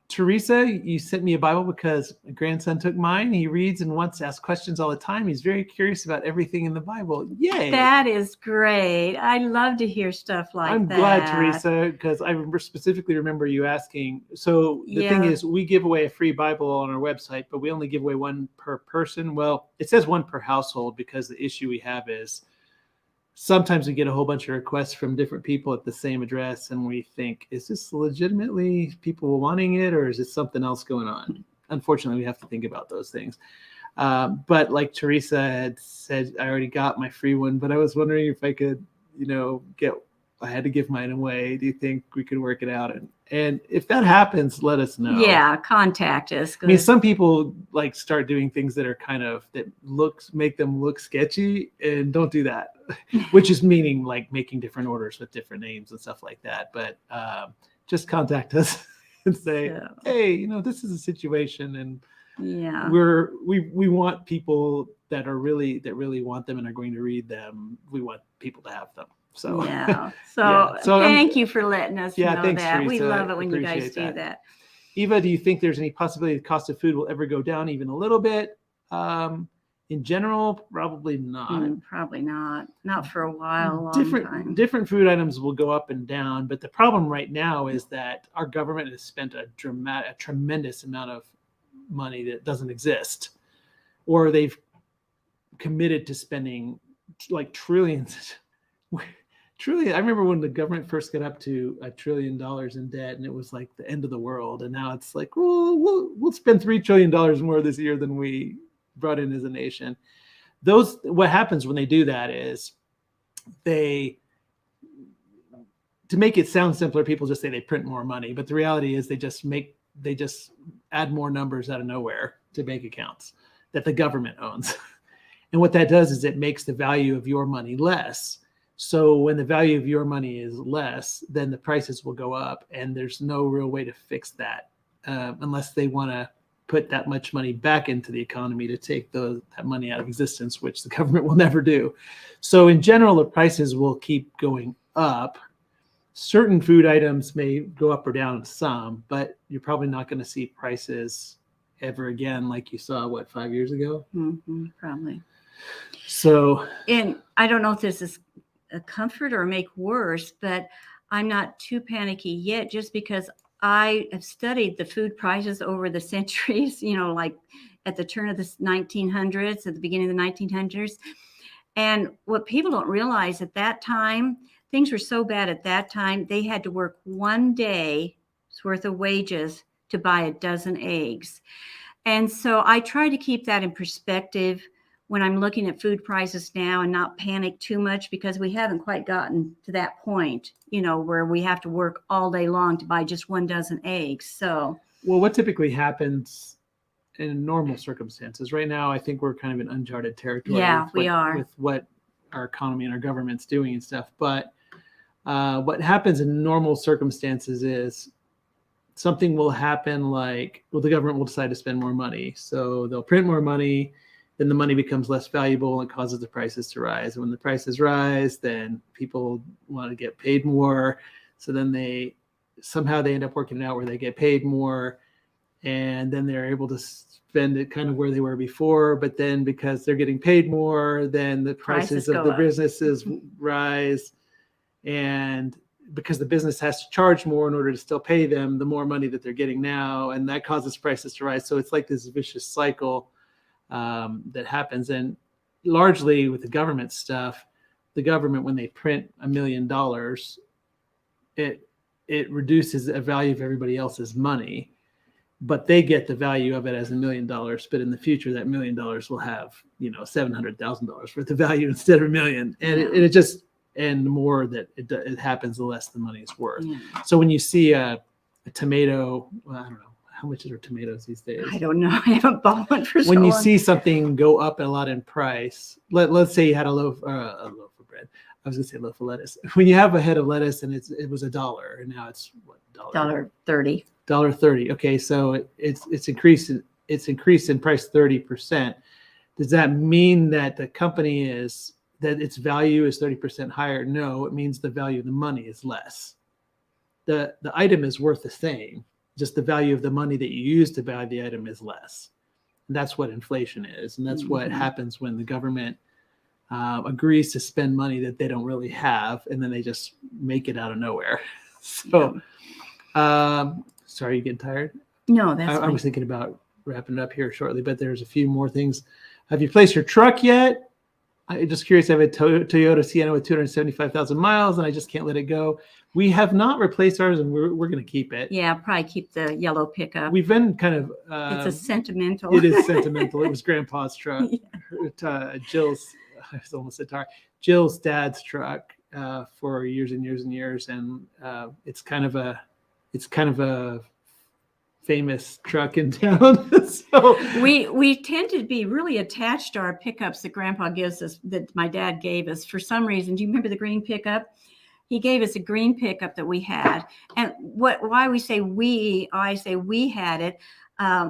Teresa, you sent me a Bible because my grandson took mine. He reads and wants to ask questions all the time. He's very curious about everything in the Bible. Yay! That is great. I love to hear stuff like that. I'm glad, Teresa, because I specifically remember you asking. So the thing is, we give away a free Bible on our website, but we only give away one per person. Well, it says one per household because the issue we have is sometimes we get a whole bunch of requests from different people at the same address, and we think, is this legitimately people wanting it, or is it something else going on? Unfortunately, we have to think about those things. But like Teresa had said, I already got my free one, but I was wondering if I could, I had to give mine away. Do you think we could work it out? And if that happens, let us know. Yeah, contact us. I mean, some people like start doing things that are make them look sketchy, and don't do that, which is meaning like making different orders with different names and stuff like that. But just contact us and say, hey, this is a situation, and we want people that really want them and are going to read them. We want people to have them. So yeah. So, Yeah. So thank you for letting us Yeah, know thanks, that. We Teresa. love it when you guys Appreciate do that. Eva, do you think there's any possibility the cost of food will ever go down even a little bit? In general, probably not. Probably not. Not for a while, a long time. Different food items will go up and down, but the problem right now is that our government has spent a tremendous amount of money that doesn't exist, or they've committed to spending like trillions. Truly, I remember when the government first got up to $1 trillion in debt, and it was like the end of the world. And now it's like, well, we'll spend $3 trillion more this year than we brought in as a nation. What happens when they do that is to make it sound simpler, people just say they print more money, but the reality is they just add more numbers out of nowhere to bank accounts that the government owns. And what that does is it makes the value of your money less. So when the value of your money is less, then the prices will go up, and there's no real way to fix that unless they want to put that much money back into the economy to take that money out of existence, which the government will never do. So in general, the prices will keep going up. Certain food items may go up or down some, but you're probably not going to see prices ever again like you saw, 5 years ago? Probably. So, and I don't know if this is a comfort or make worse, but I'm not too panicky yet, just because I have studied the food prices over the centuries, like at the turn of the 1900s, at the beginning of the 1900s. And what people don't realize at that time, things were so bad at that time, they had to work one day's worth of wages to buy a dozen eggs. And so I try to keep that in perspective when I'm looking at food prices now, and not panic too much, because we haven't quite gotten to that point, where we have to work all day long to buy just one dozen eggs. So, well, what typically happens in normal circumstances right now, I think we're kind of in uncharted territory. Yeah, we are. With what our economy and our government's doing and stuff. But what happens in normal circumstances is something will happen, like, the government will decide to spend more money. So they'll print more money, then the money becomes less valuable and causes the prices to rise. And when the prices rise, then people want to get paid more. So then they end up working it out where they get paid more, and then they're able to spend it kind of where they were before. But then because they're getting paid more, then the prices of the businesses rise. And because the business has to charge more in order to still pay them, the more money that they're getting now, and that causes prices to rise. So it's like this vicious cycle that happens. And largely with the government stuff, the government, when they print $1 million, it reduces the value of everybody else's money, but they get the value of it as $1 million. But in the future, that $1 million will have, $700,000 worth of value instead of $1 million. And and the more that it happens, the less the money is worth. Yeah. So when you see a tomato, I don't know, how much are tomatoes these days? I don't know. I haven't bought one for so long. When you long. see something go up a lot in price, let's say you had a loaf of bread. I was going to say a loaf of lettuce. When you have a head of lettuce and it was $1, and now it's what, $1.30. $1.30. Okay, so it's increased in price 30%. Does that mean that the company that its value is 30% higher? No, it means the value of the money is less. The item is worth the same, just the value of the money that you use to buy the item is less. And that's what inflation is. And that's what happens when the government agrees to spend money that they don't really have, and then they just make it out of nowhere. So, sorry, you getting tired? No, that's I was thinking about wrapping it up here shortly, but there's a few more things. Have you placed your truck yet? I'm just curious. I have a Toyota Sienna with 275,000 miles, and I just can't let it go. We have not replaced ours, and we're going to keep it. Yeah, probably keep the yellow pickup. We've been kind of. It's a sentimental. It is sentimental. It was Grandpa's truck. Yeah. Jill's. I almost said Tara. Jill's dad's truck for years and years and years, and it's kind of a famous truck in town. So we tend to be really attached to our pickups that Grandpa gives us, that my dad gave us for some reason. Do you remember the green pickup? He gave us a green pickup that we had. And why we say I say we had it.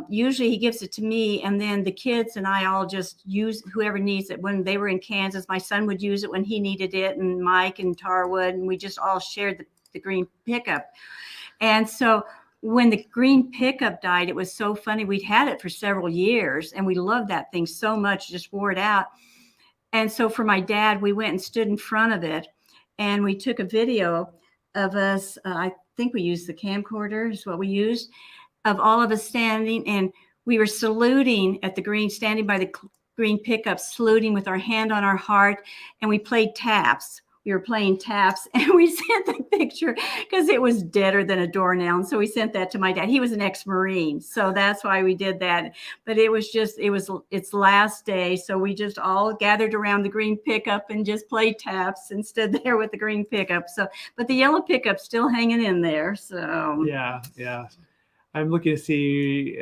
Usually he gives it to me, and then the kids and I all just use whoever needs it. When they were in Kansas, my son would use it when he needed it, and Mike and Tarwood, and we just all shared the green pickup. And so when the green pickup died, it was so funny. We'd had it for several years, and we loved that thing so much, just wore it out. And so for my dad, we went and stood in front of it, and we took a video of us. I think we used the camcorder is what we used, of all of us standing, and we were saluting at the green, standing by the green pickup, saluting with our hand on our heart, and we played taps. We were playing taps, and we sent the picture because it was deader than a doornail. And so we sent that to my dad. He was an ex-Marine, so that's why we did that. But it was its last day, so we just all gathered around the green pickup and just played taps and stood there with the green pickup. So, but the yellow pickup's still hanging in there. So Yeah. I'm looking to see,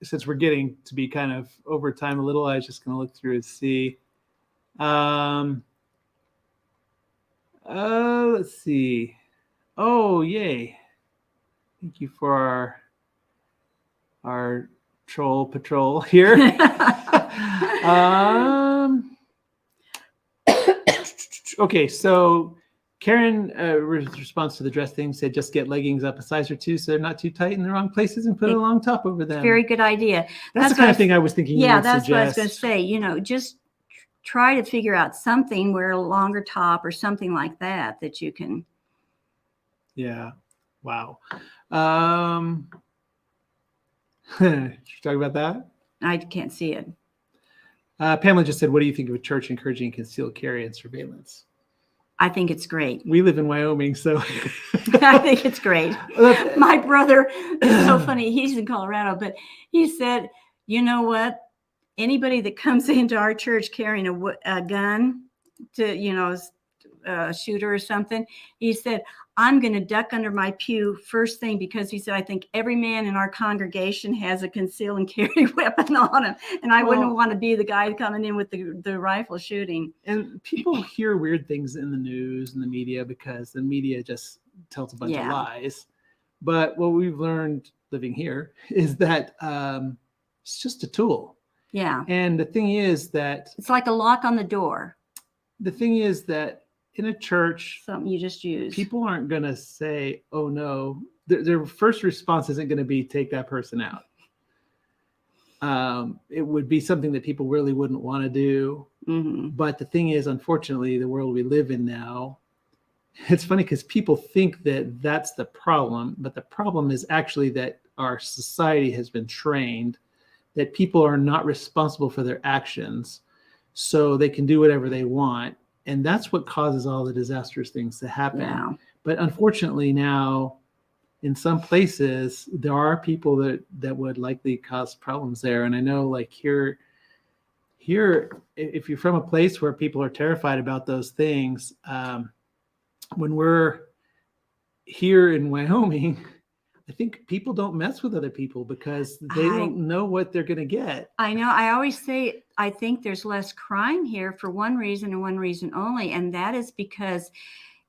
since we're getting to be kind of over time a little, I was just going to look through and see. Let's see. Oh, yay. Thank you for our troll patrol here. Okay, so Karen, response to the dress thing, said just get leggings up a size or two so they're not too tight in the wrong places and put a long top over them. Very good idea. That's the kind of thing I was thinking. Yeah, that's what I was going to say. Just try to figure out something, wear a longer top or something like that you can. Yeah. Wow. Should we talk about that? I can't see it. Pamela just said, what do you think of a church encouraging concealed carry and surveillance? I think it's great. We live in Wyoming, so I think it's great. My brother, it's so funny. He's in Colorado, but he said, you know what? Anybody that comes into our church carrying a gun to, a shooter or something, he said, I'm going to duck under my pew first thing, because he said, I think every man in our congregation has a conceal and carry weapon on him. And I wouldn't want to be the guy coming in with the rifle shooting. And people hear weird things in the news and the media because the media just tells a bunch of lies. But what we've learned living here is that it's just a tool. Yeah. And the thing is that it's like a lock on the door. The thing is that in a church, something you just use, people aren't going to say, oh no, their first response isn't going to be take that person out. It would be something that people really wouldn't want to do. Mm-hmm. But the thing is, unfortunately, the world we live in now, it's funny because people think that that's the problem, but the problem is actually that our society has been trained that people are not responsible for their actions, so they can do whatever they want. And that's what causes all the disastrous things to happen. Yeah. But unfortunately now, in some places, there are people that would likely cause problems there. And I know like here, if you're from a place where people are terrified about those things, when we're here in Wyoming, I think people don't mess with other people because they don't know what they're going to get. I know. I always say, I think there's less crime here for one reason and one reason only. And that is because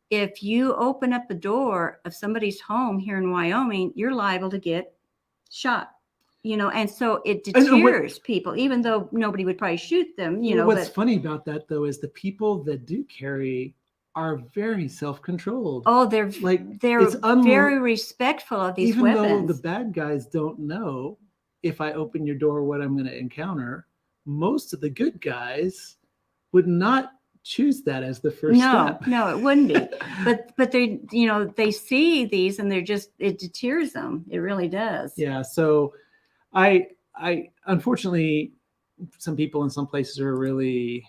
if you open up the door of somebody's home here in Wyoming, you're liable to get shot, and so it deters people, even though nobody would probably shoot them, What's funny about that though, is the people that do carry are very self-controlled. Oh, they're very respectful of these weapons. Even though the bad guys don't know if I open your door what I'm going to encounter, most of the good guys would not choose that as the first step. No, it wouldn't be. but they, they see these and it deters them. It really does. Yeah. So I unfortunately, some people in some places are really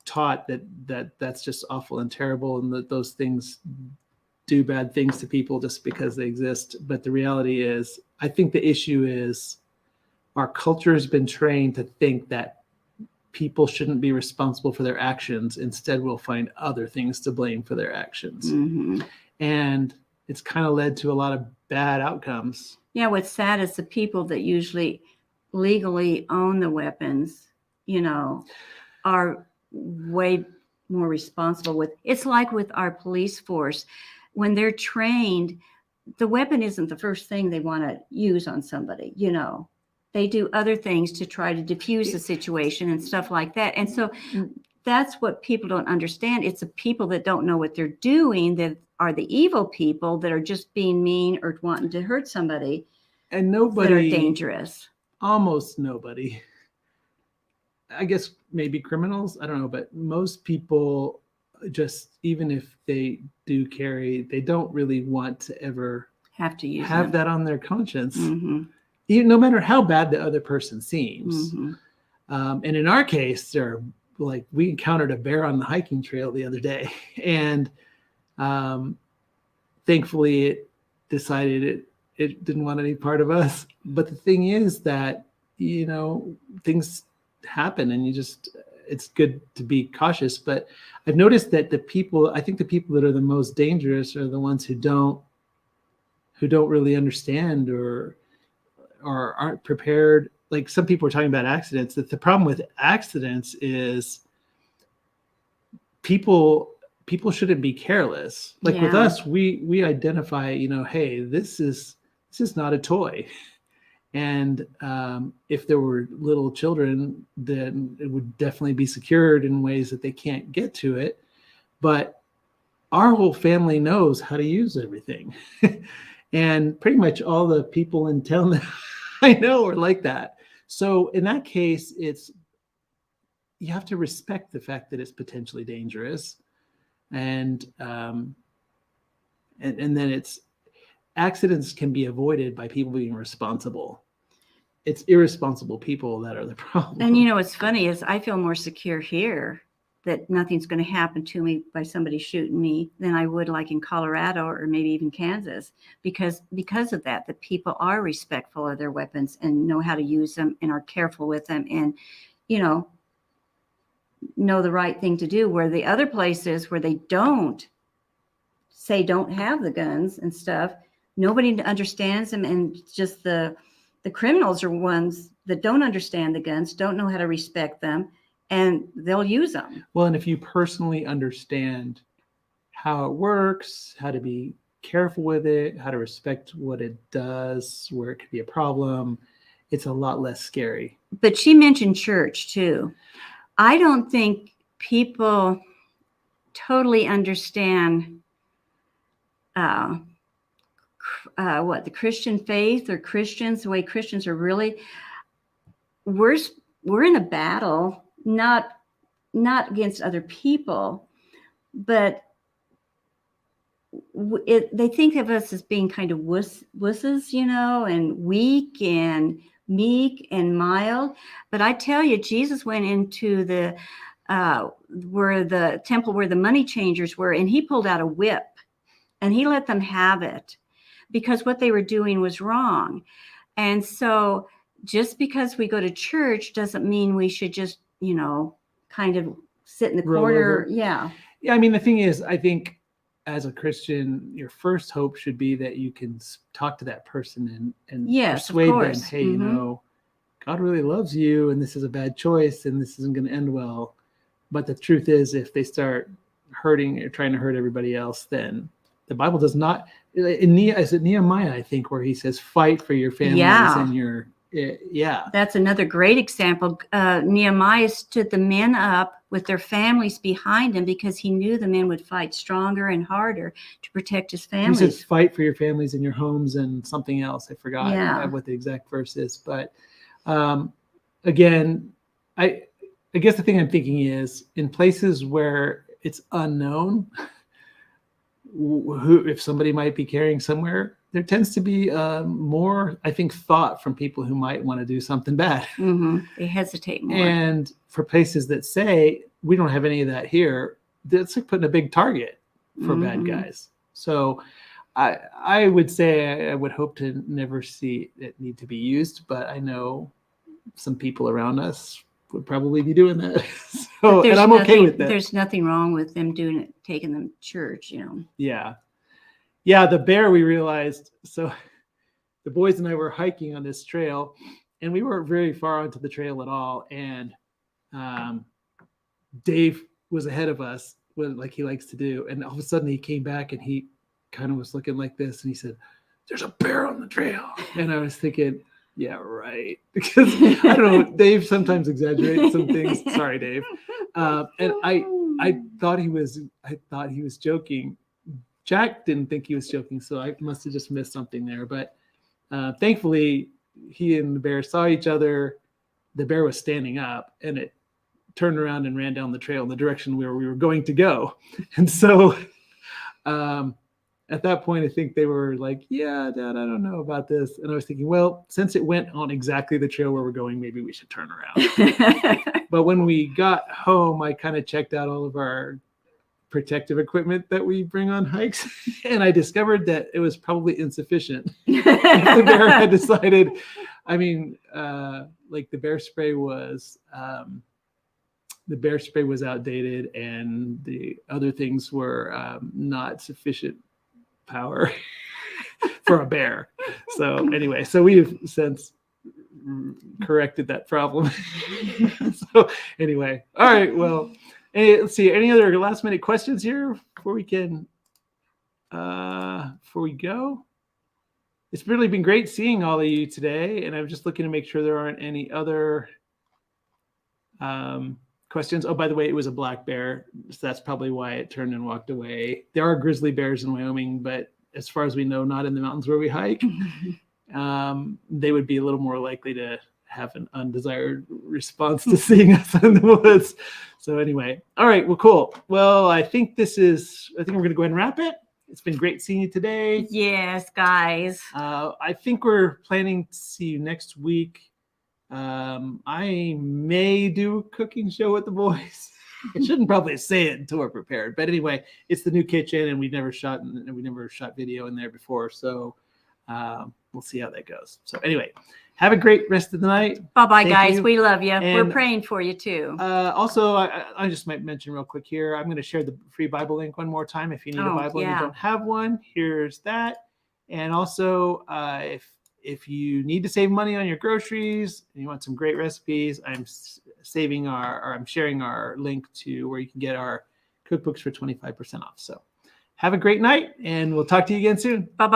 taught that's just awful and terrible, and that those things do bad things to people just because they exist. But the reality is, I think the issue is our culture has been trained to think that people shouldn't be responsible for their actions. Instead, we'll find other things to blame for their actions. Mm-hmm. And it's kind of led to a lot of bad outcomes. Yeah, what's sad is the people that usually legally own the weapons, are way more responsible with. It's like with our police force. When they're trained, the weapon isn't the first thing they want to use on somebody, you know. They do other things to try to diffuse the situation and stuff like that. And so that's what people don't understand. It's the people that don't know what they're doing that are the evil people that are just being mean or wanting to hurt somebody. And That are nobody, dangerous. almost nobody, I guess maybe criminals, I don't know, but most people just, even if they do carry, they don't really want to ever Have to use have them. that on their conscience, Mm-hmm. even, no matter how bad the other person seems. Mm-hmm. And in our case, we encountered a bear on the hiking trail the other day, and thankfully it decided it didn't want any part of us. But the thing is that, you know, things happen, and it's good to be cautious. But I've noticed that I think the people that are the most dangerous are the ones who don't really understand or aren't prepared. Like some people are talking about accidents, that the problem with accidents is people shouldn't be careless. Like with Yeah. us, we identify, you know, hey, this is not a toy. And if there were little children, then it would definitely be secured in ways that they can't get to it. But our whole family knows how to use everything. And pretty much all the people in town that I know are like that. So in that case, you have to respect the fact that it's potentially dangerous. And then accidents can be avoided by people being responsible. It's irresponsible people that are the problem. And you know what's funny is I feel more secure here that nothing's going to happen to me by somebody shooting me than I would like in Colorado or maybe even Kansas, because of that, the people are respectful of their weapons and know how to use them and are careful with them and, you know the right thing to do. Where the other places where they don't have the guns and stuff, nobody understands them, and just the criminals are ones that don't understand the guns, don't know how to respect them, and they'll use them. Well, and if you personally understand how it works, how to be careful with it, how to respect what it does, where it could be a problem, it's a lot less scary. But she mentioned church too. I don't think people totally understand what the Christian faith or Christians, the way Christians are really, we're in a battle, not against other people, but they think of us as being kind of wusses, you know, and weak and meek and mild. But I tell you, Jesus went into the where the temple where the money changers were, and he pulled out a whip and he let them have it because what they were doing was wrong. And so just because we go to church doesn't mean we should just, you know, kind of sit in the corner. Yeah. Yeah. I mean, the thing is, I think as a Christian, your first hope should be that you can talk to that person and yes, persuade them, hey, mm-hmm. you know, God really loves you and this is a bad choice and this isn't going to end well. But the truth is, if they start hurting or trying to hurt everybody else, then the Bible does not. Is it Nehemiah, I think, where he says, fight for your families and your, yeah. That's another great example. Nehemiah stood the men up with their families behind him because he knew the men would fight stronger and harder to protect his families. He says, fight for your families and your homes and something else. I forgot what the exact verse is. But again, I guess the thing I'm thinking is in places where it's unknown, if somebody might be carrying somewhere, there tends to be more, I think, thought from people who might want to do something bad. Mm-hmm. They hesitate more. And for places that say, we don't have any of that here, that's like putting a big target for bad guys. So I would say I would hope to never see it need to be used, but I know some people around us would probably be doing that. So, and I'm okay with that. There's nothing wrong with them doing it, taking them to church, you know. Yeah. Yeah, the bear, we realized, so the boys and I were hiking on this trail, and we weren't very far onto the trail at all. And Dave was ahead of us, like he likes to do. And all of a sudden he came back and he kind of was looking like this, and he said, "There's a bear on the trail," and I was thinking, yeah, right, because I don't know, Dave sometimes exaggerates some things. Sorry, Dave. And I thought he was joking. Jack didn't think he was joking, so I must have just missed something there. But thankfully, he and the bear saw each other. The bear was standing up, and it turned around and ran down the trail in the direction where we were going to go. And so at that point, I think they were like, "Yeah, Dad, I don't know about this." And I was thinking, well, since it went on exactly the trail where we're going, maybe we should turn around. But when we got home, I kind of checked out all of our protective equipment that we bring on hikes, and I discovered that it was probably insufficient. The bear had decided, I mean, like the bear spray was outdated, and the other things were not sufficient power for a bear. So anyway, so we've since corrected that problem. So anyway, all right, well, hey, let's see, any other last minute questions here before we go? It's really been great seeing all of you today, and I'm just looking to make sure there aren't any other questions. Oh, by the way, it was a black bear, so that's probably why it turned and walked away. There are grizzly bears in Wyoming, but as far as we know, not in the mountains where we hike. They would be a little more likely to have an undesired response to seeing us in the woods. So anyway, all right, well, cool. Well, I think we're going to go ahead and wrap it. It's been great seeing you today. Yes, guys. I think we're planning to see you next week. I may do a cooking show with the boys. I shouldn't probably say it until we're prepared, but anyway, it's the new kitchen, and we never shot video in there before, so we'll see how that goes. So anyway, have a great rest of the night. Bye-bye, guys. You. We love you. And we're praying for you too. Also, I just might mention real quick here, I'm going to share the free Bible link one more time. If you need a Bible and you don't have one, here's that. And also, if you need to save money on your groceries and you want some great recipes, I'm sharing our link to where you can get our cookbooks for 25% off. So have a great night, and we'll talk to you again soon. Bye-bye.